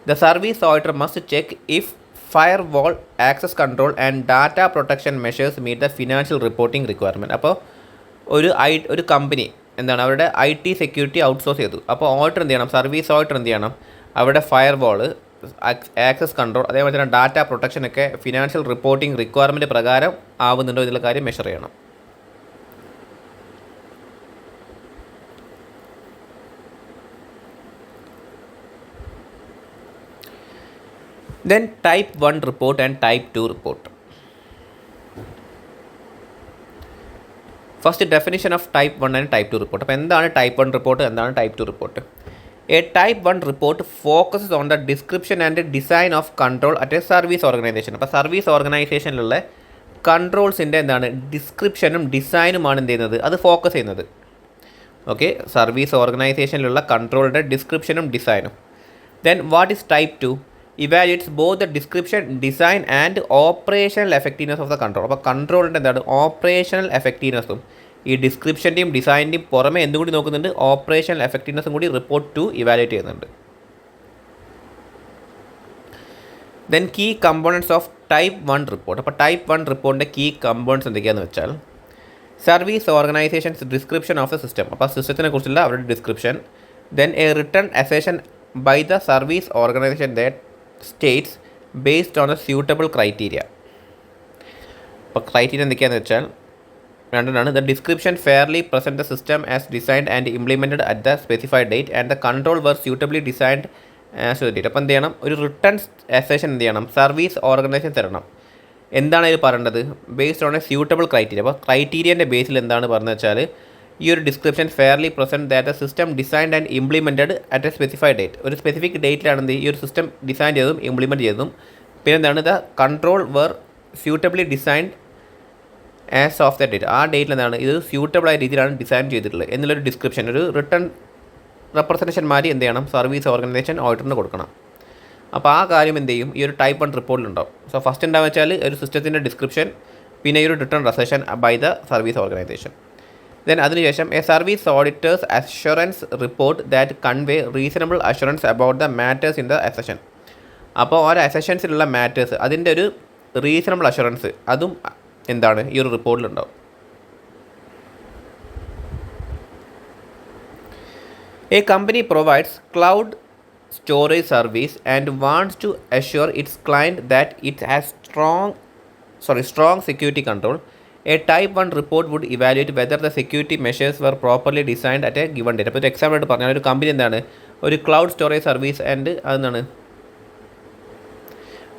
the service auditor must check if firewall, access control and data protection measures meet the financial reporting requirement. അപ്പോൾ ഒരു കമ്പനി എന്താണ് അവരുടെ IT സെക്യൂരിറ്റി ഔട്ട്സോഴ്സ് ചെയ്തു. അപ്പോൾ ഓഡിറ്റർ എന്ത് ചെയ്യണം, സർവീസ് ഓഡിറ്റർ എന്ത് ചെയ്യണം, അവരുടെ ഫയർ വാൾ, ആക്സസ് കൺട്രോൾ, അതേപോലെ തന്നെ ഡാറ്റ പ്രൊട്ടക്ഷനൊക്കെ ഫിനാൻഷ്യൽ റിപ്പോർട്ടിംഗ് റിക്വയർമെൻറ്റ് പ്രകാരം ആവുന്നുണ്ടോ എന്നുള്ള കാര്യം മെഷർ ചെയ്യണം. Then type 1 report and type 2 report. First definition of type 1 and type 2 report. അപ്പോൾ എന്താണ് ടൈപ്പ് 1 റിപ്പോർട്ട്, എന്താണ് type 2 report? A type 1 report focuses on the description and design of control at a service organisation. അപ്പോൾ സർവീസ് ഓർഗനൈസേഷനിലുള്ള കൺട്രോൾസിൻ്റെ എന്താണ് ഡിസ്ക്രിപ്ഷനും ഡിസൈനുമാണ് എന്ത് ചെയ്യുന്നത്, അത് ഫോക്കസ് ചെയ്യുന്നത്. ഓക്കെ, സർവീസ് ഓർഗനൈസേഷനിലുള്ള കൺട്രോളിൻ്റെ ഡിസ്ക്രിപ്ഷനും ഡിസൈനും. Then what is type 2? Evaluates both the description, design and operational effectiveness of the control. അപ്പോൾ കൺട്രോളിൻ്റെ എന്താണ് ഓപ്പറേഷണൽ എഫക്റ്റീവ്നെസ്സും ഈ ഡിസ്ക്രിപ്ഷൻ്റെയും ഡിസൈനിൻ്റെയും പുറമെ എന്തും കൂടി നോക്കുന്നുണ്ട്, ഓപ്പറേഷണൽ എഫക്റ്റീവ്നെസ്സും കൂടി റിപ്പോർട്ട് 2 ഇവാലുവേറ്റ് ചെയ്യുന്നുണ്ട്. Then key components of type 1 report. അപ്പോൾ ടൈപ്പ് 1 റിപ്പോർട്ടിൻ്റെ കീ കമ്പോണൻറ്റ്സ് എന്തൊക്കെയാണെന്ന് വെച്ചാൽ, service organizations description of the system. അപ്പോൾ സിസ്റ്റത്തിനെ കുറിച്ചുള്ള അവരുടെ description. Then a written assertion by the service organization that states based on a suitable criteria. അപ്പോൾ ക്രൈറ്റീരിയ എന്തൊക്കെയാണെന്ന് വെച്ചാൽ രണ്ടെണ്ണമാണ്. The description fairly present the system as designed and implemented at the specified date and the control were suitably designed as the date. അപ്പോൾ എന്ത് ചെയ്യണം, ഒരു റിട്ടേൺ അസേഷൻ എന്ത് ചെയ്യണം, സർവീസ് ഓർഗനൈസേഷൻ തരണം. എന്താണ് ഇത് പറയേണ്ടത്, based on a suitable criteria. അപ്പോൾ ക്രൈറ്റീരിയൻ്റെ ബേസിൽ എന്താണ് പറഞ്ഞത് വെച്ചാൽ, ഈ ഒരു description fairly present that A system designed and implemented at a specified date. ഒരു സ്പെസിഫിക് ഡേറ്റിലാണ് എന്ത് ഈ ഒരു സിസ്റ്റം ഡിസൈൻ ചെയ്തതും ഇംപ്ലിമെൻറ്റ് ചെയ്തതും. പിന്നെ എന്താണ്, the control were suitably designed as of the date. ആ ഡേറ്റിൽ എന്താണ് ഇത് സ്യൂട്ടബിളായ രീതിയിലാണ് ഡിസൈൻ ചെയ്തിട്ടുള്ളത് എന്നുള്ളൊരു ഡിസ്ക്രിപ്ഷൻ, ഒരു റിട്ടേൺ റെപ്രസെൻറ്റേഷന്മാർ എന്ത് ചെയ്യണം, സർവീസ് ഓർഗനൈസേഷൻ ഓഡിറ്ററിന് കൊടുക്കണം. അപ്പോൾ ആ കാര്യം എന്ത് ചെയ്യും, ഈ ഒരു ടൈപ്പ് 1 റിപ്പോർട്ടിലുണ്ടാവും. സോ ഫസ്റ്റ് എന്താണെന്ന് വെച്ചാൽ ഒരു സിസ്റ്റത്തിൻ്റെ ഡിസ്ക്രിപ്ഷൻ, പിന്നെ ഈ ഒരു written assertion by the service organization. Then അതിനുശേഷം a service auditor's assurance report that convey reasonable assurance about the matters in the assertion. അപ്പോൾ ഓരോ അസഷൻസിലുള്ള മാറ്റേഴ്സ് അതിൻ്റെ ഒരു റീസണബിൾ അഷുറൻസ് അതും എന്താണ് ഈ ഒരു റിപ്പോർട്ടിലുണ്ടാവും. A company provides cloud storage service and wants to assure its client that it has strong security control. A type 1 report would evaluate whether the security measures were properly designed at a given date. അപ്പോൾ ഒരു എക്സാമ്പിൾ ആയിട്ട് പറഞ്ഞാൽ ഒരു കമ്പനി എന്താണ് ഒരു ക്ലൗഡ് സ്റ്റോറേജ് സർവീസ് ആൻഡ് അതെന്താണ്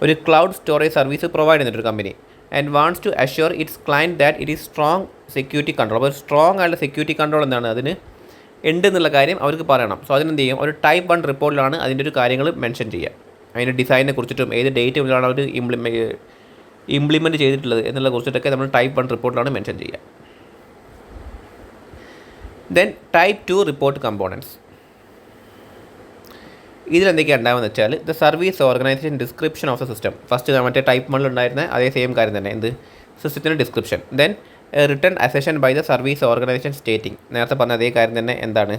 ഒരു ക്ലൗഡ് സ്റ്റോറേജ് സർവീസ് പ്രൊവൈഡ് ചെയ്യുന്നൊരു company and wants to assure its client that it is strong security control. അപ്പോൾ സ്ട്രോങ് ആയിട്ടുള്ള സെക്യൂരിറ്റി കൺട്രോൾ എന്താണ് അതിന് ഉണ്ട് എന്നുള്ള കാര്യം അവർക്ക് പറയണം. സോ അതിനെന്ത് ചെയ്യും, ഒരു ടൈപ്പ് 1 റിപ്പോർട്ടിലാണ് അതിൻ്റെ ഒരു കാര്യങ്ങൾ മെൻഷൻ ചെയ്യുക, അതിൻ്റെ ഡിസൈനിനെ കുറിച്ചിട്ടും ഏത് ഡേറ്റ് മുതലാണ് അവർ ഇംപ്ലിമെൻറ്റ് ചെയ്തിട്ടുള്ളത് എന്നുള്ള കുറിച്ചിട്ടൊക്കെ നമ്മൾ ടൈപ്പ് 1 റിപ്പോർട്ടിലാണ് മെൻഷൻ ചെയ്യുക. Then type 2 report components. ഇതിലെന്തൊക്കെയാണ് ഉണ്ടാവുമെന്ന് വെച്ചാൽ the service organization description of the system. First മറ്റേ ടൈപ്പ് 1 ഉണ്ടായിരുന്ന അതേ സെയിം കാര്യം തന്നെ, എന്ത് സിസ്റ്റത്തിൻ്റെ description. Then written assertion by the service organization stating, നേരത്തെ പറഞ്ഞ അതേ കാര്യം തന്നെ എന്താണ്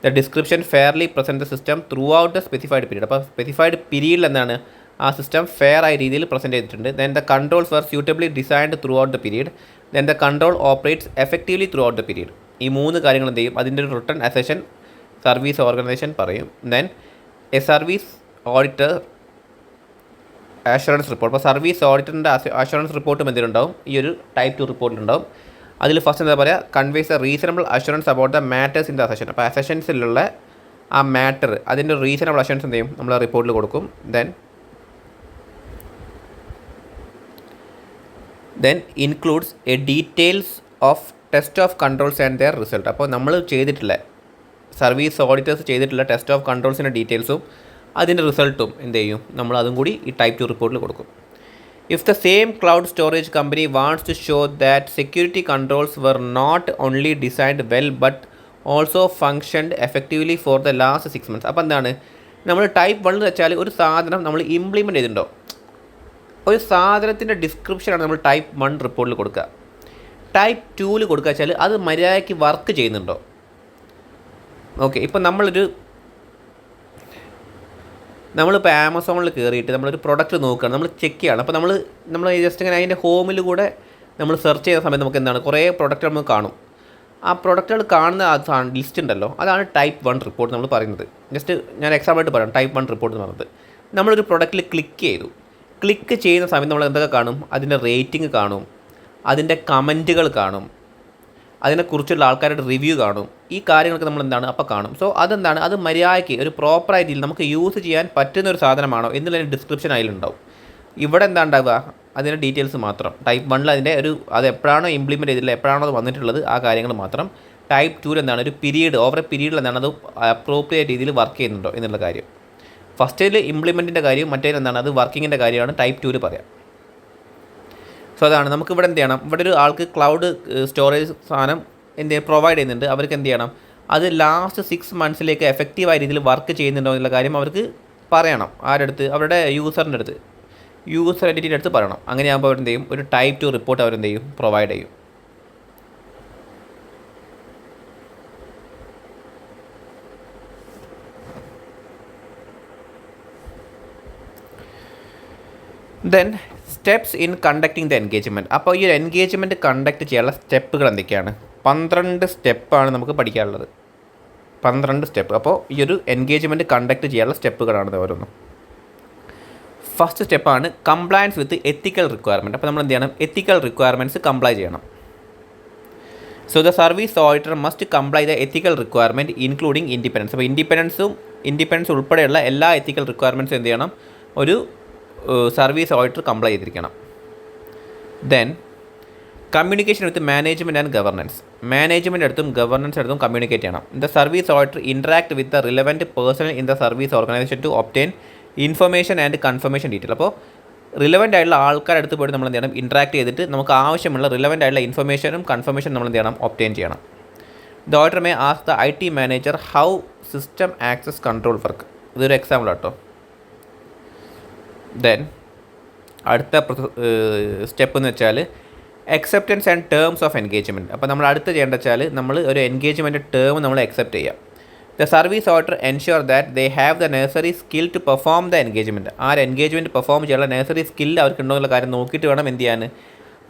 the description fairly present the system throughout the specified period. അപ്പോൾ സ്പെസിഫൈഡ് പീരീഡിൽ എന്താണ് ആ സിസ്റ്റം ഫെയർ ആയ രീതിയിൽ പ്രസൻറ്റ് ചെയ്തിട്ടുണ്ട്. Then the controls were suitably designed throughout the period. Then the control operates effectively throughout the period. ഈ 3 കാര്യങ്ങൾ എന്ത് ചെയ്യും, അതിൻ്റെ ഒരു റിട്ടേൺ അസഷൻ സർവീസ് ഓർഗനൈസേഷൻ പറയും. Then a service auditor assurance report. അപ്പോൾ സർവീസ് ഓഡിറ്ററിൻ്റെ അഷുറൻസ് റിപ്പോർട്ടും എന്തിലുണ്ടാവും, ഈ ഒരു ടൈപ്പ് 2 റിപ്പോർട്ടിലുണ്ടാവും. അതിൽ ഫസ്റ്റ് എന്താ പറയുക, conveys A reasonable assurance about the matters in the assertion. അപ്പോൾ അസഷൻസിലുള്ള ആ മാറ്റർ അതിൻ്റെ റീസണബിൾ അഷൻസ് എന്ത് ചെയ്യും നമ്മൾ റിപ്പോർട്ടിൽ കൊടുക്കും. Then includes A details of test of controls and their result. അപ്പോൾ നമ്മൾ ചെയ്തിട്ടുള്ള സർവീസ് ഓഡിറ്റേഴ്സ് ചെയ്തിട്ടുള്ള ടെസ്റ്റ് ഓഫ് കൺട്രോൾസിൻ്റെ ഡീറ്റെയിൽസും അതിൻ്റെ റിസൾട്ടും എന്ത് ചെയ്യും നമ്മൾ അതും കൂടി ഈ ടൈപ്പ് 2 റിപ്പോർട്ടിൽ കൊടുക്കും. If the same cloud storage company wants to show that security controls were not only designed well but also functioned effectively for the last 6 months. അപ്പോൾ എന്താണ് നമ്മൾ ടൈപ്പ് 1 എന്ന് വെച്ചാൽ ഒരു സാധനം നമ്മൾ ഇംപ്ലിമെൻറ്റ് ചെയ്തിട്ടുണ്ടോ, ഒരു സാധനത്തിൻ്റെ ഡിസ്ക്രിപ്ഷനാണ് നമ്മൾ ടൈപ്പ് 1 റിപ്പോർട്ടിൽ കൊടുക്കുക. ടൈപ്പ് 2 കൊടുക്കുക വെച്ചാൽ അത് മര്യാദയ്ക്ക് വർക്ക് ചെയ്യുന്നുണ്ടോ. ഓക്കെ, ഇപ്പോൾ നമ്മളിപ്പോൾ ആമസോണിൽ കയറിയിട്ട് നമ്മളൊരു പ്രൊഡക്റ്റ് നോക്കുകയാണ്, നമ്മൾ ചെക്ക് ചെയ്യണം. അപ്പോൾ നമ്മൾ ജസ്റ്റ് ഇങ്ങനെ അതിൻ്റെ ഹോമിൽ കൂടെ നമ്മൾ സെർച്ച് ചെയ്യുന്ന സമയത്ത് നമുക്ക് എന്താണ് കുറേ പ്രൊഡക്റ്റുകൾ നമുക്ക് കാണും. ആ പ്രൊഡക്റ്റുകൾ കാണുന്ന ആ ലിസ്റ്റ് ഉണ്ടല്ലോ, അതാണ് ടൈപ്പ് 1 റിപ്പോർട്ട് നമ്മൾ പറയുന്നത്. ജസ്റ്റ് ഞാൻ എക്സാമ്പിളായിട്ട് പറയാം. ടൈപ്പ് 1 റിപ്പോർട്ട് എന്ന് പറയുന്നത് നമ്മളൊരു പ്രൊഡക്റ്റിൽ ക്ലിക്ക് ചെയ്യുന്ന സമയത്ത് നമ്മൾ എന്തൊക്കെ കാണും, അതിൻ്റെ റേറ്റിംഗ് കാണും, അതിൻ്റെ കമൻറ്റുകൾ കാണും, അതിനെക്കുറിച്ചുള്ള ആൾക്കാരുടെ റിവ്യൂ കാണും. ഈ കാര്യങ്ങളൊക്കെ നമ്മൾ എന്താണ് അപ്പോൾ കാണും. സോ അതെന്താണ്, അത് മര്യാദയ്ക്ക് ഒരു പ്രോപ്പർ രീതിയിൽ നമുക്ക് യൂസ് ചെയ്യാൻ പറ്റുന്ന ഒരു സാധനമാണോ എന്നുള്ളതിൻ്റെ ഡിസ്ക്രിപ്ഷൻ അതിലുണ്ടാവും. ഇവിടെ എന്താ ഉണ്ടാവുക, അതിൻ്റെ ഡീറ്റെയിൽസ് മാത്രം. ടൈപ്പ് 1 അതിൻ്റെ അത് എപ്പോഴാണോ ഇംപ്ലിമെൻറ്റ് ചെയ്തിട്ടുള്ളത്, എപ്പോഴാണോ അത് വന്നിട്ടുള്ളത്, ആ കാര്യങ്ങൾ മാത്രം. ടൈപ്പ് 2 എന്താണ് ഒരു പീരീഡ്, ഓവർ എ പീരീഡിൽ എന്താണ് അത് അപ്രോപ്രിയേറ്റ് രീതിയിൽ വർക്ക് ചെയ്യുന്നുണ്ടോ എന്നുള്ള കാര്യം. ഫസ്റ്റിൽ ഇംപ്ലിമെൻറ്റിൻ്റെ കാര്യം, മറ്റേതിൽ എന്താണ് അത് വർക്കിങ്ങിൻ്റെ കാര്യമാണ് ടൈപ്പ് 2 പറയാം. സോ അതാണ് നമുക്കിവിടെ എന്ത് ചെയ്യണം, ഇവിടെ ഒരു ആൾക്ക് ക്ലൗഡ് സ്റ്റോറേജ് സാധനം പ്രൊവൈഡ് ചെയ്യുന്നുണ്ട്. അവർക്ക് എന്ത് ചെയ്യണം, അത് ലാസ്റ്റ് 6 monthsലേക്ക് എഫക്റ്റീവായ രീതിയിൽ വർക്ക് ചെയ്യുന്നുണ്ടോ എന്നുള്ള കാര്യം അവർക്ക് പറയണം. ആരുടെ അടുത്ത്, അവരുടെ യൂസർ എൻറ്റിറ്റിയുടെ അടുത്ത് പറയണം. അങ്ങനെയാകുമ്പോൾ അവരെന്ത് ചെയ്യും, ഒരു ടൈപ്പ് 2 റിപ്പോർട്ട് അവരെന്ത് ചെയ്യും, പ്രൊവൈഡ് ചെയ്യും. Then steps in conducting the engagement. അപ്പോൾ ഈ ഒരു എൻഗേജ്മെൻറ്റ് കണ്ടക്ട് ചെയ്യാനുള്ള സ്റ്റെപ്പുകൾ എന്തൊക്കെയാണ്? 12 സ്റ്റെപ്പാണ് നമുക്ക് പഠിക്കാനുള്ളത്. 12 സ്റ്റെപ്പ്. അപ്പോൾ ഈ ഒരു എൻഗേജ്മെൻറ്റ് കണ്ടക്ട് ചെയ്യാനുള്ള സ്റ്റെപ്പുകളാണ് ഓരോന്നും. ഫസ്റ്റ് സ്റ്റെപ്പാണ് കംപ്ലയൻസ് വിത്ത് എത്തിക്കൽ റിക്വയർമെൻറ്റ്. അപ്പോൾ നമ്മൾ എന്ത് ചെയ്യണം, എത്തിക്കൽ റിക്വയർമെൻറ്റ്സ് കംപ്ലൈ ചെയ്യണം. So the service auditor must comply the ethical requirement including independence. അപ്പോൾ ഇൻഡിപെൻഡൻസ് ഉൾപ്പെടെയുള്ള എല്ലാ എത്തിക്കൽ റിക്വയർമെൻറ്റ്സും എന്ത് ചെയ്യണം, ഒരു സർവീസ് ഓഡിറ്റർ കംപ്ലൈ ചെയ്തിരിക്കണം. Then communication with management and governance. Management അടുത്തും ഗവർണൻസ് അടുത്തും കമ്മ്യൂണിക്കേറ്റ് ചെയ്യണം. The service auditor interact with the relevant person in the service organisation to obtain information and confirmation detail. അപ്പോൾ റിലവൻ്റ് ആയിട്ടുള്ള ആൾക്കാരുടെ അടുത്ത് പോയിട്ട് നമ്മൾ എന്ത് ചെയ്യണം, ഇൻട്രാക്ട് ചെയ്തിട്ട് നമുക്ക് ആവശ്യമുള്ള റിലവൻ്റ് ആയിട്ടുള്ള ഇൻഫർമേഷനും കൺഫർമേഷൻ നമ്മൾ എന്ത് ചെയ്യണം, ഒബ്റ്റെയിൻ ചെയ്യണം. The auditor may ask the IT manager how system access control work. ഇതൊരു എക്സാമ്പിൾ ആട്ടോ. ദെൻ അടുത്ത സ്റ്റെപ്പ് എന്ന് വെച്ചാൽ acceptance and terms of engagement. അപ്പോൾ നമ്മൾ അടുത്ത് ചെയ്യേണ്ടത് വെച്ചാൽ നമ്മൾ ഒരു എൻഗേജ്മെൻറ്റ് ടേം നമ്മൾ അക്സെപ്റ്റ് ചെയ്യാം. The service auditor ensure that they have the necessary skill to perform the engagement. ആ ഒരു എൻഗേജ്മെൻറ്റ് പെർഫോം ചെയ്യാനുള്ള നെസറി സ്കിൽ അവർക്കുണ്ടോ എന്നുള്ള കാര്യം നോക്കിയിട്ട് വേണം എന്ത് ചെയ്യാൻ,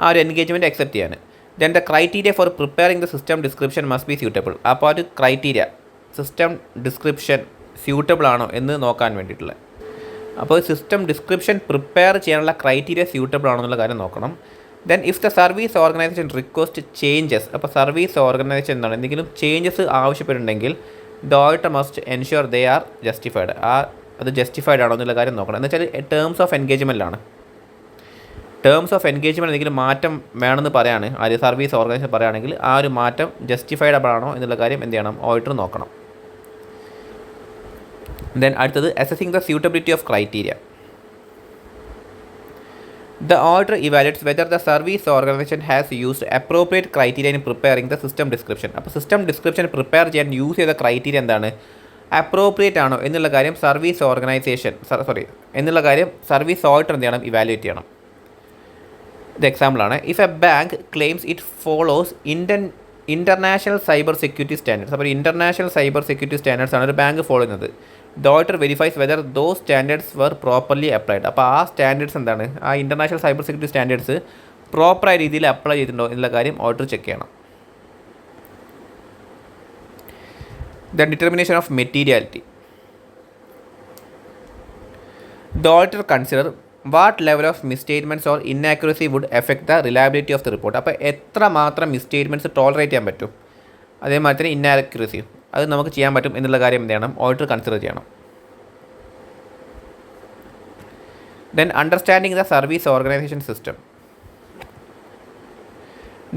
ആ ഒരു എൻഗേജ്മെൻറ്റ് അക്സെപ്റ്റ് ചെയ്യാൻ. Then the criteria four preparing the system description must be suitable. അപ്പോൾ ആ ഒരു ക്രൈറ്റീരിയ സിസ്റ്റം ഡിസ്ക്രിപ്ഷൻ സ്യൂട്ടബിൾ ആണോ എന്ന് നോക്കാൻ വേണ്ടിയിട്ടുള്ള. അപ്പോൾ സിസ്റ്റം ഡിസ്ക്രിപ്ഷൻ പ്രിപ്പയർ ചെയ്യാനുള്ള ക്രൈറ്റീരിയ സ്യൂട്ടബിൾ ആണോ എന്നുള്ള കാര്യം നോക്കണം. Then if the service organization request changes. അപ്പോൾ സർവീസ് ഓർഗനൈസേഷൻ എന്താണ് എന്തെങ്കിലും ചേഞ്ചസ് ആവശ്യപ്പെട്ടിട്ടുണ്ടെങ്കിൽ the auditor must ensure they are justified. അത് ജസ്റ്റിഫൈഡ് ആണോ എന്നുള്ള കാര്യം നോക്കണം. എന്ന് വെച്ചാൽ ടേംസ് ഓഫ് എൻഗേജ്മെൻറ്റിലാണ്. ടേംസ് ഓഫ് എൻഗേജ്മെൻറ്റ് എന്തെങ്കിലും മാറ്റം വേണമെന്ന് പറയാണ് ആ ഒരു സർവീസ് ഓർഗനൈസേഷൻ പറയുകയാണെങ്കിൽ ആ ഒരു മാറ്റം ജസ്റ്റിഫൈഡബിൾ ആണോ എന്നുള്ള കാര്യം എന്ത് ചെയ്യണം, ഓഡിറ്റർ നോക്കണം. ദെൻ അടുത്തത് assessing the suitability of criteria. The auditor evaluates whether the service organization has used appropriate criteria in preparing the system description. അപ്പോൾ സിസ്റ്റം ഡിസ്ക്രിപ്ഷൻ പ്രിപ്പയർ ചെയ്യാൻ യൂസ് ചെയ്ത ക്രൈറ്റീരിയ എന്താണ്, അപ്രോപ്രിയേറ്റ് ആണോ എന്നുള്ള കാര്യം സർവീസ് ഓർഗനൈസേഷൻ എന്നുള്ള കാര്യം സർവീസ് ഓഡിറ്റർ എന്ത് ചെയ്യണം, ഇവാലുവേറ്റ് ചെയ്യണം. ഇത് എക്സാമ്പിളാണ്. If a bank claims it follows international cyber security standards. അപ്പോൾ ഇൻ്റർനാഷണൽ സൈബർ സെക്യൂരിറ്റി സ്റ്റാൻഡേർഡ്സ് ആണ് ഒരു ബാങ്ക് ഫോളോ ചെയ്യുന്നത്. The auditor verifies whether those standards were properly applied. അപ്പോൾ ആ സ്റ്റാൻഡേർഡ്സ് എന്താണ്, ആ ഇൻ്റർനാഷണൽ സൈബർ സെക്യൂരിറ്റി സ്റ്റാൻഡേർഡ്സ് പ്രോപ്പറായ രീതിയിൽ അപ്ലൈ ചെയ്തിട്ടുണ്ടോ എന്നുള്ള കാര്യം ഓഡിറ്റർ ചെക്ക് ചെയ്യണം. The determination of materiality. The auditor consider what level of misstatements or inaccuracy would affect the reliability of the report. അപ്പോൾ എത്ര മാത്രം മിസ്റ്റേറ്റ്മെൻറ്റ്സ് ടോളറേറ്റ് ചെയ്യാൻ പറ്റും, അതേമാതിരി തന്നെ ഇന്നാക്യുറസിയും അത് നമുക്ക് ചെയ്യാൻ പറ്റും എന്നുള്ള കാര്യം എന്ത് ചെയ്യണം, ഓഡിറ്റർ കൺസിഡർ ചെയ്യണം. Then understanding the service organisation system.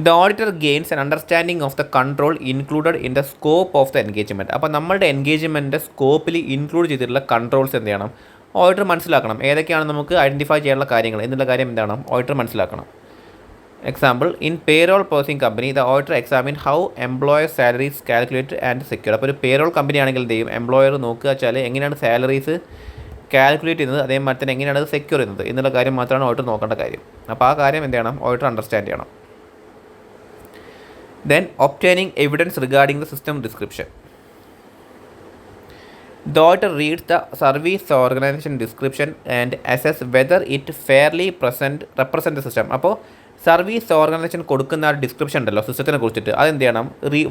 The auditor gains an understanding of the control included in the scope of the engagement. അപ്പോൾ നമ്മളുടെ എൻഗേജ്മെൻറ്റിൻ്റെ സ്കോപ്പിൽ ഇൻക്ലൂഡ് ചെയ്തിട്ടുള്ള കൺട്രോൾസ് എന്ത് ചെയ്യണം, ഓഡിറ്റർ മനസ്സിലാക്കണം. ഏതൊക്കെയാണ് നമുക്ക് ഐഡൻറ്റിഫൈ ചെയ്യാനുള്ള കാര്യങ്ങൾ എന്നുള്ള കാര്യം എന്താണ്, ഓഡിറ്റർ മനസ്സിലാക്കണം. Example, in payroll processing company the auditor examine how employer salaries calculate and secure. അപ്പോൾ ഒരു പേറോൾ കമ്പനി ആണെങ്കിൽ എന്ത് ചെയ്യും, എംപ്ലോയർ നോക്കുക വെച്ചാൽ എങ്ങനെയാണ് സാലറീസ് കാൽക്കുലേറ്റ് ചെയ്യുന്നത്, അതേമാതിരി തന്നെ എങ്ങനെയാണ് അത് സെക്യൂർ ചെയ്യുന്നത് എന്നുള്ള കാര്യം മാത്രമാണ് ഓഡിറ്റർ നോക്കേണ്ട കാര്യം. അപ്പോൾ ആ കാര്യം എന്ത് ചെയ്യണം, ഓഡിറ്റർ അണ്ടർസ്റ്റാൻഡ് ചെയ്യണം. Then obtaining evidence regarding the system description. The auditor reads the service organization description and assess whether it fairly represent the system. അപ്പോൾ സർവീസ് ഓർഗനൈസേഷൻ കൊടുക്കുന്ന ആ ഡിസ്ക്രിപ്ഷൻ ഉണ്ടല്ലോ സിസ്റ്റത്തിനെ കുറിച്ചിട്ട്, അതെന്ത് ചെയ്യണം,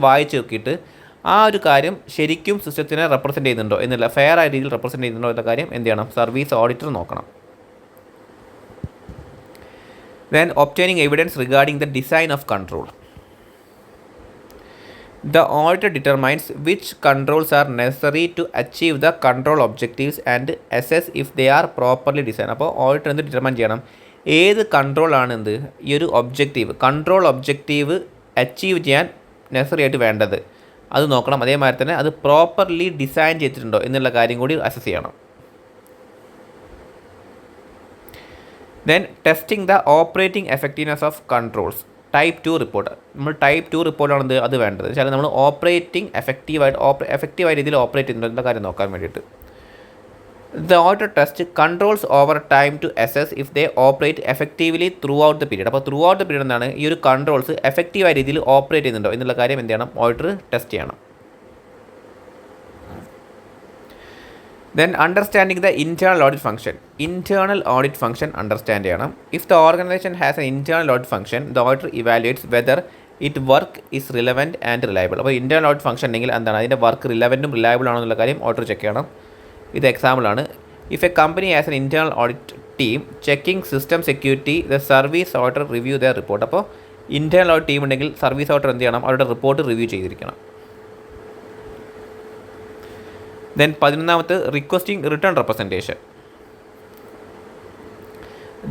വായിച്ച് നോക്കിയിട്ട് ആ ഒരു കാര്യം ശരിക്കും സിസ്റ്റത്തിനെ റെപ്രസെൻറ്റ് ചെയ്യുന്നുണ്ടോ എന്നുള്ള, ഫെയർ ആയ രീതിയിൽ റെപ്രസെൻറ്റ് ചെയ്യുന്നുണ്ടോ എന്ന കാര്യം എന്ത് ചെയ്യണം, സർവീസ് ഓഡിറ്റർ നോക്കണം. Then obtaining evidence regarding the design of control. The auditor determines which controls are necessary to achieve the control objectives and assess if they are properly designed. അപ്പോൾ ഓഡിറ്റർ എന്ത് ഡിറ്റർമൈൻ ചെയ്യണം, ഏത് കൺട്രോളാണ് എന്ത് ഈ ഒരു കൺട്രോൾ ഒബ്ജക്റ്റീവ് അച്ചീവ് ചെയ്യാൻ നെസസറി ആയിട്ട് വേണ്ടത് അത് നോക്കണം. അതേമാതിരി തന്നെ അത് പ്രോപ്പർലി ഡിസൈൻ ചെയ്തിട്ടുണ്ടോ എന്നുള്ള കാര്യം കൂടി അസസ് ചെയ്യണം. Then testing the operating effectiveness of controls. Type 2 report. നമ്മൾ ടൈപ്പ് 2 റിപ്പോർട്ടാണ് അത് വേണ്ടത്. വെച്ചാൽ നമ്മൾ ഓപ്പറേറ്റിംഗ് എഫക്റ്റീവായ രീതിയിൽ ഓപ്പറേറ്റ് ചെയ്യുന്നുണ്ടോ എന്ന കാര്യം നോക്കാൻ വേണ്ടിയിട്ട്. The auditor test controls over time to assess if they operate effectively throughout the period. അപ്പോൾ ത്രൂ ഔട്ട് ദ പീരീഡ് എന്താണ് ഈ ഒരു കൺട്രോൾസ് എഫക്റ്റീവായ രീതിയിൽ ഓപ്പറേറ്റ് ചെയ്യുന്നുണ്ടോ എന്നുള്ള കാര്യം എന്ത് ചെയ്യണം, ഓഡിറ്റർ ടെസ്റ്റ് ചെയ്യണം. Then understanding the internal audit function. Internal audit function understand ചെയ്യണം. If the organization has an internal audit function, the auditor evaluates whether its work is relevant and reliable. അപ്പോൾ internal audit function ഉണ്ടെങ്കിൽ എന്താണ് അതിൻ്റെ വർക്ക് റിലവൻറ്റും റിലയബിൾ ആണോ എന്നുള്ള കാര്യം ഓഡിറ്റർ ചെക്ക് ചെയ്യണം. ഇത് എക്സാമ്പിളാണ്. If a company has N internal audit team checking system security, the service auditor review their report. അപ്പോൾ internal audit team ഉണ്ടെങ്കിൽ സർവീസ് ഓഡിറ്റർ എന്ത് ചെയ്യണം, അവരുടെ റിപ്പോർട്ട് റിവ്യൂ ചെയ്തിരിക്കണം. ദെൻ 11ാമത്തെ requesting written representation.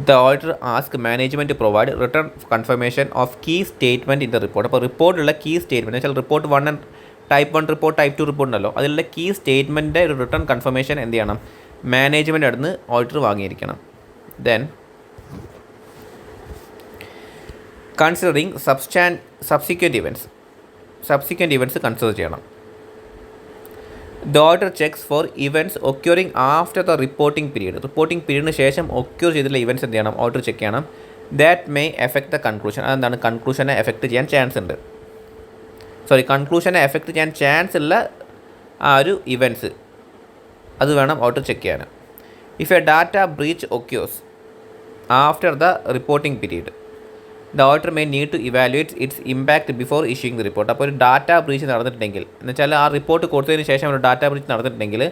The auditor ask management to provide written confirmation of key statement in the report. അപ്പോൾ റിപ്പോർട്ടുള്ള കീ സ്റ്റേറ്റ്മെൻറ്റ് വെച്ചാൽ report 1 and type 1 report, type 2 report ഉണ്ടല്ലോ, അതിലുള്ള കീ സ്റ്റേറ്റ്മെൻറ്റിൻ്റെ ഒരു റിട്ടേൺ കൺഫർമേഷൻ എന്ത് ചെയ്യണം, മാനേജ്മെൻറ്റ് അടുത്ത് ഓഡിറ്റർ വാങ്ങിയിരിക്കണം. Then considering subsequent events consider ചെയ്യണം. The auditor checks for events occurring after the reporting period. Reporting പീരീഡിന് ശേഷം ഒക്യൂർ ചെയ്തിട്ടുള്ള ഇവൻറ്റ്സ് എന്ത് ചെയ്യണം, ഓഡിറ്റർ ചെക്ക് ചെയ്യണം. That may affect the conclusion. അതെന്താണ്, കൺക്ലൂഷനെ എഫക്ട് ചെയ്യാൻ ചാൻസ് ഉണ്ട്. കൺക്ലൂഷനെ എഫക്ട് ചെയ്യാൻ ചാൻസ് ഉള്ള ആ ഒരു ഇവൻറ്റ്സ് അത് വേണം ഓഡിറ്റർ ചെക്ക് ചെയ്യാൻ. If a data breach occurs after the reporting period, the auditor may need to evaluate its impact before issuing the report. അപ്പോൾ ഒരു ഡാറ്റ ബ്രീച്ച് നടന്നിട്ടുണ്ടെങ്കിൽ എന്ന് വെച്ചാൽ ആ റിപ്പോർട്ട് കൊടുത്തതിന് ശേഷം ഒരു ഡാറ്റ ബ്രീച്ച് നടന്നിട്ടുണ്ടെങ്കിൽ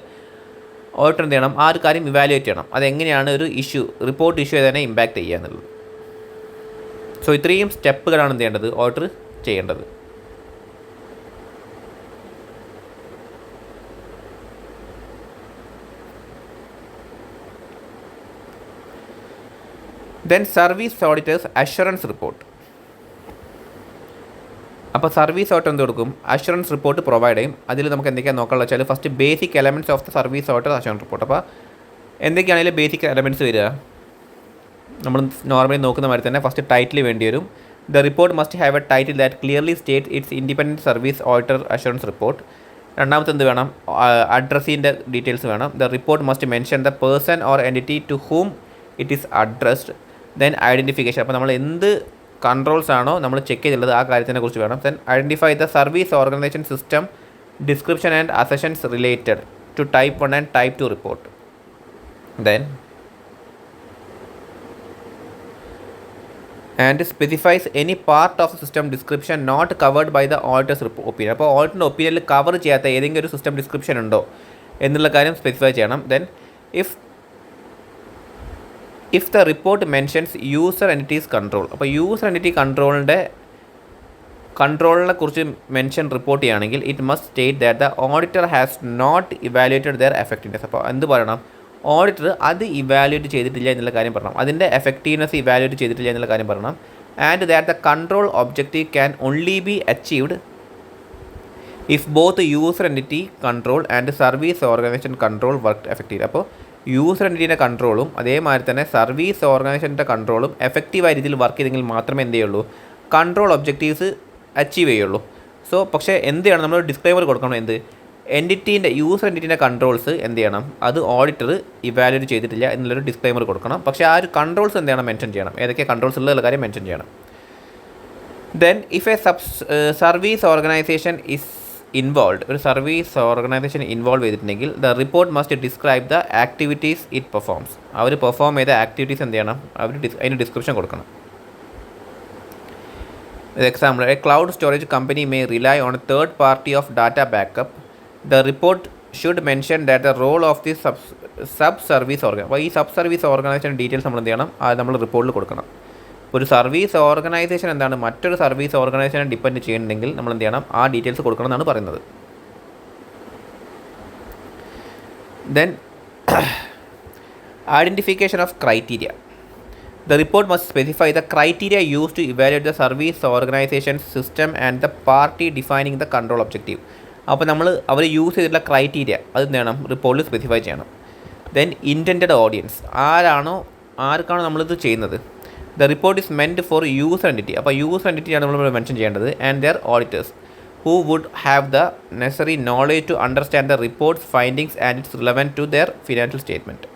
ഓഡിറ്റർ എന്ത് ചെയ്യണം, ആ ഒരു കാര്യം ഇവാലുവേറ്റ് ചെയ്യണം. അതെങ്ങനെയാണ് ഒരു റിപ്പോർട്ട് ഇഷ്യൂ ചെയ്തതിനെ ഇമ്പാക്റ്റ് ചെയ്യുക എന്നുള്ളത്. സോ ഇത്രയും സ്റ്റെപ്പുകളാണ് എന്ത് ചെയ്യേണ്ടത്, ഓഡിറ്റർ ചെയ്യേണ്ടത്. Then service auditor's assurance report. അപ്പോൾ സർവീസ് ഓഡിറ്റർ എന്ത് കൊടുക്കും, അഷുറൻസ് റിപ്പോർട്ട് പ്രൊവൈഡ് ചെയ്യും. അതിൽ നമുക്ക് എന്തൊക്കെയാണ് നോക്കാനുള്ള വെച്ചാൽ first basic elements of the service auditor assurance report. അപ്പോൾ എന്തൊക്കെയാണെങ്കിലും ബേസിക് എലമെൻറ്റ്സ് വരിക, നമ്മൾ നോർമലി നോക്കുന്ന മാതിരി തന്നെ ഫസ്റ്റ് ടൈറ്റിൽ വേണ്ടി വരും. The report must have a title that clearly state its independent service auditor assurance report. രണ്ടാമത്തെ എന്ത് വേണം, അഡ്രസ്സിൻ്റെ ഡീറ്റെയിൽസ് വേണം. The report must mention the person or entity to whom it is addressed. Then identification. അപ്പോൾ നമ്മൾ എന്ത് കൺട്രോൾസ് ആണോ നമ്മൾ ചെക്ക് ചെയ്തിട്ടുള്ളത് ആ കാര്യത്തിനെ കുറിച്ച് വേണം. Then identify the service organisation system description and assertions related to type 1 and type 2 report. Then and specifies any part of system description not covered by the auditor's opinion. അപ്പോൾ ഓഡിറ്ററിൻ്റെ ഒപ്പീനിയനിൽ കവർ ചെയ്യാത്ത ഏതെങ്കിലും ഒരു സിസ്റ്റം ഡിസ്ക്രിപ്ഷൻ ഉണ്ടോ എന്നുള്ള കാര്യം സ്പെസിഫൈ ചെയ്യണം. Then if the report mentions user entities control. അപ്പോൾ യൂസർ എൻറ്റിറ്റി കൺട്രോളിൻ്റെ കൺട്രോളിനെ കുറിച്ച് മെൻഷൻ റിപ്പോർട്ട് ചെയ്യുകയാണെങ്കിൽ it must state that the auditor has not evaluated their effectiveness. അപ്പോൾ എന്ത് പറയണം, ഓഡിറ്റർ അത് ഇവാലുവേറ്റ് ചെയ്തിട്ടില്ല എന്നുള്ള കാര്യം പറയണം, അതിൻ്റെ എഫക്റ്റീവ്നെസ് ഇവാലുവേറ്റ് ചെയ്തിട്ടില്ല എന്നുള്ള കാര്യം പറയണം. And that the control objective can only B achieved if both user entity control and service organisation control work effective. അപ്പോൾ യൂസർ എൻറ്റിറ്റിൻ്റെ കൺട്രോളും അതേമാതിരി തന്നെ സർവീസ് ഓർഗനൈസേഷൻ്റെ കൺട്രോളും എഫക്റ്റീവായ രീതിയിൽ വർക്ക് ചെയ്തെങ്കിൽ മാത്രമേ എന്ത് ചെയ്യുള്ളൂ, കൺട്രോൾ ഒബ്ജക്റ്റീവ്സ് അച്ചീവ് ചെയ്യുള്ളൂ. സോ പക്ഷേ എന്ത് ചെയ്യണം, നമ്മൾ ഡിസ്ക്ലൈമർ കൊടുക്കണം, എന്ത് യൂസർ എൻറ്റിറ്റീൻ്റെ കൺട്രോൾസ് എന്ത് ചെയ്യണം, അത് ഓഡിറ്റർ ഇവാലുവേറ്റ് ചെയ്തിട്ടില്ല എന്നുള്ളൊരു ഡിസ്ക്ലൈമർ കൊടുക്കണം. പക്ഷേ ആ ഒരു കൺട്രോൾസ് എന്ത് ചെയ്യണം, മെൻഷൻ ചെയ്യണം, ഏതൊക്കെ കൺട്രോൾസ് ഉള്ള കാര്യം മെൻഷൻ ചെയ്യണം. Then if a service organisation is involve, ഒരു സർവീസ് ഓർഗനൈസേഷൻ ഇൻവോൾവ് ചെയ്തിട്ടുണ്ടെങ്കിൽ the report must describe the activities it performs. അവർ പെർഫോം ചെയ്ത ആക്ടിവിറ്റീസ് എന്ത് ചെയ്യണം, അവർ അതിന് ഡിസ്ക്രിപ്ഷൻ കൊടുക്കണം. Example, a cloud storage company may rely on a third party of data backup. The report should mention that the role of the sub service organisation. അപ്പോൾ ഈ സബ് സർവീസ് ഓർഗനൈസേഷൻ ഡീറ്റെയിൽസ് നമ്മൾ എന്ത് ചെയ്യണം, അത് നമ്മൾ റിപ്പോർട്ടിൽ കൊടുക്കണം. ഒരു സർവീസ് ഓർഗനൈസേഷൻ എന്താണ്, മറ്റൊരു സർവീസ് ഓർഗനൈസേഷനെ ഡിപ്പെൻഡ് ചെയ്യുന്നുണ്ടെങ്കിൽ നമ്മൾ എന്ത് ചെയ്യണം, ആ ഡീറ്റെയിൽസ് കൊടുക്കണം എന്നാണ് പറയുന്നത്. Then identification of criteria. The report must specify the criteria used to evaluate the service organization's system and the party defining the control objective. അപ്പോൾ നമ്മൾ അവർ യൂസ് ചെയ്തിട്ടുള്ള ക്രൈറ്റീരിയ അത് എന്ത് ചെയ്യണം, റിപ്പോർട്ടിൽ സ്പെസിഫൈ ചെയ്യണം. ദെൻ ഇൻറ്റൻറ്റഡ് ഓഡിയൻസ്, ആർക്കാണോ നമ്മളിത് ചെയ്യുന്നത്. The report is meant for user entity. അപ്പോൾ യൂസർ എൻറ്റിറ്റിയാണ് നമ്മൾ മെൻഷൻ ചെയ്യേണ്ടത്. And their auditors who would have the necessary knowledge to understand the report's findings and its relevant to their financial statement.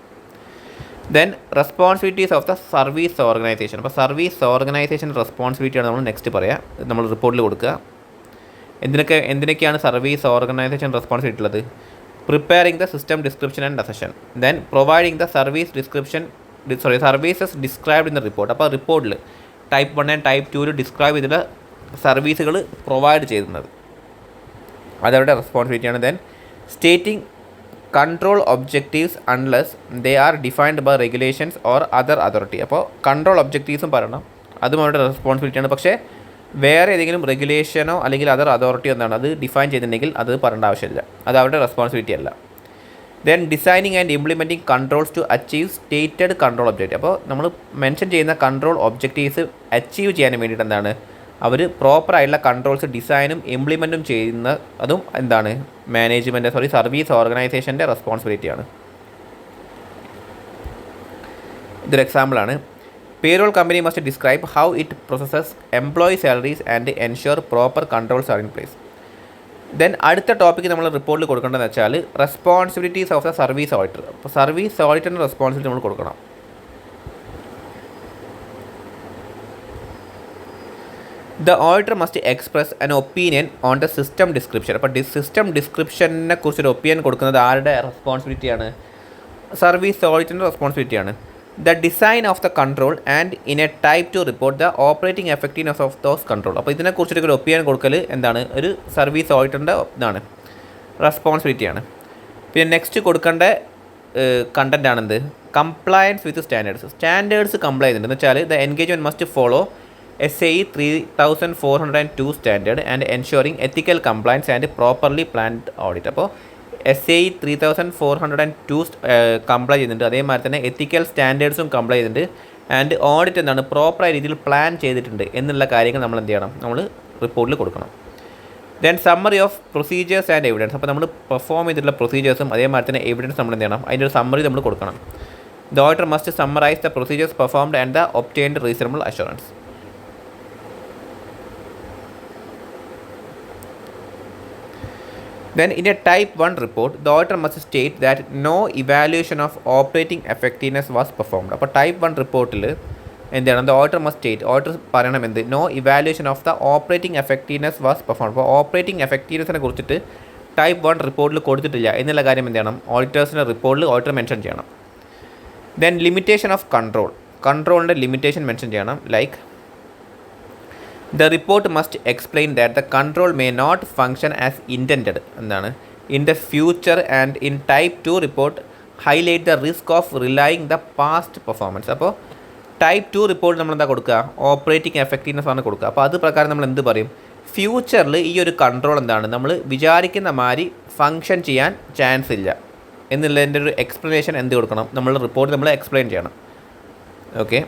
Then responsibilities of the service organisation. അപ്പോൾ സർവീസ് ഓർഗനൈസേഷൻ റെസ്പോൺസിബിലിറ്റിയാണ് നമ്മൾ നെക്സ്റ്റ് പറയുക, നമ്മൾ റിപ്പോർട്ടിൽ കൊടുക്കുക. എന്തിനൊക്കെയാണ് സർവീസ് ഓർഗനൈസേഷൻ റെസ്പോൺസിബിലിറ്റി ഉള്ളത്. Preparing the system description and assertion. Then providing the services described in the report. അപ്പോൾ റിപ്പോർട്ടിൽ ടൈപ്പ് 1 ആൻഡ് ടൈപ്പ് 2 ഡിസ്ക്രൈബ് ചെയ്തിട്ടുള്ള സർവീസുകൾ പ്രൊവൈഡ് ചെയ്യുന്നത് അതവരുടെ റെസ്പോൺസിബിലിറ്റിയാണ്. Then stating control objectives unless they are defined by regulations or other authority. അപ്പോൾ കൺട്രോൾ ഒബ്ജക്റ്റീവ്സും പറയണം, അതും അവരുടെ റെസ്പോൺസിബിലിറ്റിയാണ്. പക്ഷേ വേറെ ഏതെങ്കിലും റെഗുലേഷനോ അല്ലെങ്കിൽ അതർ അതോറിറ്റി എന്താണ് അത് ഡിഫൈൻ ചെയ്തിട്ടുണ്ടെങ്കിൽ അത് പറയേണ്ട ആവശ്യമില്ല, അത് അവരുടെ റെസ്പോൺസിബിലിറ്റി അല്ല. Then designing and implementing controls to achieve stated control objective. അപ്പോൾ നമ്മൾ മെൻഷൻ ചെയ്യുന്ന കൺട്രോൾ ഒബ്ജക്റ്റീവ്സ് അച്ചീവ് ചെയ്യാൻ വേണ്ടിയിട്ട് എന്താണ് അവർ പ്രോപ്പറായിട്ടുള്ള കൺട്രോൾസ് ഡിസൈനും ഇംപ്ലിമെൻറ്റും ചെയ്യുന്ന അതും എന്താണ് സർവീസ് ഓർഗനൈസേഷൻ്റെ റെസ്പോൺസിബിലിറ്റിയാണ്. ഇതൊരു എക്സാമ്പിളാണ്. Payroll company must describe how it processes employee salaries and ensure proper controls are in place. Then അടുത്ത ടോപ്പിക്ക് നമ്മൾ റിപ്പോർട്ടിൽ കൊടുക്കേണ്ടതെന്ന് വെച്ചാൽ responsibilities of the service auditor. അപ്പോൾ സർവീസ് ഓഡിറ്ററിൻ്റെ റെസ്പോൺസിബിലിറ്റി നമ്മൾ കൊടുക്കണം. The auditor must express an opinion on the system description. അപ്പോൾ സിസ്റ്റം ഡിസ്ക്രിപ്ഷനെ കുറിച്ചൊരു ഒപ്പീനിയൻ കൊടുക്കുന്നത് ആരുടെ റെസ്പോൺസിബിലിറ്റിയാണ്, സർവീസ് ഓഡിറ്ററിൻ്റെ റെസ്പോൺസിബിലിറ്റിയാണ്. The design of the control and in a type two report the operating effectiveness of those control. അപ്പോൾ ഇതിനെക്കുറിച്ചൊരു ഒപ്പീനിയൻ കൊടുക്കൽ എന്താണ്, ഒരു സർവീസ് ഓഡിറ്ററിൻ്റെ ഇതാണ് റെസ്പോൺസിബിലിറ്റിയാണ്. പിന്നെ നെക്സ്റ്റ് കൊടുക്കേണ്ട കണ്ടൻ്റ് ആണെന്ത്, കംപ്ലയൻസ് വിത്ത് സ്റ്റാൻഡേർഡ്സ് കംപ്ലൈ ചെയ്യുന്നുണ്ട് എന്ന് വെച്ചാൽ the engagement must follow SAE 3402 standard and ensuring ethical compliance and properly planned audit. അപ്പോൾ SAE 3402 കംപ്ലൈ ചെയ്യുന്നുണ്ട്, അതേമാതിരി തന്നെ എത്തിക്കൽ സ്റ്റാൻഡേർഡ്സും കംപ്ലൈ ചെയ്യുന്നുണ്ട് ആൻഡ് ഓഡിറ്റ് എന്താണ് പ്രോപ്പറായ രീതിയിൽ പ്ലാൻ ചെയ്തിട്ടുണ്ട് എന്നുള്ള കാര്യങ്ങൾ നമ്മൾ എന്ത് ചെയ്യണം, നമ്മൾ റിപ്പോർട്ടിൽ കൊടുക്കണം. Then summary of procedures and evidence. അപ്പോൾ നമ്മൾ പെർഫോം ചെയ്തിട്ടുള്ള പ്രൊസീജിയേഴ്സും അതേമാതിരി തന്നെ എവിഡൻസ് നമ്മൾ എന്ത് ചെയ്യണം, അതിൻ്റെ ഒരു സമ്മറി നമ്മൾ കൊടുക്കണം. The auditor must summarise the procedures performed and the obtained reasonable assurance. Then in a type 1 report, the auditor must state that no evaluation of operating effectiveness was performed. അപ്പോൾ ടൈപ്പ് 1 റിപ്പോർട്ടിൽ എന്താണ്, the auditor must state, auditor പറയണം എന്ത്, no evaluation of the operating effectiveness was performed. അപ്പോൾ ഓപ്പറേറ്റിംഗ് എഫക്റ്റീവ്നെസ്സിനെ കുറിച്ചിട്ട് ടൈപ്പ് 1 റിപ്പോർട്ടിൽ കൊടുത്തിട്ടില്ല എന്നുള്ള കാര്യം എന്ത് ചെയ്യണം, ഓഡിറ്റേഴ്സിൻ്റെ റിപ്പോർട്ടിൽ ഓഡിറ്റർ മെൻഷൻ ചെയ്യണം. ദെൻ ലിമിറ്റേഷൻ ഓഫ് കൺട്രോളിൻ്റെ ലിമിറ്റേഷൻ മെൻഷൻ ചെയ്യണം. Like the report must explain that the control may not function as intended എന്താണ് in the future and in type 2 report highlight the risk of relying the past performance. അപ്പോൾ ടൈപ്പ് 2 റിപ്പോർട്ട് നമ്മൾ എന്താ കൊടുക്കുക, ഓപ്പറേറ്റിംഗ് എഫക്റ്റീവ്നെസ് ആണ് കൊടുക്കുക. അപ്പോൾ അത് പ്രകാരം നമ്മൾ എന്ത് പറയും, ഫ്യൂച്ചറിൽ ഈ ഒരു കൺട്രോൾ എന്താണ് നമ്മൾ വിചാരിക്കുന്ന മാതിരി ഫങ്ഷൻ ചെയ്യാൻ ചാൻസ് ഇല്ല എന്നുള്ളതിൻ്റെ ഒരു എക്സ്പ്ലനേഷൻ എന്ത് കൊടുക്കണം, നമ്മൾ റിപ്പോർട്ട് നമ്മൾ എക്സ്പ്ലെയിൻ ചെയ്യണം. ഓക്കെ,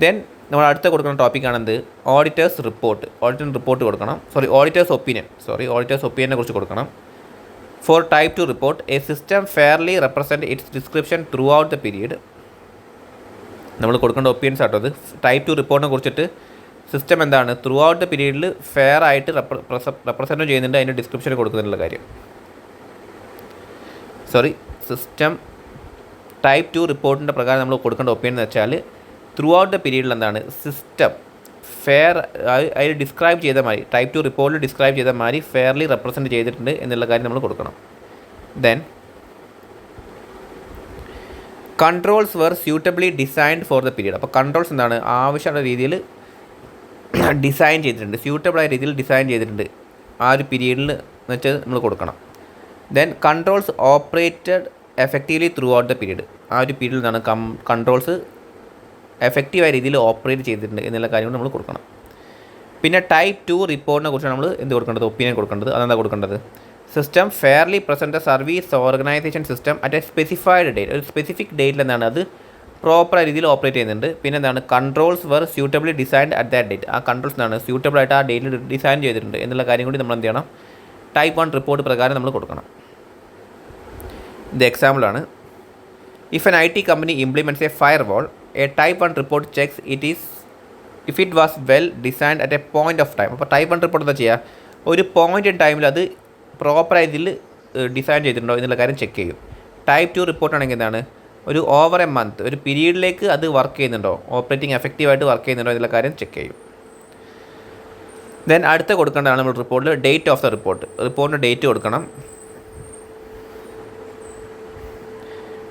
ദെൻ നമ്മൾ അടുത്ത കൊടുക്കുന്ന ടോപ്പിക്കാണെന്ത്, ഓഡിറ്റേഴ്സ് റിപ്പോർട്ട്. ഓഡിറ്ററിന് റിപ്പോർട്ട് കൊടുക്കണം. ഓഡിറ്റേഴ്സ് ഒപ്പീനിയനെ കുറിച്ച് കൊടുക്കണം. For type 2 report, a system fairly represent its description throughout the period. നമ്മൾ കൊടുക്കേണ്ട ഒപ്പീനിയൻസ് ആട്ടോ അത്. ടൈപ്പ് 2 റിപ്പോർട്ടിനെ കുറിച്ചിട്ട് സിസ്റ്റം എന്താണ് ത്രൂ ഔട്ട് ദ പീരീഡിൽ ഫെയർ ആയിട്ട് റെപ്രസെൻറ്റ് ചെയ്യുന്നുണ്ട്, അതിൻ്റെ ഡിസ്ക്രിപ്ഷൻ കൊടുക്കുന്നുള്ള കാര്യം. സിസ്റ്റം ടൈപ്പ് 2 റിപ്പോർട്ടിൻ്റെ പ്രകാരം നമ്മൾ കൊടുക്കേണ്ട ഒപ്പീനിയൻ എന്ന് വെച്ചാൽ ത്രൂ ഔട്ട് ദ പീരീഡിൽ എന്താണ് സിസ്റ്റം ഫെയർ അതിൽ ഡിസ്ക്രൈബ് ചെയ്ത മാതിരി, ടൈപ്പ് 2 റിപ്പോർട്ടിൽ ഡിസ്ക്രൈബ് ചെയ്ത മാതിരി ഫെയർലി റെപ്രസെൻറ്റ് ചെയ്തിട്ടുണ്ട് എന്നുള്ള കാര്യം നമ്മൾ കൊടുക്കണം. Then controls were suitably designed for the period. അപ്പോൾ കൺട്രോൾസ് എന്താണ് ആവശ്യമുള്ള രീതിയിൽ ഡിസൈൻ ചെയ്തിട്ടുണ്ട്, സ്യൂട്ടബിളായ രീതിയിൽ ഡിസൈൻ ചെയ്തിട്ടുണ്ട് ആ ഒരു പീരീഡിൽ എന്ന് വെച്ചാൽ നമ്മൾ കൊടുക്കണം. Then controls operated effectively throughout the period. ആ ഒരു പീരീഡിൽ നിന്നാണ് കൺട്രോൾസ് എഫക്റ്റീവായ രീതിയിൽ ഓപ്പറേറ്റ് ചെയ്തിട്ടുണ്ട് എന്നുള്ള കാര്യം നമ്മൾ കൊടുക്കണം. പിന്നെ ടൈപ്പ് 2 റിപ്പോർട്ടിനെ കുറിച്ചാണ് നമ്മൾ എന്ത് കൊടുക്കേണ്ടത്, ഒപ്പീനിയൻ കൊടുക്കേണ്ടത്. അതെന്താ കൊടുക്കേണ്ടത്, system fairly present the service organisation system at a specified date. ഒരു സ്പെസിഫിക് ഡേറ്റിൽ എന്താണ് അത് പ്രോപ്പറായ രീതിയിൽ ഓപ്പറേറ്റ് ചെയ്യുന്നുണ്ട്. പിന്നെ എന്താണ് controls were suitably designed at that date. ആ കൺട്രോൾസ് എന്താണ് സ്യൂട്ടബിളായിട്ട് ആ ഡേറ്റിൽ ഡിസൈൻ ചെയ്തിട്ടുണ്ട് എന്നുള്ള കാര്യം കൂടി നമ്മൾ എന്ത് ചെയ്യണം, ടൈപ്പ് 1 റിപ്പോർട്ട് പ്രകാരം നമ്മൾ കൊടുക്കണം. ഇത് എക്സാമ്പിളാണ്. If an IT company implements a firewall, a type 1 report checks if it was well designed at a point of time. അപ്പോൾ ടൈപ്പ് 1 റിപ്പോർട്ട് എന്താ ചെയ്യുക, ഒരു പോയിൻ്റ് ഇൻ ടൈമിൽ അത് പ്രോപ്പറായ ഇതിൽ ഡിസൈൻ ചെയ്തിട്ടുണ്ടോ എന്നുള്ള കാര്യം ചെക്ക് ചെയ്യും. ടൈപ്പ് 2 റിപ്പോർട്ടാണെങ്കിൽ എന്താണ് ഒരു ഓവർ എ മന്ത്, ഒരു പീരീഡിലേക്ക് അത് വർക്ക് ചെയ്യുന്നുണ്ടോ, ഓപ്പറേറ്റിംഗ് എഫക്റ്റീവായിട്ട് വർക്ക് ചെയ്യുന്നുണ്ടോ എന്നുള്ള കാര്യം ചെക്ക് ചെയ്യും. ദെൻ അടുത്ത കൊടുക്കേണ്ടതാണ് നമ്മൾ റിപ്പോർട്ടിൽ ഡേറ്റ് ഓഫ് ദ റിപ്പോർട്ട്. റിപ്പോർട്ടിൻ്റെ ഡേറ്റ് കൊടുക്കണം.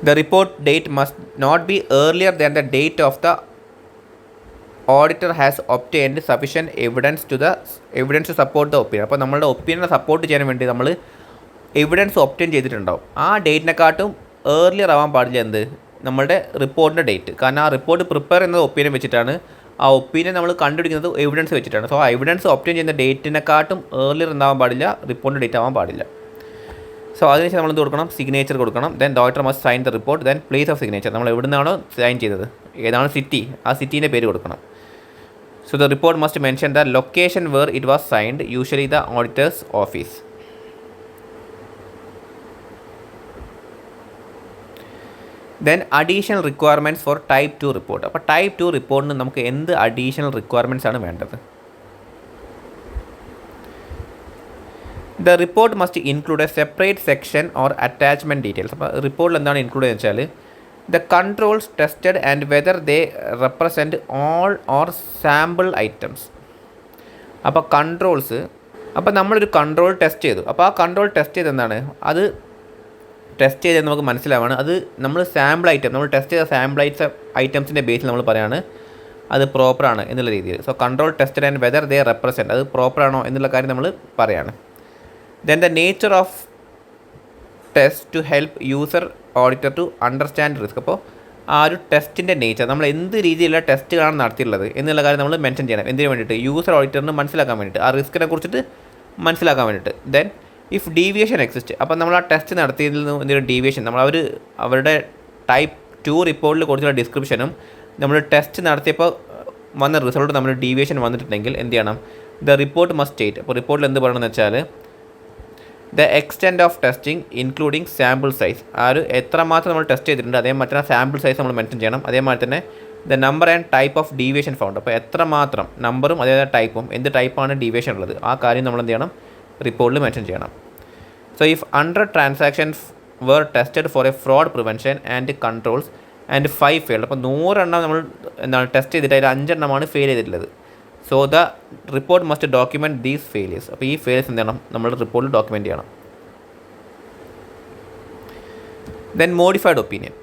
The report date must not be earlier than the date of the auditor has obtained sufficient evidence to support the opinion. അപ്പോൾ നമ്മളുടെ ഒപ്പീനിയനെ സപ്പോർട്ട് ചെയ്യാൻ വേണ്ടി നമ്മൾ എവിഡൻസ് ഒബ്റ്റെയിൻ ചെയ്തിട്ടുണ്ടാവും. ആ ഡേറ്റിനെക്കാട്ടും ഏർലിയർ ആവാൻ പാടില്ല എന്ത്, നമ്മളുടെ റിപ്പോർട്ടിൻ്റെ ഡേറ്റ്. കാരണം ആ റിപ്പോർട്ട് പ്രിപ്പയർ ചെയ്യുന്നത് ഒപ്പീനിയൻ വെച്ചിട്ടാണ്, ആ ഒപ്പീനിയൻ നമ്മൾ കണ്ടുപിടിക്കുന്നത് എവിഡൻസ് വെച്ചിട്ടാണ്. സോ ആ എവിഡൻസ് ഒബ്റ്റെയിൻ ചെയ്യുന്ന ഡേറ്റിനെക്കാട്ടും ഏർലിയർ എന്താവാൻ പാടില്ല, റിപ്പോർട്ടിൻ്റെ ഡേറ്റ് ആവാൻ പാടില്ല. സോ അതിനുശേഷം നമ്മൾ എന്ത് കൊടുക്കണം, സിഗ്നേച്ചർ കൊടുക്കണം. Then the auditor must sign the report. Then place of signature, നമ്മൾ എവിടെ നിന്നാണോ സൈൻ ചെയ്തത്, ഏതാണ് സിറ്റി, ആ സിറ്റീൻ്റെ പേര് കൊടുക്കണം. So the report must mention the location where it was signed, usually the auditor's office. Then additional requirements for type 2 report. അപ്പോൾ ടൈപ്പ് 2 റിപ്പോർട്ടിന് നമുക്ക് എന്ത് അഡീഷണൽ റിക്വയർമെൻറ്റ്സ് ആണ് വേണ്ടത്? The report must include a separate section or attachment details. അപ്പോൾ റിപ്പോർട്ടിൽ എന്താണ് ഇൻക്ലൂഡ് എന്ന് വെച്ചാൽ the controls tested and whether they represent all or sample items. അപ്പോൾ കൺട്രോൾസ്, അപ്പോൾ നമ്മളൊരു കൺട്രോൾ ടെസ്റ്റ് ചെയ്തു. അപ്പോൾ ആ കൺട്രോൾ ടെസ്റ്റ് ചെയ്തെന്താണ് അത് ടെസ്റ്റ് ചെയ്തത് നമുക്ക് മനസ്സിലാവാണ് അത് നമ്മൾ സാമ്പിൾ ഐറ്റം, നമ്മൾ ടെസ്റ്റ് ചെയ്ത സാമ്പിൾ ഐറ്റംസിൻ്റെ ബേസിൽ നമ്മൾ പറയാണ് അത് പ്രോപ്പറാണ് എന്നുള്ള രീതിയിൽ. So control tested and whether they represent, അത് പ്രോപ്പറാണോ എന്നുള്ള കാര്യം നമ്മൾ പറയാണ്. Then the nature of test to help user auditor to understand risk. അപ്പോൾ ആ ഒരു ടെസ്റ്റിൻ്റെ നേച്ചർ, നമ്മൾ എന്ത് രീതിയിലുള്ള ടെസ്റ്റുകളാണ് നടത്തിയിട്ടുള്ളത് എന്നുള്ള കാര്യം നമ്മൾ മെൻഷൻ ചെയ്യണം. എന്തിനു വേണ്ടിയിട്ട്, യൂസർ ഓഡിറ്ററിന് മനസ്സിലാക്കാൻ വേണ്ടിയിട്ട്, ആ റിസ്കിനെ കുറിച്ചിട്ട് മനസ്സിലാക്കാൻ വേണ്ടിയിട്ട്. ദെൻ ഇഫ് ഡീവിയേഷൻ എക്സിസ്റ്റ്, അപ്പോൾ നമ്മൾ ആ ടെസ്റ്റ് നടത്തിയതിൽ നിന്ന് എന്തെങ്കിലും ഡീവിയേഷൻ, നമ്മൾ അവരുടെ ടൈപ്പ് 2 റിപ്പോർട്ടിൽ കൊടുത്തുള്ള ഡിസ്ക്രിപ്ഷനും നമ്മൾ ടെസ്റ്റ് നടത്തിയപ്പോൾ വന്ന റിസൾട്ട് നമ്മൾ ഡീവിയേഷൻ വന്നിട്ടുണ്ടെങ്കിൽ എന്ത് ചെയ്യണം, ദ റിപ്പോർട്ട് മസ്റ്റ് സ്റ്റേറ്റ്. അപ്പോൾ റിപ്പോർട്ടിൽ എന്ത് പറയണമെന്ന് വെച്ചാൽ the extent of testing including sample size, ആ ഒരു എത്രമാത്രം നമ്മൾ ടെസ്റ്റ് ചെയ്തിട്ടുണ്ട് അതേമാതിരി തന്നെ സാമ്പിൾ സൈസ് നമ്മൾ മെൻഷൻ ചെയ്യണം. അതേമാതിരി തന്നെ the number and type of deviation found, അപ്പോൾ എത്രമാത്രം നമ്പറും അതേപോലെ ടൈപ്പും, എന്ത് ടൈപ്പാണ് ഡീവിയേഷൻ ഉള്ളത് ആ കാര്യം നമ്മൾ എന്ത് ചെയ്യണം, റിപ്പോർട്ടിൽ മെൻഷൻ ചെയ്യണം. So if 100 transactions were tested for a fraud prevention and controls and 5 failed, അപ്പോൾ 100 എണ്ണം നമ്മൾ എന്താണ് ടെസ്റ്റ് ചെയ്തിട്ട് അതിൽ 5 എണ്ണമാണ് ഫെയിൽ ചെയ്തിട്ടുള്ളത്. So the report must document these failures. അപ്പോൾ ഈ ഫെയിലിയേഴ്സ് എന്ത് ചെയ്യണം, നമ്മൾ റിപ്പോർട്ടിൽ ഡോക്യുമെൻറ്റ് ചെയ്യണം. Then modified opinion.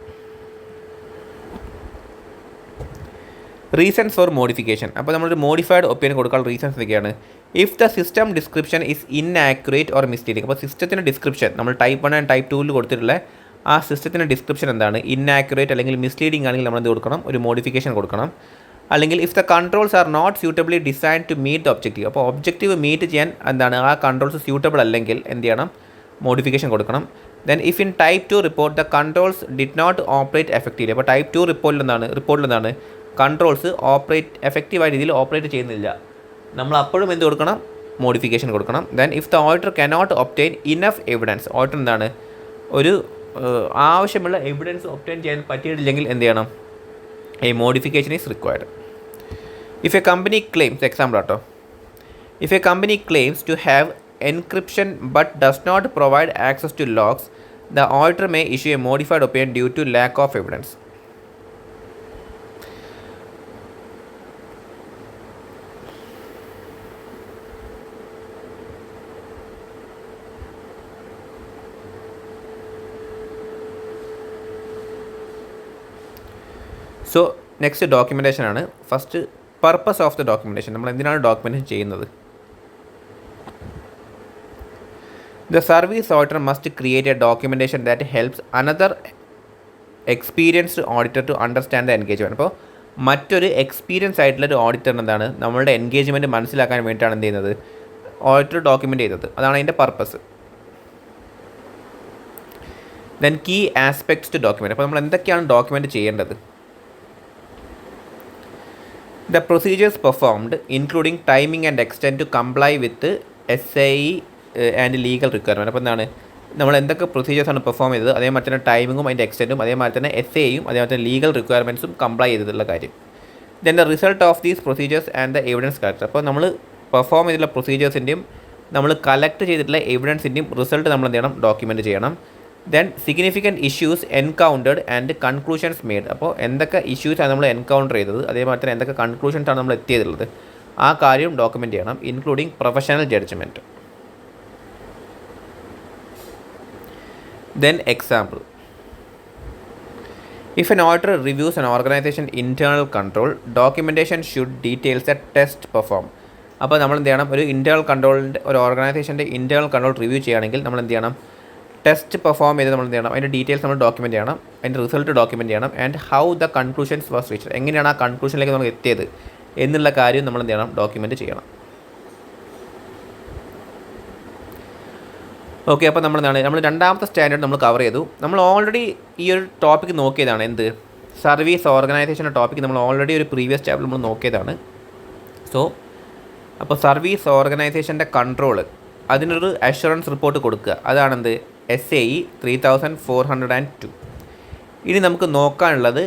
Reasons for modification. അപ്പോൾ നമ്മളൊരു മോഡിഫൈഡ് ഒപ്പീനിയൻ കൊടുക്കാനുള്ള റീസൺസ് എന്തൊക്കെയാണ്? If the system description is inaccurate or misleading. അപ്പോൾ സിസ്റ്റത്തിൻ്റെ ഡിസ്ക്രിപ്ഷൻ നമ്മൾ ടൈപ്പ് 1 ആൻഡ് ടൈപ്പ് 2 കൊടുത്തിട്ടുള്ള ആ സിസ്റ്റത്തിൻ്റെ ഡിസ്ക്രിപ്ഷൻ എന്താണ്, ഇൻആക്യുറേറ്റ് അല്ലെങ്കിൽ മിസ്ലീഡിങ് ആണെങ്കിൽ നമ്മൾ എന്ത് കൊടുക്കണം, ഒരു മോഡിഫിക്കേഷൻ കൊടുക്കണം. അല്ലെങ്കിൽ if the controls are not suitably design to meet the objective, അപ്പോൾ ഒബ്ജക്റ്റീവ് മീറ്റ് ചെയ്യാൻ എന്താണ് ആ കൺട്രോൾസ് സ്യൂട്ടബിൾ അല്ലെങ്കിൽ എന്ത് ചെയ്യണം, മോഡിഫിക്കേഷൻ കൊടുക്കണം. Then if in type 2 report the controls did not operate effectively, അപ്പോൾ ടൈപ്പ് 2 റിപ്പോർട്ടിൽ എന്താണ് കൺട്രോൾസ് എഫക്റ്റീവായ രീതിയിൽ ഓപ്പറേറ്റ് ചെയ്യുന്നില്ല, നമ്മൾ അപ്പോഴും എന്ത് കൊടുക്കണം, മോഡിഫിക്കേഷൻ കൊടുക്കണം. Then if the auditor cannot obtain enough evidence, auditor എന്താണ് ഒരു ആവശ്യമുള്ള എവിഡൻസ് ഒബ്റ്റെയിൻ ചെയ്യാൻ പറ്റിയിട്ടില്ലെങ്കിൽ എന്ത് ചെയ്യണം, a modification is required. If a company claims, example ആട്ടോ, if a company claims to have encryption but does not provide access to logs, the auditor may issue a modified opinion due to lack of evidence. So next documentation ആണ്. First purpose of the documentation, നമ്മൾ എന്തിനാണ് ഡോക്യുമെൻറ്റേഷൻ ചെയ്യുന്നത്. The service auditor must create a documentation that helps another experienced auditor to understand the engagement. അപ്പോൾ മറ്റൊരു എക്സ്പീരിയൻസ് ആയിട്ടുള്ളൊരു ഓഡിറ്ററിന് എന്താണ് നമ്മളുടെ എൻഗേജ്മെൻറ്റ് മനസ്സിലാക്കാൻ വേണ്ടിയിട്ടാണ് എന്ത് ചെയ്യുന്നത്, ഓഡിറ്റർ ഡോക്യുമെൻറ്റ് ചെയ്തത്. അതാണ് അതിൻ്റെ purpose. Then key aspects to document, അപ്പോൾ നമ്മൾ എന്തൊക്കെയാണ് ഡോക്യുമെൻറ്റ് ചെയ്യേണ്ടത്. The procedures performed, including timing and extent to comply with SAE and legal requirement. അപ്പോൾ എന്താണ് നമ്മൾ എന്തൊക്കെ പ്രൊസീജിയേഴ്സാണ് പെർഫോം ചെയ്തത്, അതേമാതിരി തന്നെ ടൈമിങ്ങും അതിൻ്റെ എക്സ്റ്റൻറ്റും അതേമാതിരി തന്നെ SAയും അതേമാതിരി തന്നെ ലീഗൽ റിക്വയർമെൻറ്റ്സും കംപ്ലൈ ചെയ്തിട്ടുള്ള കാര്യം. Then the result of these procedures and the evidence collect, അപ്പോൾ നമ്മൾ പെർഫോം ചെയ്തിട്ടുള്ള പ്രൊസീജിയേഴ്സിൻ്റെയും നമ്മൾ കളക്ട് ചെയ്തിട്ടുള്ള എവിഡൻസിൻ്റെയും റിസൾട്ട് നമ്മൾ എന്ത് ചെയ്യണം, ഡോക്യുമെൻറ്റ് ചെയ്യണം. Then significant issues encountered and conclusions made, അപ്പോൾ എന്തൊക്കെ ഇഷ്യൂസാണ് നമ്മൾ എൻകൗണ്ടർ ചെയ്തത്, അതേമാതിരി തന്നെ എന്തൊക്കെ കൺക്ലൂഷൻസാണ് നമ്മൾ എത്തിയതുള്ളത്, ആ കാര്യം ഡോക്യുമെൻറ്റ് ചെയ്യണം, including professional judgement. Then example, if an auditor reviews an organisation internal control, documentation should details a test perform. അപ്പോൾ നമ്മൾ എന്ത് ചെയ്യണം, ഒരു ഇൻറ്റേർണൽ കൺട്രോളിൻ്റെ ഒരു ഓർഗനൈസേഷൻ്റെ ഇൻറ്റേർണൽ കൺട്രോൾ റിവ്യൂ ചെയ്യുകയാണെങ്കിൽ നമ്മൾ എന്ത് ചെയ്യണം, ടെസ്റ്റ് പെർഫോം ചെയ്ത് നമ്മൾ എന്ത് ചെയ്യണം, അതിൻ്റെ ഡീറ്റെയിൽസ് നമ്മൾ ഡോക്യുമെൻറ്റ് ചെയ്യണം, അതിൻ്റെ റിസൾട്ട് ഡോക്യുമെൻറ്റ് ചെയ്യണം. And how the conclusions was reached, എങ്ങനെയാണ് ആ കൺക്ലൂഷനിലേക്ക് നമ്മൾ എത്തിയത് എന്നുള്ള കാര്യം നമ്മൾ എന്ത് ചെയ്യണം, ഡോക്യുമെൻറ്റ് ചെയ്യണം. ഓക്കെ, അപ്പോൾ നമ്മൾ രണ്ടാമത്തെ സ്റ്റാൻഡേർഡ് നമ്മൾ കവർ ചെയ്തു. നമ്മൾ ഓൾറെഡി ഈ ഒരു ടോപ്പിക്ക് നോക്കിയതാണ്, എന്ത് സർവീസ് ഓർഗനൈസേഷൻ്റെ ടോപ്പിക്ക് നമ്മൾ ഓൾറെഡി ഒരു പ്രീവിയസ് ചാപ്റ്ററിൽ നമ്മൾ നോക്കിയതാണ്. സോ അപ്പോൾ സർവീസ് ഓർഗനൈസേഷൻ്റെ കൺട്രോൾ, അതിനൊരു അഷുറൻസ് റിപ്പോർട്ട് കൊടുക്കുക, അതാണെന്ത് SAE 3402. ഇനി നമുക്ക് നോക്കാനുള്ളത്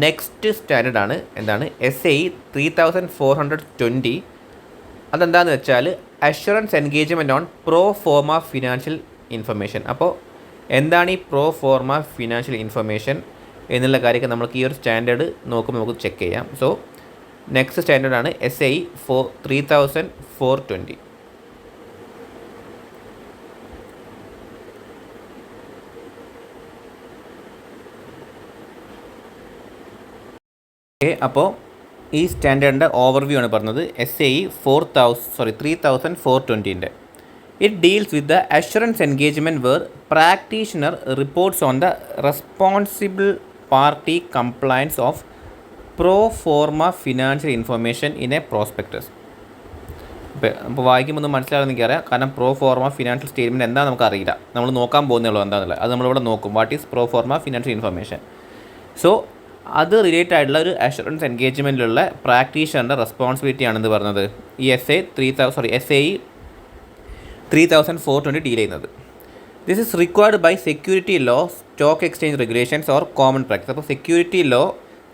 നെക്സ്റ്റ് സ്റ്റാൻഡേർഡാണ്, എന്താണ് SAE 3420. അതെന്താണെന്ന് വെച്ചാൽ assurance engagement on pro forma financial information. അപ്പോൾ എന്താണ് ഈ പ്രോ ഫോർമ ഫിനാൻഷ്യൽ ഇൻഫർമേഷൻ എന്നുള്ള കാര്യമൊക്കെ നമുക്ക് ഈ ഒരു സ്റ്റാൻഡേർഡ് നോക്കുമ്പോൾ നമുക്ക് ചെക്ക് ചെയ്യാം. സോ നെക്സ്റ്റ് സ്റ്റാൻഡേർഡാണ് SAE 3420. ഓക്കെ, അപ്പോൾ ഈ സ്റ്റാൻഡേർഡിൻ്റെ ഓവർവ്യൂ ആണ് പറഞ്ഞത് SAE 3420. It deals with the assurance engagement where practitioner reports on the responsible party compliance of pro forma financial information in a prospectus. അപ്പോൾ വായിക്കുമ്പോൾ ഒന്നും മനസ്സിലാകുന്ന എനിക്കറിയാം, കാരണം പ്രോ ഫോർമ ഫിനാൻഷ്യൽ സ്റ്റേറ്റ്മെൻറ്റ് എന്താണെന്ന് നമുക്കറിയില്ല, നമ്മൾ നോക്കാൻ പോകുന്നുള്ളൂ എന്താണെന്നുള്ളത്. അത് നമ്മളിവിടെ നോക്കും, what is pro forma financial information. So അത് റിലേറ്റഡ് ആയിട്ടുള്ള ഒരു അഷുറൻസ് എൻഗേജ്മെൻറ്റിലുള്ള പ്രാക്ടീഷണറിൻ്റെ റെസ്പോൺസിബിലിറ്റി ആണെന്ന് പറഞ്ഞത് ഈ SAE 3420 ഡീൽ ചെയ്യുന്നത്. This is required by security law, stock exchange regulations or common practice. അപ്പോൾ security law,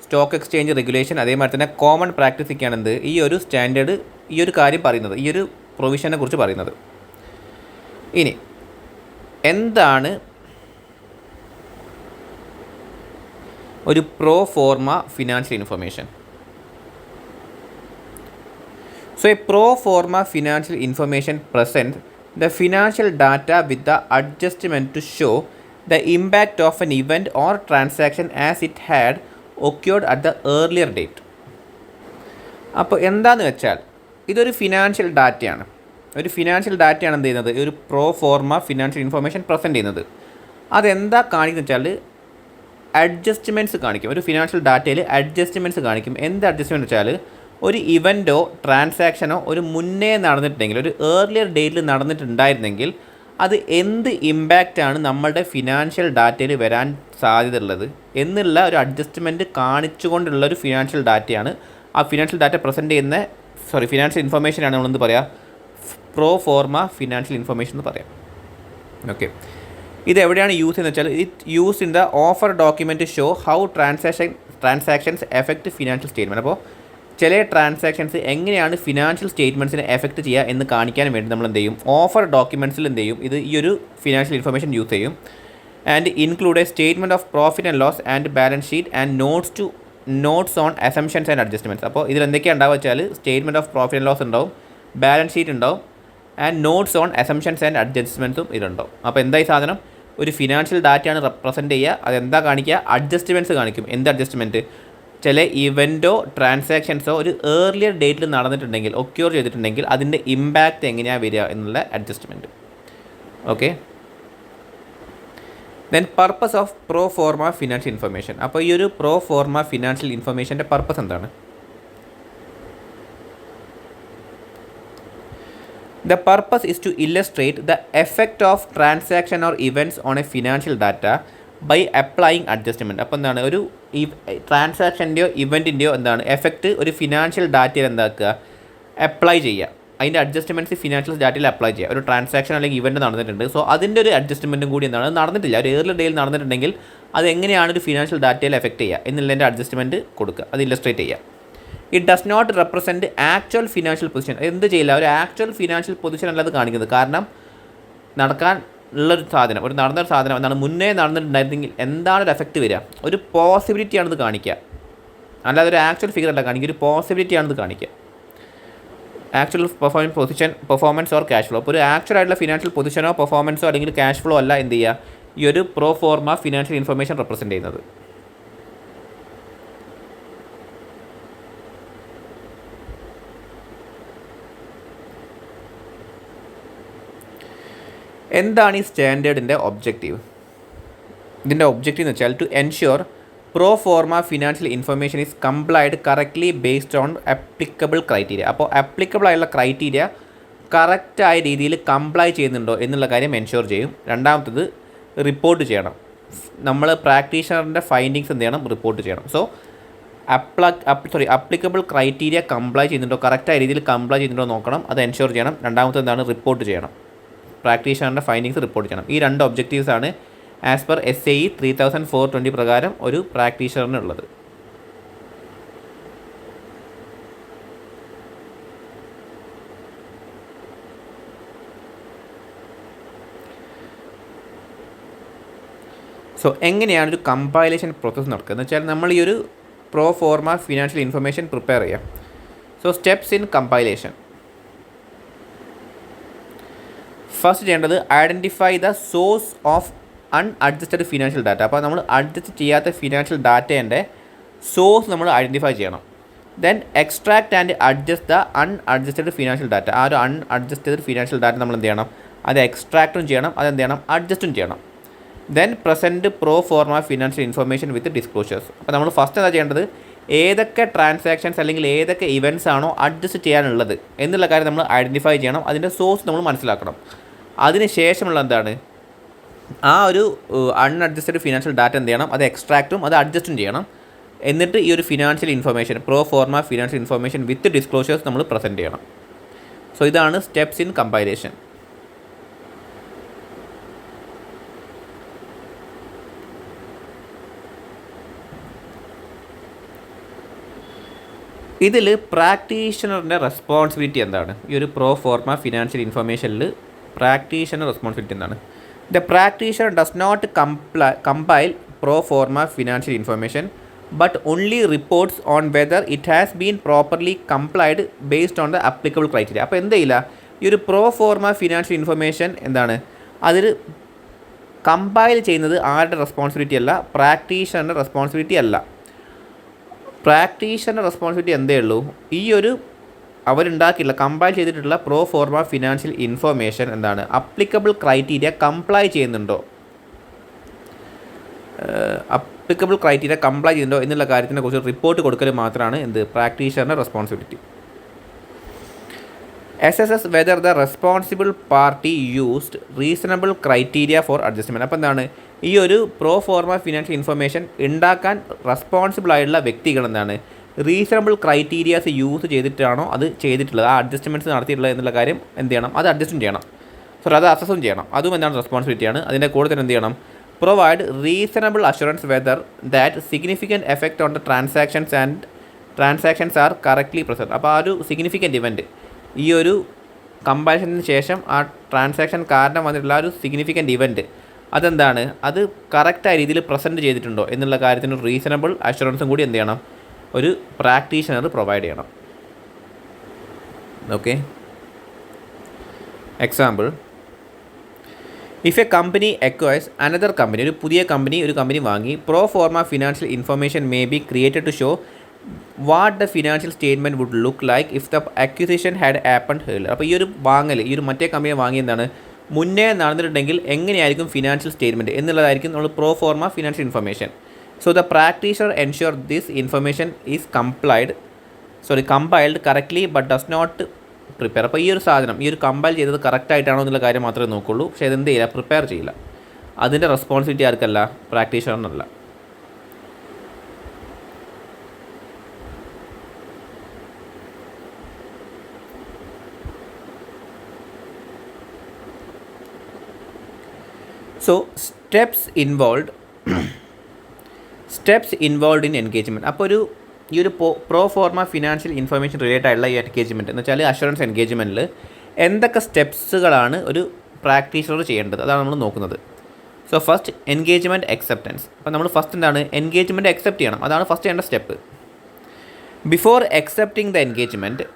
stock exchange regulation അതേമാതിരി തന്നെ കോമൺ പ്രാക്ടീസൊക്കെയാണെന്ത് ഈ ഒരു സ്റ്റാൻഡേർഡ് ഈ ഒരു കാര്യം പറയുന്നത്, ഈ ഒരു പ്രൊവിഷനെ കുറിച്ച് പറയുന്നത്. ഇനി എന്താണ് ഒരു pro forma financial information? So a pro forma financial information presents the financial data with the adjustment to show the impact of an event or transaction as it had occurred at the earlier date. അപ്പോൾ എന്താണെന്ന് വെച്ചാൽ ഇതൊരു ഫിനാൻഷ്യൽ ഡാറ്റയാണ്. ഒരു ഫിനാൻഷ്യൽ ഡാറ്റയാണ് എന്ത് ചെയ്യുന്നത്, ഒരു pro forma financial information present ചെയ്യുന്നത്. അതെന്താ കാണിക്കുന്നത് വെച്ചാൽ അഡ്ജസ്റ്റ്മെൻറ്റ്സ് കാണിക്കും. ഒരു ഫിനാൻഷ്യൽ ഡാറ്റയിൽ അഡ്ജസ്റ്റ്മെൻറ്റ്സ് കാണിക്കും. എന്ത് അഡ്ജസ്റ്റ്മെൻറ്റ് വെച്ചാൽ ഒരു ഇവൻറ്റോ ട്രാൻസാക്ഷനോ ഒരു മുന്നേ നടന്നിട്ടുണ്ടെങ്കിൽ, ഒരു ഏർലിയർ ഡേറ്റിൽ നടന്നിട്ടുണ്ടായിരുന്നെങ്കിൽ അത് എന്ത് ഇമ്പാക്റ്റാണ് നമ്മളുടെ ഫിനാൻഷ്യൽ ഡാറ്റയിൽ വരാൻ സാധ്യതയുള്ളത് എന്നുള്ള ഒരു അഡ്ജസ്റ്റ്മെൻറ്റ് കാണിച്ചുകൊണ്ടുള്ള ഒരു ഫിനാൻഷ്യൽ ഡാറ്റയാണ്. ആ ഫിനാൻഷ്യൽ ഡാറ്റ പ്രസൻറ്റ് ചെയ്യുന്ന ഫിനാൻഷ്യൽ ഇൻഫർമേഷനാണ് നമ്മളെന്ത് പറയുക, പ്രോ ഫോർമ ഫിനാൻഷ്യൽ ഇൻഫർമേഷൻ എന്ന് പറയാം. ഓക്കെ, ഇത് എവിടെയാണ് യൂസ് ചെയ്യുന്നത് വെച്ചാൽ it use in the offer document show how transactions effect financial statement. അപ്പോൾ ചില ട്രാൻസാക്ഷൻസ് എങ്ങനെയാണ് ഫിനാൻഷ്യൽ സ്റ്റേറ്റ്മെൻറ്റ്സിനെ എഫക്റ്റ് ചെയ്യുക എന്ന് കാണിക്കാൻ വേണ്ടി നമ്മൾ എന്ത് ചെയ്യും, ഓഫർ ഡോക്യുമെൻറ്റ്സിൽ എന്ത് ചെയ്യും, ഇത് ഈ ഒരു ഫിനാൻഷ്യൽ ഇൻഫർമേഷൻ യൂസ് ചെയ്യും. And include a statement of profit and loss and balance sheet and notes on assumptions and adjustments. അപ്പോൾ ഇതിൽ എന്തൊക്കെയാണ് ഉണ്ടാവുക വെച്ചാൽ statement of profit and loss ഉണ്ടാവും, ബാലൻസ് ഷീറ്റ് ഉണ്ടാവും, and notes on assumptions and അഡ്ജസ്റ്റ്മെൻറ്റ്സും ഇതിലുണ്ടാവും. അപ്പോൾ എന്തായി സാധനം, ഒരു ഫിനാൻഷ്യൽ ഡാറ്റയാണ് റെപ്രസെൻറ്റ് ചെയ്യുക. അതെന്താ കാണിക്കുക, അഡ്ജസ്റ്റ്മെൻറ്റ്സ് കാണിക്കും. എന്ത് അഡ്ജസ്റ്റ്മെൻറ്റ്, ചില ഇവൻറ്റോ ട്രാൻസാക്ഷൻസോ ഒരു ഏർലിയർ ഡേറ്റിൽ നടന്നിട്ടുണ്ടെങ്കിൽ, ഒക്യൂർ ചെയ്തിട്ടുണ്ടെങ്കിൽ അതിൻ്റെ ഇമ്പാക്റ്റ് എങ്ങനെയാണ് വരിക എന്നുള്ള adjustment. Okay, then purpose of pro forma financial information. അപ്പോൾ ഈ ഒരു പ്രോ ഫോർമ ഫിനാൻഷ്യൽ ഇൻഫർമേഷൻ്റെ പർപ്പസ് എന്താണ്? The purpose is to illustrate the effect of transaction or events on a financial data by applying adjustment. അപ്പോൾ എന്താണ്, ഒരു ട്രാൻസാക്ഷൻ്റെയോ ഇവൻറ്റിൻ്റെയോ എന്താണ് എഫക്റ്റ് ഒരു ഫിനാൻഷ്യൽ ഡാറ്റയിൽ എന്താക്കുക, അപ്ലൈ ചെയ്യുക. അതിൻ്റെ അഡ്ജസ്റ്റ്മെൻറ്റ്സ് ഫിനാൻഷ്യൽ ഡാറ്റയിൽ അപ്ലൈ ചെയ്യുക. ഒരു ട്രാൻസാക്ഷൻ അല്ലെങ്കിൽ ഇവൻറ്റ് നടന്നിട്ടുണ്ട്, സോ അതിൻ്റെ ഒരു അഡ്ജസ്റ്റ്മെൻറ്റും കൂടി എന്താണ്, അത് നടന്നിട്ടില്ല, ഒരു ഏർലി ഡേയിൽ നടന്നിട്ടുണ്ടെങ്കിൽ അത് എങ്ങനെയാണ് ഒരു ഫിനാൻഷ്യൽ ഡാറ്റയിൽ എഫക്റ്റ് ചെയ്യുക എന്നുള്ളതിൻ്റെ അഡ്ജസ്റ്റ്മെൻറ്റ് കൊടുക്കുക, അത് ഇല്ലസ്ട്രേറ്റ് ചെയ്യുക. It does not represent actual financial position. എന്ത് ചെയ്യില്ല, ഒരു ആക്ച്വൽ ഫിനാൻഷ്യൽ പൊസിഷൻ അല്ല അത് കാണിക്കുന്നത്. കാരണം നടക്കാൻ ഉള്ളൊരു സാധനം, ഒരു നടന്നൊരു സാധനം എന്താണ് മുന്നേ നടന്നിട്ടുണ്ടായിരുന്നെങ്കിൽ എന്താണ് ഒരു എഫക്റ്റ് വരിക, ഒരു പോസിബിലിറ്റിയാണിത് കാണിക്കുക. അല്ലാതെ ഒരു ആക്ച്വൽ ഫിഗർ അല്ല കാണിക്കുക, ഒരു പോസിബിലിറ്റിയാണിത് കാണിക്കുക. Actual performance or cash flow. അപ്പോൾ ഒരു ആക്ച്വൽ ആയിട്ടുള്ള ഫിനാൻഷ്യൽ പൊസിഷനോ പെർഫോമൻസോ അല്ലെങ്കിൽ ക്യാഷ് ഫ്ലോ അല്ല എന്ത് ചെയ്യുക, ഈ ഒരു pro forma financial information represent ചെയ്യുന്നത്. എന്താണ് ഈ സ്റ്റാൻഡേർഡിൻ്റെ ഒബ്ജക്റ്റീവ്? ഇതിൻ്റെ ഒബ്ജക്റ്റീവ് എന്ന് വെച്ചാൽ to ensure pro forma financial information is complied correctly based on applicable criteria. അപ്പോൾ അപ്ലിക്കബിൾ ആയുള്ള ക്രൈറ്റീരിയ കറക്റ്റായ രീതിയിൽ കംപ്ലൈ ചെയ്യുന്നുണ്ടോ എന്നുള്ള കാര്യം എൻഷ്യൂർ ചെയ്യും. രണ്ടാമത്തത് റിപ്പോർട്ട് ചെയ്യണം. നമ്മൾ പ്രാക്ടീഷണറിൻ്റെ ഫൈൻഡിങ്സ് എന്ത് ചെയ്യണം, റിപ്പോർട്ട് ചെയ്യണം. സോ അപ്ലിക്കബിൾ ക്രൈറ്റീരിയ കംപ്ലൈ ചെയ്യുന്നുണ്ടോ, കറക്റ്റായ രീതിയിൽ കംപ്ലൈ ചെയ്യുന്നുണ്ടോ നോക്കണം, അത് എൻഷ്യൂർ ചെയ്യണം. രണ്ടാമത്തെ എന്താണ്, റിപ്പോർട്ട് ചെയ്യണം. പ്രാക്ടീഷണറിൻ്റെ ഫൈൻഡിങ്സ് റിപ്പോർട്ട് ചെയ്യണം. ഈ രണ്ട് ഒബ്ജക്റ്റീവ്സാണ് ആസ് പെർ SAE 3420 പ്രകാരം ഒരു പ്രാക്ടീഷണറിനുള്ളത്. സോ എങ്ങനെയാണ് ഒരു കമ്പൈലേഷൻ പ്രോസസ്സ് നടക്കുക എന്ന് വെച്ചാൽ നമ്മൾ ഈ ഒരു pro forma financial information prepare ചെയ്യാം. So steps in compilation. First ചെയ്യേണ്ടത് identify the source of unadjusted financial data. അപ്പോൾ നമ്മൾ അഡ്ജസ്റ്റ് ചെയ്യാത്ത ഫിനാൻഷ്യൽ ഡാറ്റേൻ്റെ സോഴ്സ് നമ്മൾ ഐഡൻറ്റിഫൈ ചെയ്യണം. Then extract and adjust the unadjusted financial data. ആ ഒരു അൺഅഡ്ജസ്റ്റഡ് ഫിനാൻഷ്യൽ ഡാറ്റ നമ്മൾ എന്ത് ചെയ്യണം, അത് എക്സ്ട്രാക്റ്റും ചെയ്യണം, അതെന്ത് ചെയ്യണം, അഡ്ജസ്റ്റും ചെയ്യണം. Then present pro forma financial information with disclosures. അപ്പോൾ നമ്മൾ ഫസ്റ്റ് എന്താ ചെയ്യേണ്ടത്, ഏതൊക്കെ ട്രാൻസാക്ഷൻസ് അല്ലെങ്കിൽ ഏതൊക്കെ ഇവൻറ്റ്സ് ആണോ അഡ്ജസ്റ്റ് ചെയ്യാനുള്ളത് എന്നുള്ള കാര്യം നമ്മൾ ഐഡൻറ്റിഫൈ ചെയ്യണം. അതിൻ്റെ സോഴ്സ് നമ്മൾ മനസ്സിലാക്കണം. അതിന് ശേഷമുള്ള എന്താണ്, ആ ഒരു അൺഅഡ്ജസ്റ്റഡ് ഫിനാൻഷ്യൽ ഡാറ്റ എന്ത് ചെയ്യണം, അത് എക്സ്ട്രാക്റ്റും അത് അഡ്ജസ്റ്റും ചെയ്യണം. എന്നിട്ട് ഈ ഒരു financial information pro forma financial information with disclosures നമ്മൾ പ്രസൻറ്റ് ചെയ്യണം. സോ ഇതാണ് സ്റ്റെപ്സ് ഇൻ കമ്പൈലേഷൻ. ഇതിൽ പ്രാക്ടീഷണറിൻ്റെ റെസ്പോൺസിബിലിറ്റി എന്താണ്? ഈ ഒരു പ്രോ ഫോർമ ഫിനാൻഷ്യൽ ഇൻഫർമേഷനിൽ പ്രാക്ടീഷണർ റെസ്പോൺസിബിലിറ്റി എന്താണ്? The practitioner does not compile pro forma financial information but only reports on whether it has been properly complied based on the applicable criteria. അപ്പോൾ എന്ത് ചെയ്യില്ല, ഈ ഒരു പ്രോ ഫോർമ ഫിനാൻഷ്യൽ ഇൻഫർമേഷൻ എന്താണ്, അതിൽ കമ്പൈൽ ചെയ്യുന്നത് ആരുടെ റെസ്പോൺസിബിലിറ്റി അല്ല, പ്രാക്ടീഷണറിൻ്റെ റെസ്പോൺസിബിലിറ്റി അല്ല. പ്രാക്ടീഷണർ റെസ്പോൺസിബിലിറ്റി എന്തേ ഉള്ളൂ, ഈ ഒരു അവരുണ്ടാക്കിയിട്ടുള്ള കമ്പൈൽ ചെയ്തിട്ടുള്ള പ്രോ ഫോർമ ഫിനാൻഷ്യൽ ഇൻഫർമേഷൻ എന്താണ്, അപ്ലിക്കബിൾ ക്രൈറ്റീരിയ കംപ്ലൈ ചെയ്യുന്നുണ്ടോ, അപ്ലിക്കബിൾ ക്രൈറ്റീരിയ കംപ്ലൈ ചെയ്യുന്നുണ്ടോ എന്നുള്ള കാര്യത്തിനെ കുറിച്ച് റിപ്പോർട്ട് കൊടുക്കൽ മാത്രമാണ് എന്ത് പ്രാക്ടീഷണറുടെ responsibility. assesses whether the responsible party used reasonable criteria for adjustment. അപ്പോൾ എന്താണ് ഈ ഒരു പ്രോ ഫോർമ ഫിനാൻഷ്യൽ ഇൻഫർമേഷൻ ഉണ്ടാക്കാൻ റെസ്പോൺസിബിൾ ആയിട്ടുള്ള വ്യക്തികൾ എന്താണ് റീസണബിൾ ക്രൈറ്റീരിയാസ് യൂസ് ചെയ്തിട്ടാണോ അത് ചെയ്തിട്ടുള്ളത്, ആ അഡ്ജസ്റ്റ്മെൻറ്റ്സ് നടത്തിയിട്ടുള്ളത് എന്നുള്ള കാര്യം എന്ത് ചെയ്യണം, അത് അഡ്ജസ്റ്റും ചെയ്യണം. സോ അത് അസസും ചെയ്യണം. അതും എന്താണ് റെസ്പോൺസിബിലിറ്റിയാണ്. അതിൻ്റെ കൂടെ തന്നെ എന്ത് ചെയ്യണം, provide reasonable assurance whether that significant effect on the transactions are correctly present. അപ്പോൾ ആ ഒരു സിഗ്നിഫിക്കൻറ്റ് ഇവൻറ്റ് ഈ ഒരു കമ്പാരിസണിന് ശേഷം ആ ട്രാൻസാക്ഷൻ കാരണം വന്നിട്ടുള്ള ആ ഒരു സിഗ്നിഫിക്കൻറ്റ് ഇവൻറ്റ് അതെന്താണ്, അത് കറക്റ്റായ രീതിയിൽ പ്രസൻറ്റ് ചെയ്തിട്ടുണ്ടോ എന്നുള്ള കാര്യത്തിന് റീസണബിൾ അഷുറൻസും കൂടി എന്ത് ചെയ്യണം, ഒരു പ്രാക്ടീഷണർ പ്രൊവൈഡ് ചെയ്യണം. Okay, example, if a company acquires another company, ഒരു പുതിയ കമ്പനി ഒരു കമ്പനി വാങ്ങി, pro forma financial information may be created to show what the financial statement would look like if the acquisition had happened earlier. അപ്പോൾ ഈ ഒരു വാങ്ങൽ, ഈ ഒരു മറ്റേ കമ്പനി വാങ്ങി എന്താണ് മുന്നേ നടന്നിട്ടുണ്ടെങ്കിൽ എങ്ങനെയായിരിക്കും ഫിനാൻഷ്യൽ സ്റ്റേറ്റ്മെൻറ്റ് എന്നുള്ളതായിരിക്കും നമ്മൾ pro forma financial information. So the practitioner ensure this information is compiled correctly but does not prepare. അപ്പോൾ ഈ ഒരു സാധനം ഈ ഒരു കമ്പൈൽ ചെയ്തത് കറക്റ്റായിട്ടാണോ എന്നുള്ള കാര്യം മാത്രമേ നോക്കുള്ളൂ. പക്ഷേ അതെന്ത് ചെയ്യില്ല, പ്രിപ്പയർ ചെയ്യില്ല. അതിൻ്റെ റെസ്പോൺസിബിലിറ്റി ആർക്കല്ല, പ്രാക്ടീഷണറിനല്ല. So steps involve in engagement. അപ്പോൾ ഈ ഒരു pro forma financial information related ആയിട്ടുള്ള ഈ എൻഗേജ്മെൻറ്റ് എന്ന് വെച്ചാൽ അഷുറൻസ് എൻഗേജ്മെൻറ്റിൽ എന്തൊക്കെ സ്റ്റെപ്സുകളാണ് ഒരു പ്രാക്ടീഷണർ ചെയ്യേണ്ടത്, അതാണ് നമ്മൾ നോക്കുന്നത്. So first engagement acceptance. അപ്പോൾ നമ്മൾ ഫസ്റ്റ് എന്താണ് എൻഗേജ്മെൻറ്റ് അക്സെപ്റ്റ് ചെയ്യണം, അതാണ് ഫസ്റ്റ് ചെയ്യേണ്ട step. Before accepting the engagement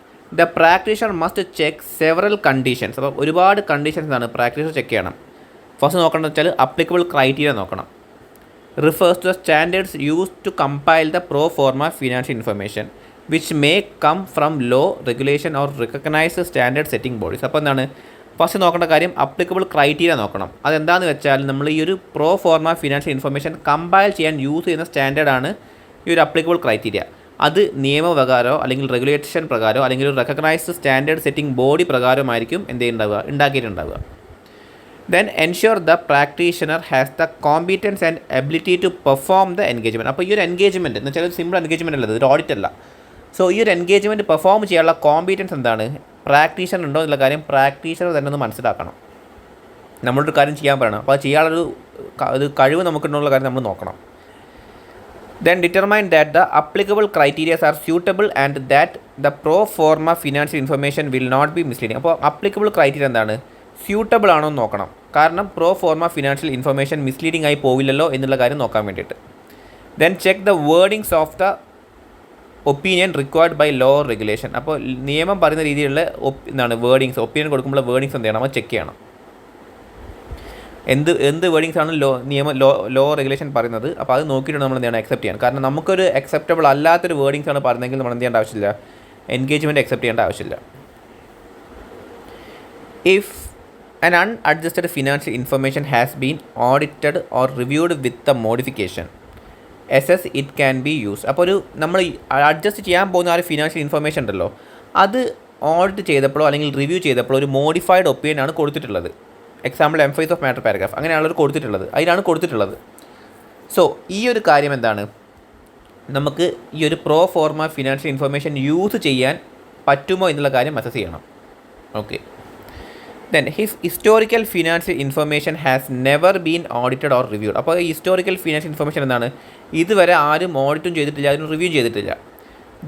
the practitioner must check several conditions. അപ്പോൾ ഒരുപാട് കണ്ടീഷൻസ് ആണ് പ്രാക്ടീഷണർ ചെക്ക് ചെയ്യണം. ഫസ്റ്റ് നോക്കേണ്ടത് വെച്ചാൽ അപ്ലിക്കബിൾ ക്രൈറ്റീരിയ നോക്കണം. Refers to the standards used to compile the pro forma financial information which may come from law, regulation or recognised standard setting bodies. അപ്പോൾ എന്താണ് ഫസ്റ്റ് നോക്കേണ്ട കാര്യം അപ്ലിക്കബിൾ ക്രൈറ്റീരിയ നോക്കണം. അതെന്താണെന്ന് വെച്ചാൽ നമ്മൾ ഈ ഒരു pro forma financial information compile ചെയ്യാൻ യൂസ് ചെയ്യുന്ന സ്റ്റാൻഡേർഡാണ് ഈ ഒരു അപ്ലിക്കബിൾ ക്രൈറ്റീരിയ. അത് നിയമപ്രകാരമോ അല്ലെങ്കിൽ റെഗുലേഷൻ പ്രകാരമോ അല്ലെങ്കിൽ ഒരു റെക്കഗ്നൈസ്ഡ് സ്റ്റാൻഡേർഡ് സെറ്റിംഗ് ബോഡി പ്രകാരമായിരിക്കും എന്ത് ചെയ്യുന്നുണ്ടാവുക, ഉണ്ടാക്കിയിട്ടുണ്ടാവുക. Then ensure the practitioner has the competence and ability to perform the engagement. അപ്പോൾ ഈ ഒരു എൻഗേജ്മെൻറ്റ് എന്ന് വെച്ചാൽ ഒരു സിമ്പിൾ എൻഗേജ്മെൻറ്റ് അല്ലത്, ഒരു ഓഡിറ്റ് അല്ല. സോ ഈ ഒരു എൻഗേജ്മെൻറ്റ് പെർഫോം ചെയ്യാനുള്ള കോമ്പീറ്റൻസ് എന്താണ്, പ്രാക്ടീഷണർ ഉണ്ടോ എന്നുള്ള കാര്യം പ്രാക്ടീഷണർ തന്നെ ഒന്ന് മനസ്സിലാക്കണം. നമ്മളൊരു കാര്യം ചെയ്യാൻ പറയണം, അപ്പോൾ അത് ചെയ്യാനുള്ളൊരു കഴിവ് നമുക്കുണ്ടോ എന്നുള്ള കാര്യം നമ്മൾ നോക്കണം. Then determine that the applicable criteria are suitable and that the pro forma financial information will not be misleading. അപ്പോൾ applicable criteria എന്താണ്, സ്യൂട്ടബിൾ ആണോ എന്ന് നോക്കണം. കാരണം pro forma financial information misleading ആയി പോവില്ലല്ലോ എന്നുള്ള കാര്യം നോക്കാൻ വേണ്ടിയിട്ട്. Then check the wordings of the opinion required by law regulation. അപ്പോൾ നിയമം പറയുന്ന രീതിയിലുള്ള എന്താണ് വേർഡിങ്സ്, ഒപ്പീനിയൻ കൊടുക്കുമ്പോൾ വേർഡിങ്സ് എന്ത് ചെയ്യണം, അത് ചെക്ക് ചെയ്യണം. എന്ത് വേർഡിങ്സ് ആണ് ലോ റെഗുലേഷൻ പറയുന്നത്, അപ്പോൾ അത് നോക്കിയിട്ട് നമ്മൾ എന്ത് ചെയ്യണം, അക്സെപ്റ്റ് ചെയ്യണം. കാരണം നമുക്കൊരു അക്സെപ്റ്റബിൾ അല്ലാത്തൊരു വേർഡിങ്സ് ആണ് പറയുന്നതെങ്കിൽ നമ്മൾ എന്ത് ചെയ്യേണ്ട ആവശ്യമില്ല, എൻഗേജ്മെൻറ്റ് അക്സെപ്റ്റ് ചെയ്യേണ്ട ആവശ്യമില്ല. If an unadjusted financial information has been audited or reviewed with the modification assess it can be used. അപ്പോൾ ഒരു നമ്മൾ അഡ്ജസ്റ്റ് ചെയ്യാൻ പോകുന്ന ആ ഒരു ഫിനാൻഷ്യൽ ഇൻഫർമേഷൻ ഉണ്ടല്ലോ, അത് ഓഡിറ്റ് ചെയ്തപ്പോഴോ അല്ലെങ്കിൽ റിവ്യൂ ചെയ്തപ്പോഴോ ഒരു മോഡിഫൈഡ് ഒപ്പീനിയൻ ആണ് കൊടുത്തിട്ടുള്ളത്. എക്സാമ്പിൾ എംഫൈസ് ഓഫ് മാറ്റർ പാരഗ്രാഫ് അങ്ങനെയാണല്ലോ കൊടുത്തിട്ടുള്ളത്, അതിലാണ് കൊടുത്തിട്ടുള്ളത്. സോ ഈ ഒരു കാര്യം എന്താണ്, നമുക്ക് ഈ ഒരു pro forma financial information use ചെയ്യാൻ പറ്റുമോ എന്നുള്ള കാര്യം അസസ് ചെയ്യണം. Okay, then his historical financial information has never been audited or reviewed. അപ്പോൾ ഈ ഹിസ്റ്റോറിക്കൽ ഫിനാൻഷ്യൽ ഇൻഫർമേഷൻ എന്താണ്, ഇതുവരെ ആരും ഓഡിറ്റും ചെയ്തിട്ടില്ല, അതിന് റിവ്യൂ ചെയ്തിട്ടില്ല.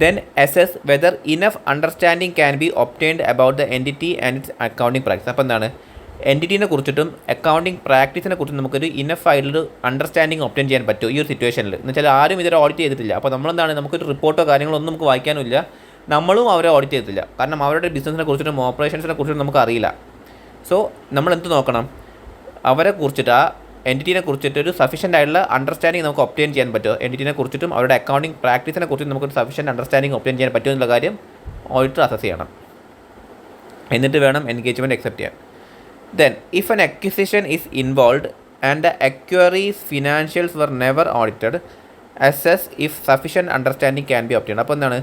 then assess whether enough understanding can be obtained about the entity and its accounting practice. അപ്പോൾ എന്താണ് എൻറ്റിറ്റീനെ കുറിച്ചിട്ടും അക്കൗണ്ടിങ് പ്രാക്ടീസിനെ കുറിച്ചും നമുക്കൊരു ഇനഫ് ആയിട്ടുള്ളൊരു അണ്ടർസ്റ്റാൻഡിങ് ഒബ്റ്റെയിൻ ചെയ്യാൻ പറ്റും ഈ ഒരു സിറ്റുവേഷനിൽ. എന്ന് വെച്ചാൽ ആരും ഇതുവരെ ഓഡിറ്റ് ചെയ്തിട്ടില്ല. അപ്പോൾ നമ്മളെന്താണ്, നമുക്കൊരു റിപ്പോർട്ടോ കാര്യങ്ങളോ ഒന്നും നമുക്ക് വായിക്കാനുമില്ല, നമ്മളും അവരെ ഓഡിറ്റ് ചെയ്തിട്ടില്ല. കാരണം അവരുടെ ബിസിനസ്സിനെ കുറിച്ചിട്ടും ഓപ്പറേഷൻസിനെ കുറിച്ചിട്ടും നമുക്ക് അറിയില്ല. സോ നമ്മൾ എന്ത് നോക്കണം, അവരെ കുറിച്ചിട്ട് ആ എൻറ്റിറ്റീനെ കുറിച്ചിട്ട് ഒരു സഫീഷ്യൻ്റ് ആയിട്ടുള്ള അണ്ടർസ്റ്റാൻഡിങ് നമുക്ക് ഒബ്റ്റെയിൻ ചെയ്യാൻ പറ്റുമോ, എൻറ്റിറ്റീനെ കുറിച്ചിട്ടും അവരുടെ അക്കൗണ്ടിങ് പ്രാക്ടീസിനെ കുറിച്ചിട്ടും നമുക്കൊരു സഫീഷ്യൻ്റ് അണ്ടർസ്റ്റാൻഡിങ് ഒബ്റ്റെയിൻ ചെയ്യാൻ പറ്റുമോ എന്നുള്ള കാര്യം ഓഡിറ്റർ അസസ് ചെയ്യണം. എന്നിട്ട് വേണം എൻഗേജ്മെൻറ്റ് അക്സെപ്റ്റ് ചെയ്യാൻ. Then if N acquisition is involve and the acquiree's financials were never audited, assess if sufficient understanding can be obtained. അപ്പോൾ എന്താണ്,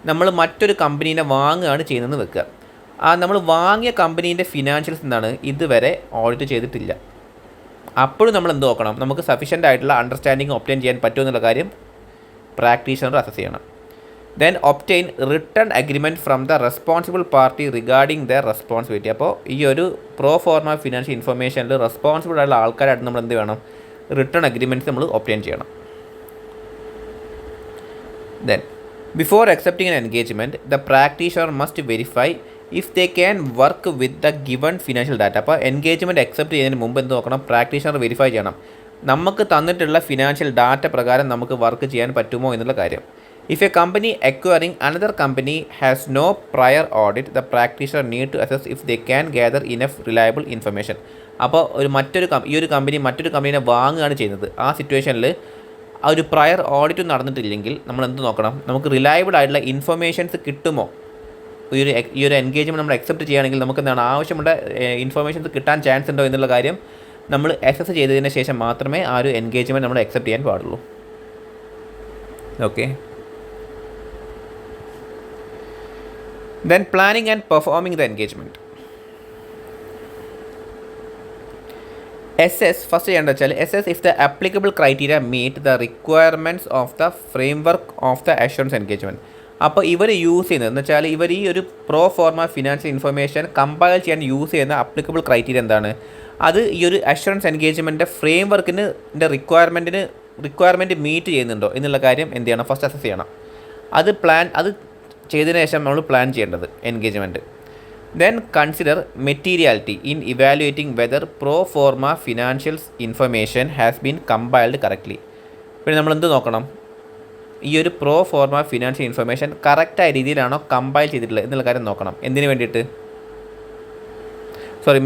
നമ്മൾ മറ്റൊരു കമ്പനീനെ വാങ്ങുകയാണ് ചെയ്യുന്നതെന്ന് വെക്കുക. നമ്മൾ വാങ്ങിയ കമ്പനീൻ്റെ ഫിനാൻഷ്യൽസ് എന്താണ് ഇതുവരെ ഓഡിറ്റ് ചെയ്തിട്ടില്ല. അപ്പോഴും നമ്മൾ എന്ത് നോക്കണം, നമുക്ക് സഫീഷ്യൻ്റ് ആയിട്ടുള്ള അണ്ടർസ്റ്റാൻഡിങ് ഒബ്റ്റെയിൻ ചെയ്യാൻ പറ്റുമോ എന്നുള്ള കാര്യം പ്രാക്ടീഷണർ അസസ് ചെയ്യണം. Then obtain return agreement from the responsible party regarding the responsibility. അപ്പോൾ ഈ ഒരു പ്രോ ഫോർമ ഫിനാൻഷ്യൽ ഇൻഫർമേഷനിൽ റെസ്പോൺസിബിൾ ആയിട്ടുള്ള ആൾക്കാരായിട്ട് നമ്മൾ എന്ത് വേണം, റിട്ടേൺ അഗ്രിമെൻറ്റ്സ് നമ്മൾ ഒബ്റ്റെയിൻ ചെയ്യണം. Then before accepting an engagement the practitioner must verify if they can work with the given financial data. അപ്പോൾ എൻഗേജ്മെൻറ്റ് അക്സെപ്റ്റ് ചെയ്യുന്നതിന് മുമ്പ് എന്ത് നോക്കണം, പ്രാക്ടീഷണർ വെരിഫൈ ചെയ്യണം നമുക്ക് തന്നിട്ടുള്ള ഫിനാൻഷ്യൽ ഡാറ്റ പ്രകാരം നമുക്ക് വർക്ക് ചെയ്യാൻ പറ്റുമോ എന്നുള്ള കാര്യം. If a company acquiring another company has no prior audit the practitioner need to assess if they can gather enough reliable information. അപ്പോൾ ഈ ഒരു കമ്പനി മറ്റൊരു കമ്പനീനെ വാങ്ങുകയാണ് ചെയ്യുന്നത്. ആ സിറ്റുവേഷനിൽ ആ ഒരു പ്രയർ ഓഡിറ്റ് നടന്നിട്ടില്ലെങ്കിൽ നമ്മൾ എന്ത് നോക്കണം, നമുക്ക് റിലയബിൾ ആയിട്ടുള്ള ഇൻഫർമേഷൻസ് കിട്ടുമോ, ഈ ഒരു എൻഗേജ്മെൻറ്റ് നമ്മൾ അക്സെപ്റ്റ് ചെയ്യുകയാണെങ്കിൽ നമുക്ക് എന്താണ് ആവശ്യമുള്ള ഇൻഫർമേഷൻസ് കിട്ടാൻ ചാൻസ് ഉണ്ടോ എന്നുള്ള കാര്യം നമ്മൾ അസസ് ചെയ്തതിന് ശേഷം മാത്രമേ ആ ഒരു എൻഗേജ്മെൻറ്റ് നമ്മൾ അക്സെപ്റ്റ് ചെയ്യാൻ പാടുള്ളൂ. Okay. Then planning and performing the engagement. First ചെയ്യേണ്ടത് വെച്ചാൽ if the applicable criteria meet the requirements of the framework of the assurance engagement. അപ്പോൾ ഇവർ യൂസ് ചെയ്യുന്നത് എന്ന് വെച്ചാൽ ഇവർ ഈ ഒരു pro forma financial information compare ചെയ്യാൻ യൂസ് ചെയ്യുന്ന ആപ്ലിക്കബിൾ ക്രൈറ്റീരിയ എന്താണ്, അത് ഈ ഒരു അഷുറൻസ് എൻഗേജ്മെൻറ്റിൻ്റെ ഫ്രെയിംവർക്കിന് റിക്വയർമെൻറ്റ് മീറ്റ് ചെയ്യുന്നുണ്ടോ എന്നുള്ള കാര്യം എന്ത് ചെയ്യണം, ഫസ്റ്റ് അസസ് ചെയ്യണം. അത് ചെയ്തതിന് ശേഷം നമ്മൾ പ്ലാൻ ചെയ്യേണ്ടത് engagement. Then consider materiality in evaluating whether pro forma financials information has been compiled correctly. പിന്നെ നമ്മൾ എന്ത് നോക്കണം, ഈ ഒരു പ്രോ ഫോർമ ഫിനാൻഷ്യൽ ഇൻഫർമേഷൻ കറക്റ്റായ രീതിയിലാണോ കമ്പൈൽ ചെയ്തിട്ടുള്ളത് എന്നുള്ള കാര്യം നോക്കണം. എന്തിനു വേണ്ടിയിട്ട്,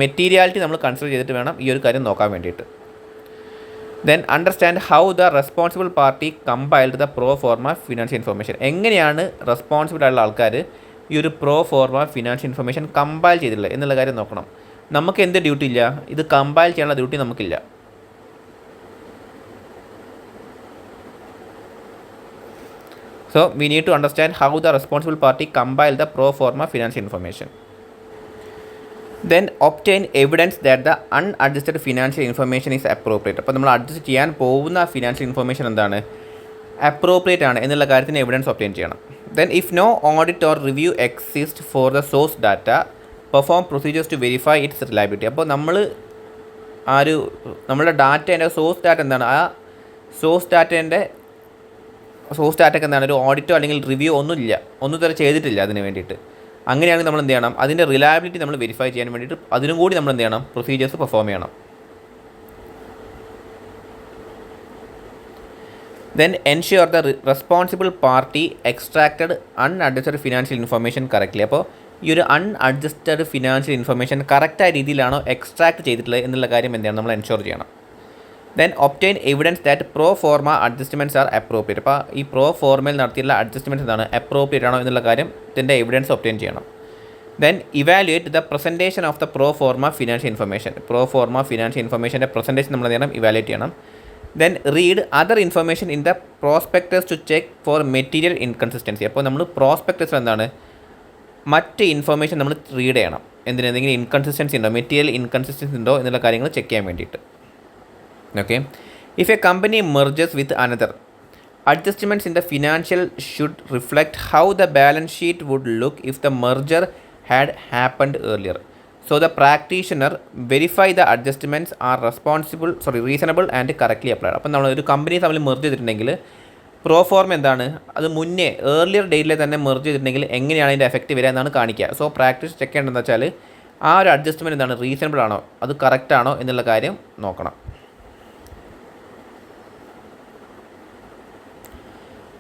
മെറ്റീരിയാലിറ്റി നമ്മൾ കൺസിഡർ ചെയ്തിട്ട് വേണം ഈ ഒരു കാര്യം നോക്കാൻ വേണ്ടിയിട്ട്. Then understand how the responsible party compiled the pro forma financial information. എങ്ങനെയാണ് റെസ്പോൺസിബിൾ ആയിട്ടുള്ള ആൾക്കാർ ഈ ഒരു pro forma financial information compile ചെയ്തിട്ടുള്ളത് എന്നുള്ള കാര്യം നോക്കണം. നമുക്ക് എന്ത് ഡ്യൂട്ടി ഇല്ല, ഇത് കമ്പൈൽ ചെയ്യാനുള്ള ഡ്യൂട്ടി നമുക്കില്ല. So we need to understand how the responsible party compiled the pro forma financial information. Then obtain evidence that the unadjusted financial information is appropriate. അപ്പോൾ നമ്മൾ അഡ്ജസ്റ്റ് ചെയ്യാൻ പോകുന്ന ഫിനാൻഷ്യൽ ഇൻഫർമേഷൻ എന്താണ്, അപ്രോപ്രിയേറ്റ് ആണ് എന്നുള്ള കാര്യത്തിന് എവിഡൻസ് ഒബ്റ്റെയിൻ ചെയ്യണം. Then if no audit or review exists for the source data, perform procedures to verify its reliability. അപ്പോൾ നമ്മളുടെ ഡാറ്റേൻ്റെ സോഴ്സ് ഡാറ്റ എന്താണ്, ആ സോഴ്സ് ഡാറ്റയ്ക്ക് എന്താണ് ഒരു ഓഡിറ്റോ അല്ലെങ്കിൽ റിവ്യൂ ഒന്നും തന്നെ ചെയ്തിട്ടില്ല അതിന് വേണ്ടിയിട്ട്. അങ്ങനെയാണെങ്കിൽ നമ്മൾ എന്ത് ചെയ്യണം, അതിൻ്റെ റിലയബിലിറ്റി നമ്മൾ വെരിഫൈ ചെയ്യാൻ വേണ്ടിയിട്ട് അതിനും കൂടി നമ്മൾ എന്ത് ചെയ്യണം, പ്രൊസീജിയേഴ്സ് പെർഫോം ചെയ്യണം. Then ensure the responsible party extracted unadjusted financial information correctly. അപ്പോൾ ഈ ഒരു അൺഅഡ്ജസ്റ്റഡ് ഫിനാൻഷ്യൽ ഇൻഫർമേഷൻ കറക്റ്റായ രീതിയിലാണോ എക്സ്ട്രാക്ട് ചെയ്തിട്ടുള്ളത് എന്നുള്ള കാര്യം എന്താണ് നമ്മൾ എൻഷ്യൂർ ചെയ്യണം. Then obtain evidence that pro forma adjustments are appropriate. അപ്പോൾ ഈ പ്രോ ഫോർമയിൽ നടത്തിയുള്ള അഡ്ജസ്റ്റ്മെൻറ്റ്സ് എന്താണ്, അപ്രോപ്രിയേറ്റ് ആണോ എന്നുള്ള കാര്യം ഇതിൻ്റെ എവിഡൻസ് ഒബ്റ്റെയിൻ ചെയ്യണം. Then evaluate the presentation of the pro forma financial information. Pro forma financial ഇൻഫർമേഷൻ്റെ പ്രസൻറ്റേഷൻ നമ്മൾ എന്ത് ചെയ്യണം, ഇവാലുവേറ്റ് ചെയ്യണം. Then read other information in the prospectus to check for material inconsistency. അപ്പോൾ നമ്മൾ പ്രോസ്പെക്ടസ് എന്താണ്, മറ്റ് ഇൻഫർമേഷൻ നമ്മൾ റീഡ് ചെയ്യണം. എന്തെങ്കിലും ഇൻകൺസിസ്റ്റൻസി ഉണ്ടോ, മെറ്റീരിയൽ ഇൻകൺസിസ്റ്റൻസി ഉണ്ടോ എന്നുള്ള കാര്യങ്ങൾ ചെക്ക് ചെയ്യാൻ വേണ്ടിയിട്ട്. Okay, if a company merges with another, adjustments in the financial should reflect how the balance sheet would look if the merger had happened earlier. So the practitioner verify the adjustments are reasonable and correctly applied. അപ്പോൾ നമ്മൾ ഒരു കമ്പനി തമ്മിൽ മെർജ് ചെയ്തിട്ടുണ്ടെങ്കിൽ പ്രോ ഫോർമ എന്താണ്, അത് മുന്നേ ഏർലിയർ ഡേറ്റിൽ തന്നെ മെർജ് ചെയ്തിട്ടുണ്ടെങ്കിൽ എങ്ങനെയാണ് അതിൻ്റെ എഫക്റ്റ് വരിക എന്നാണ് കാണിക്കുക. സോ പ്രാക്ടീസ് ചെക്ക് ചെയ്യേണ്ടതെന്ന് വെച്ചാൽ ആ ഒരു അഡ്ജസ്റ്റ്മെൻറ്റ് എന്താണ്, റീസണബിൾ ആണോ, അത് കറക്റ്റ് ആണോ എന്നുള്ള കാര്യം നോക്കണം.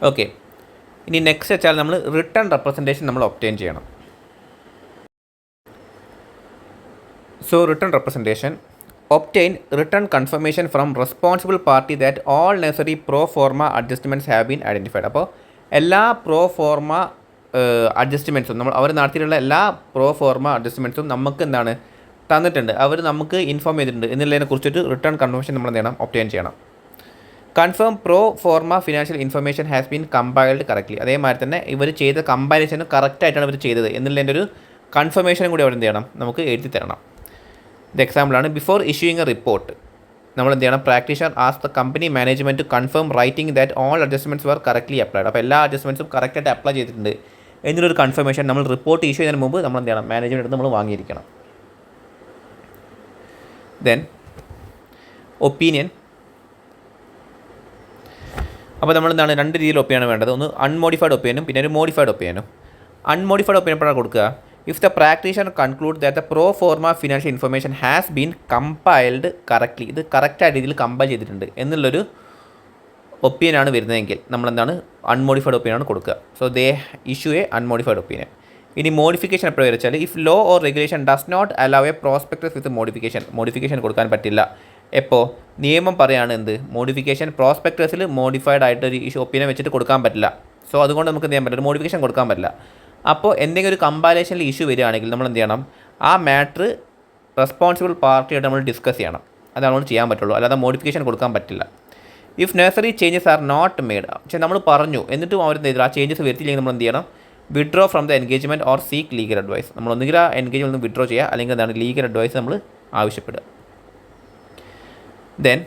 ഓക്കെ, ഇനി നെക്സ്റ്റ് വെച്ചാൽ നമ്മൾ റിട്ടേൺ റെപ്രസെൻറ്റേഷൻ നമ്മൾ ഒബ്റ്റെയിൻ ചെയ്യണം. So written representation obtain written confirmation from responsible party that all necessary pro forma adjustments have been identified. അപ്പോൾ എല്ലാ പ്രോ ഫോർമ അഡ്ജസ്റ്റ്മെൻറ്റ്സും അവർ നടത്തിയിട്ടുള്ള എല്ലാ പ്രോ ഫോർമ അഡ്ജസ്റ്റ്മെൻറ്റ്സും നമുക്ക് എന്താണ് തന്നിട്ടുണ്ട്, അവർ നമുക്ക് ഇൻഫോം ചെയ്തിട്ടുണ്ട് എന്നുള്ളതിനെ കുറിച്ചൊരു റിട്ടേൺ കൺഫർമേഷൻ നമ്മൾ എന്ത് ചെയ്യണം, ഒബ്റ്റെയിൻ ചെയ്യണം. Confirm pro forma financial information has been compiled correctly. അതേമാതിരി തന്നെ ഇവർ ചെയ്ത കമ്പാരിസൺ കറക്റ്റായിട്ടാണ് ഇവർ ചെയ്തത് എന്നുള്ളതിൻ്റെ ഒരു കൺഫർമേഷനും കൂടി അവർ എന്ത് ചെയ്യണം, നമുക്ക് എഴുതി തരണം. ഇത് എക്സാമ്പിളാണ്. ബിഫോർ ഇഷ്യൂയിങ് എ റിപ്പോർട്ട് നമ്മൾ എന്ത് ചെയ്യണം, practitioner as the company management to confirm writing that all adjustments were correctly applied. അപ്പോൾ എല്ലാ അഡ്ജസ്റ്റ്മെൻറ്റ്സും കറക്റ്റായിട്ട് അപ്ലൈ ചെയ്തിട്ടുണ്ട് എന്നൊരു കൺഫർമേഷൻ നമ്മൾ റിപ്പോർട്ട് ഇഷ്യൂ ചെയ്യുന്നതിന് മുമ്പ് നമ്മൾ എന്ത് ചെയ്യണം, മാനേജ്മെൻറ്റ് നമ്മൾ വാങ്ങിയിരിക്കണം. Then opinion. അപ്പോൾ നമ്മൾ എന്താണ്, രണ്ട് രീതിയിൽ ഒപ്പീനിയാണ് വേണ്ടത്. ഒന്ന് അൺമോഡിഫൈഡ് ഒപ്പീനിയനും പിന്നെ ഒരു മോഡിഫൈഡ് ഒപ്പീനിയനും. അൺമോഡിഫൈഡ് ഒപ്പീനിയൻ എപ്പോഴാണ് കൊടുക്കുക, if the practitioner conclude that the pro forma financial information has been compiled correctly, ഇത് കറക്റ്റായ രീതിയിൽ കമ്പൈൽ ചെയ്തിട്ടുണ്ട് എന്നുള്ളൊരു ഒപ്പീനിയനാണ് വരുന്നതെങ്കിൽ നമ്മളെന്താണ്, അൺമോഡിഫൈഡ് ഒപ്പീനിയനാണ് കൊടുക്കുക. So they issue a unmodified opinion. ഇനി മോഡിഫിക്കേഷൻ എപ്പോഴും വെച്ചാൽ if law or regulation does not allow a prospectus with modification കൊടുക്കാൻ പറ്റില്ല. എപ്പോൾ നിയമം പറയാണ് എന്ത്, മോഡിഫിക്കേഷൻ പ്രോസ്പെക്ടസിൽ മോഡിഫൈഡ് ആയിട്ട് ഒരു ഇഷ്യൂ ഒപ്പീനിയൻ വെച്ചിട്ട് കൊടുക്കാൻ പറ്റില്ല. സോ അതുകൊണ്ട് നമുക്ക് എന്ത് ചെയ്യാൻ പറ്റില്ല, ഒരു മോഡിഫിക്കേഷൻ കൊടുക്കാൻ പറ്റില്ല. അപ്പോൾ എന്തെങ്കിലും ഒരു കമ്പാലേഷനിൽ ഇഷ്യൂ വരികയാണെങ്കിൽ നമ്മൾ എന്ത് ചെയ്യണം, ആ മാറ്റർ റെസ്പോൺസിബിൾ പാർട്ടിയായിട്ട് നമ്മൾ ഡിസ്കസ് ചെയ്യണം. അതാണ് നമ്മൾ ചെയ്യാൻ പറ്റുള്ളൂ, അല്ലാതെ മോഡിഫിക്കേഷൻ കൊടുക്കാൻ പറ്റില്ല. If necessary changes are not made, പക്ഷേ നമ്മൾ പറഞ്ഞു എന്നിട്ടും അവർ എന്ത് ചെയ്തില്ല, ആ ചേഞ്ചസ് വരുത്തിയില്ലെങ്കിൽ നമ്മൾ എന്ത് ചെയ്യണം, withdraw from the engagement or seek legal advice. നമ്മൾ ഒന്നുകിൽ ആ എൻഗേജ്മെൻറ്റ് വിഡ്രോ ചെയ്യുക, അല്ലെങ്കിൽ എന്താണ് ലീഗൽ അഡ്വൈസ് നമ്മൾ ആവശ്യപ്പെടുക. Then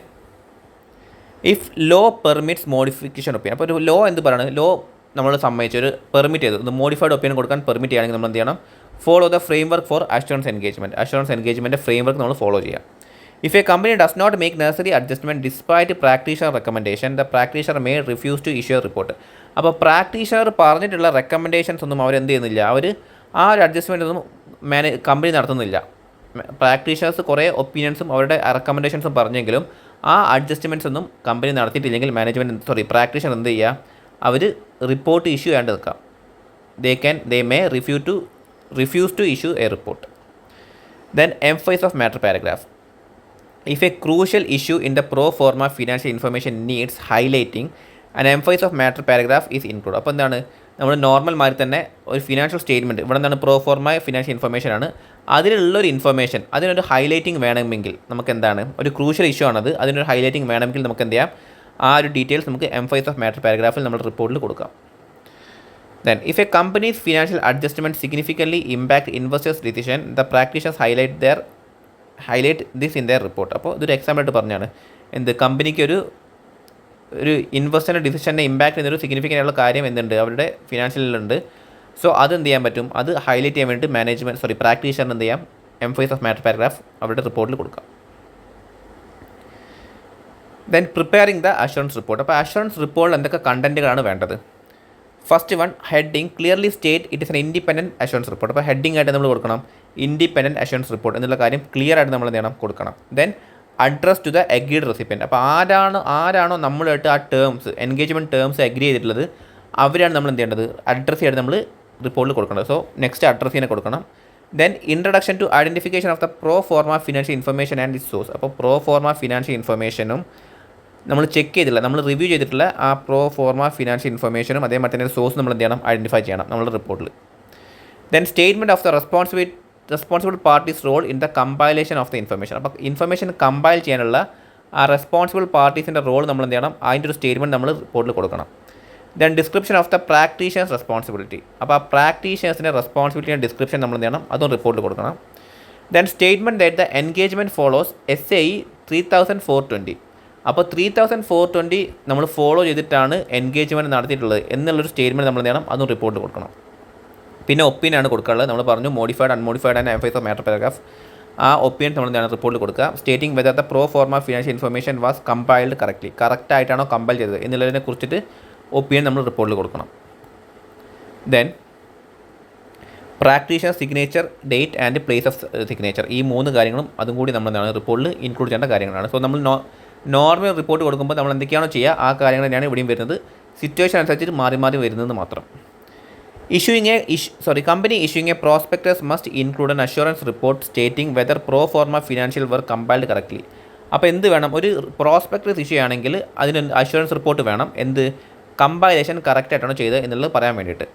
if law permits modification opinion. അപ്പോൾ ഒരു ലോ എന്ത് പറയുന്നത്, ലോ നമ്മൾ സമ്മതിച്ച് ഒരു പെർമിറ്റ് ചെയ്ത് മോഡിഫൈഡ് ഒപ്പീനിയൻ കൊടുക്കാൻ പെർമിറ്റ് ചെയ്യുകയാണെങ്കിൽ നമ്മൾ എന്ത് ചെയ്യണം, follow the framework for assurance engagement framework നമ്മൾ ഫോളോ ചെയ്യുക. If a company does not make necessary adjustment despite practitioner recommendation the practitioner may refuse to issue report. അപ്പോൾ പ്രാക്ടീഷണർ പറഞ്ഞിട്ടുള്ള റെക്കമെൻഡേഷൻസ് ഒന്നും അവരെന്ത് ചെയ്യുന്നില്ല, അവർ ആ ഒരു അഡ്ജസ്റ്റ്മെൻ്റ് ഒന്നും കമ്പനി നടത്തുന്നില്ല. പ്രാക്ടീഷണേഴ്സ് കുറേ ഒപ്പീനിയൻസും അവരുടെ റെക്കമെൻഡേഷൻസും പറഞ്ഞെങ്കിലും ആ അഡ്ജസ്റ്റ്മെൻറ്റ്സ് ഒന്നും കമ്പനി നടത്തിയിട്ടില്ലെങ്കിൽ പ്രാക്ടീഷണർ എന്ത് ചെയ്യുക, അവർ റിപ്പോർട്ട് ഇഷ്യൂ ചെയ്യാണ്ട് നിൽക്കാം. They may refuse to issue a report. Then emphasis of matter paragraph. If a crucial issue in the pro forma financial information needs highlighting and emphasis of matter paragraph is include. അപ്പോൾ എന്താണ്, നമ്മൾ നോർമൽ മാതിരി തന്നെ ഒരു ഫിനാൻഷ്യൽ സ്റ്റേറ്റ്മെൻറ്റ്, ഇവിടെ എന്താണ് പ്രോ ഫോർമ ഫിനാൻഷ്യൽ ഇൻഫർമേഷൻ ആണ്, അതിലുള്ളൊരു ഇൻഫർമേഷൻ അതിനൊരു ഹൈലൈറ്റിംഗ് വേണമെങ്കിൽ നമുക്ക് എന്താണ്, ഒരു ക്രൂഷ്യൽ ഇഷ്യൂ ആണത്, അതിനൊരു ഹൈലൈറ്റിംഗ് വേണമെങ്കിൽ നമുക്ക് എന്ത് ചെയ്യാം, ആ ഒരു ഡീറ്റെയിൽസ് നമുക്ക് എംഫൈസ് ഓഫ് മാറ്റർ പാരഗ്രാഫിൽ നമ്മൾ റിപ്പോർട്ടിൽ കൊടുക്കാം. Then if a company's financial adjustment significantly impact investors decision the practitioners highlight this in there report. അപ്പോൾ ഇതൊരു എക്സാമ്പിളായിട്ട് പറഞ്ഞാണ്, എന്ത് കമ്പനിക്ക് ഒരു ഇൻവെസ്റ്ററിൻ്റെ ഡിസിഷനെ ഇമ്പാക്ട് ചെയ്യുന്നൊരു സിഗ്നിഫിക്കൻ്റ് ആയിട്ടുള്ള കാര്യം എന്തുണ്ട്, അവരുടെ ഫിനാൻഷ്യലിലുണ്ട്. സോ അത് എന്ത് ചെയ്യാൻ പറ്റും, അത് ഹൈലൈറ്റ് ചെയ്യാൻ വേണ്ടി പ്രാക്ടീഷണർ എന്ത് ചെയ്യാം, എംഫൈസ് ഓഫ് മാറ്റർ പാരഗ്രാഫ് അവരുടെ റിപ്പോർട്ടിൽ കൊടുക്കാം. Then preparing the assurance report. അപ്പോൾ അഷുറൻസ് റിപ്പോർട്ടിൽ എന്തൊക്കെ കണ്ടൻറ്റുകളാണ് വേണ്ടത്. First one, heading clearly state it is an independent assurance report. അപ്പോൾ ഹെഡിങ് ആയിട്ട് നമ്മൾ കൊടുക്കണം ഇൻഡിപെൻഡൻറ്റ് അഷുറൻസ് റിപ്പോർട്ട് എന്നുള്ള കാര്യം ക്ലിയർ ആയിട്ട് നമ്മൾ എന്ത് ചെയ്യണം, കൊടുക്കണം. Then address to the agreed recipient. അപ്പോൾ ആരാണോ നമ്മളായിട്ട് ആ ടേംസ് എൻഗേജ്മെൻറ്റ് ടേംസ് അഗ്രി ചെയ്തിട്ടുള്ളത് അവരാണ് നമ്മൾ എന്ത് ചെയ്യേണ്ടത്, അഡ്രസ്സ് ചെയ്ത് നമ്മൾ റിപ്പോർട്ടിൽ കൊടുക്കേണ്ടത്. സോ നെക്സ്റ്റ് അഡ്രസ്സ് തന്നെ കൊടുക്കണം. Then introduction to identification of the pro forma financial information and it source. അപ്പോൾ പ്രോ ഫോർമ ഫിനാൻഷ്യൽ ഇൻഫർമേഷനും നമ്മൾ ചെക്ക് ചെയ്തിട്ടുള്ള, നമ്മൾ റിവ്യൂ ചെയ്തിട്ടുള്ള ആ പ്രോ ഫോർമ ഫിനാൻഷ്യൽ ഇൻഫർമേഷനും അതേമാതിരി തന്നെ സോഴ്സ് നമ്മൾ എന്ത് ചെയ്യണം, ഐഡൻറ്റിഫൈ ചെയ്യണം നമ്മുടെ റിപ്പോർട്ടിൽ. Then statement of the responsible parties role in the compilation of the information. അപ്പോൾ ഇൻഫർമേഷൻ കമ്പൈൽ ചെയ്യാനുള്ള ആ റെസ്പോൺസിബിൾ പാർട്ടീസിൻ്റെ റോൾ നമ്മൾ എന്ത് ചെയ്യണം, അതിൻ്റെ ഒരു സ്റ്റേറ്റ്മെൻറ്റ് നമ്മൾ റിപ്പോർട്ടിൽ കൊടുക്കണം. Then description of the practitioner's responsibility. അപ്പോൾ ആ പ്രാക്ടീഷേഴ്സിൻ്റെ റെസ്പോൺസിബിലിറ്റിയുടെ ഡിസ്ക്രിപ്ഷൻ നമ്മൾ എന്ത് ചെയ്യണം, അതും റിപ്പോർട്ടിൽ കൊടുക്കണം. Then statement that the engagement follows SAE 3420. അപ്പോൾ 3420 നമ്മൾ ഫോളോ ചെയ്തിട്ടാണ് എൻഗേജ്മെൻറ്റ് നടത്തിയിട്ടുള്ളത് എന്നുള്ളൊരു സ്റ്റേറ്റ്മെൻറ്റ് നമ്മൾ എന്ത് ചെയ്യണം, അതും റിപ്പോർട്ടിൽ കൊടുക്കണം. പിന്നെ ഒപ്പീനിയനാണ് കൊടുക്കാനുള്ളത്. നമ്മൾ പറഞ്ഞു modified unmodified and emphasis of matter paragraph. ആ ഒപ്പീനിയൻ നമ്മൾ എന്താണ് റിപ്പോർട്ടിൽ കൊടുക്കുക. Stating whether the pro forma financial information was compiled correctly, കറക്റ്റായിട്ടാണോ കമ്പൈൽ ചെയ്തത് എന്നുള്ളതിനെ കുറിച്ചിട്ട് ഒപ്പീനിയൻ നമ്മൾ റിപ്പോർട്ടിൽ കൊടുക്കണം. Then practitioner signature, date and place of signature. ഈ 3 കാര്യങ്ങളും അതും കൂടി നമ്മൾ എന്താണ് റിപ്പോർട്ടിൽ ഇൻക്ലൂഡ് ചെയ്യേണ്ട കാര്യങ്ങളാണ്. സോ നമ്മൾ നോർമൽ റിപ്പോർട്ട് കൊടുക്കുമ്പോൾ നമ്മൾ എന്തൊക്കെയാണോ ചെയ്യുക ആ കാര്യങ്ങൾ തന്നെയാണ് ഇവിടെയും വരുന്നത്. സിറ്റുവേഷൻ അനുസരിച്ചിട്ട് മാറി വരുന്നത് മാത്രം. Company issuing a prospectus must include an assurance report stating whether pro forma financial were compiled correctly. അപ്പോൾ എന്ത് വേണം, ഒരു പ്രോസ്പെക്ടസ് ഇഷ്യൂ ആണെങ്കിൽ അതിന് അഷുറൻസ് റിപ്പോർട്ട് വേണം. എന്ത്, കമ്പൈലേഷൻ കറക്റ്റായിട്ടാണോ ചെയ്തത് എന്നുള്ളത് പറയാൻ വേണ്ടിയിട്ട്,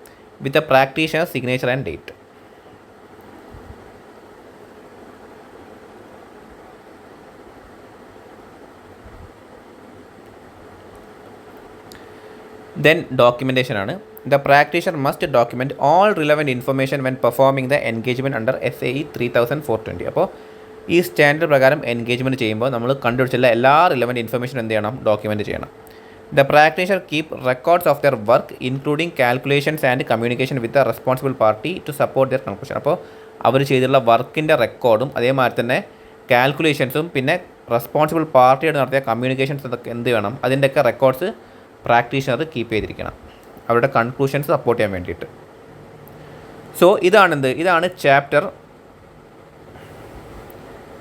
with a practitioner signature and date. Then documentation ആണ്. The practitioner must document all relevant information when performing the engagement under SAE 3420. അപ്പോൾ ഈ സ്റ്റാൻഡേർഡ് പ്രകാരം എൻഗേജ്മെൻറ്റ് ചെയ്യുമ്പോൾ നമ്മൾ കണ്ടുപിടിച്ചുള്ള എല്ലാ റിലവൻറ്റ് ഇൻഫർമേഷൻ എന്ത് ചെയ്യണം, ഡോക്യുമെൻറ്റ് ചെയ്യണം. The practitioner keep records of their work including calculations and communication with the responsible party to support their conclusion. അപ്പോൾ അവർ ചെയ്തിട്ടുള്ള വർക്കിൻ്റെ റെക്കോർഡും അതേമാതിരി തന്നെ കാൽക്കുലേഷൻസും പിന്നെ റെസ്പോൺസിബിൾ പാർട്ടിയോട് നടത്തിയ കമ്മ്യൂണിക്കേഷൻസ് അതൊക്കെ എന്ത് വേണം, അതിൻ്റെയൊക്കെ റെക്കോർഡ്സ് പ്രാക്ടീഷണർ കീപ്പ് ചെയ്തിരിക്കണം അവരുടെ കൺക്ലൂഷൻസ് സപ്പോർട്ട് ചെയ്യാൻ വേണ്ടിയിട്ട്. സോ ഇതാണ് ചാപ്റ്റർ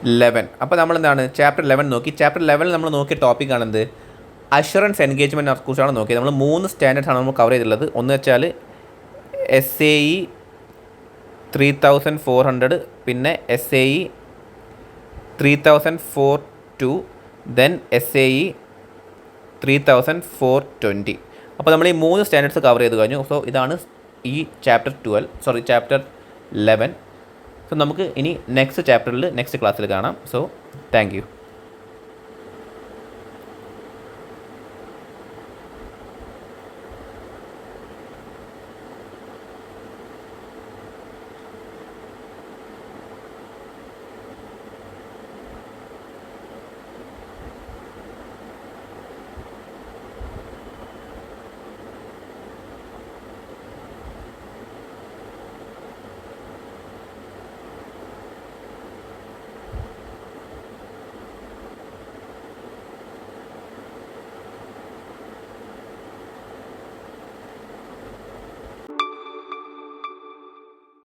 11. അപ്പോൾ നമ്മൾ എന്താണ് ചാപ്റ്റർ 11 നോക്കി. ചാപ്റ്റർ 11 നമ്മൾ നോക്കിയ ടോപ്പിക്കാണെന്ത്, അഷുറൻസ് എൻഗേജ്മെൻറ്റിനെ കുറിച്ചാണ് നോക്കിയത്. നമ്മൾ 3 സ്റ്റാൻഡേർഡ്സാണ് നമ്മൾ കവർ ചെയ്തിട്ടുള്ളത്. ഒന്ന് വെച്ചാൽ SAE 3400, പിന്നെ SAE 3042, ദെൻ SAE 3420. അപ്പോൾ നമ്മൾ ഈ 3 സ്റ്റാൻഡേർഡ്സ് കവർ ചെയ്ത് കഴിഞ്ഞു. സോ ഇതാണ് ഈ ചാപ്റ്റർ 11. സോ നമുക്ക് ഇനി നെക്സ്റ്റ് ക്ലാസ്സിൽ കാണാം. So thank you.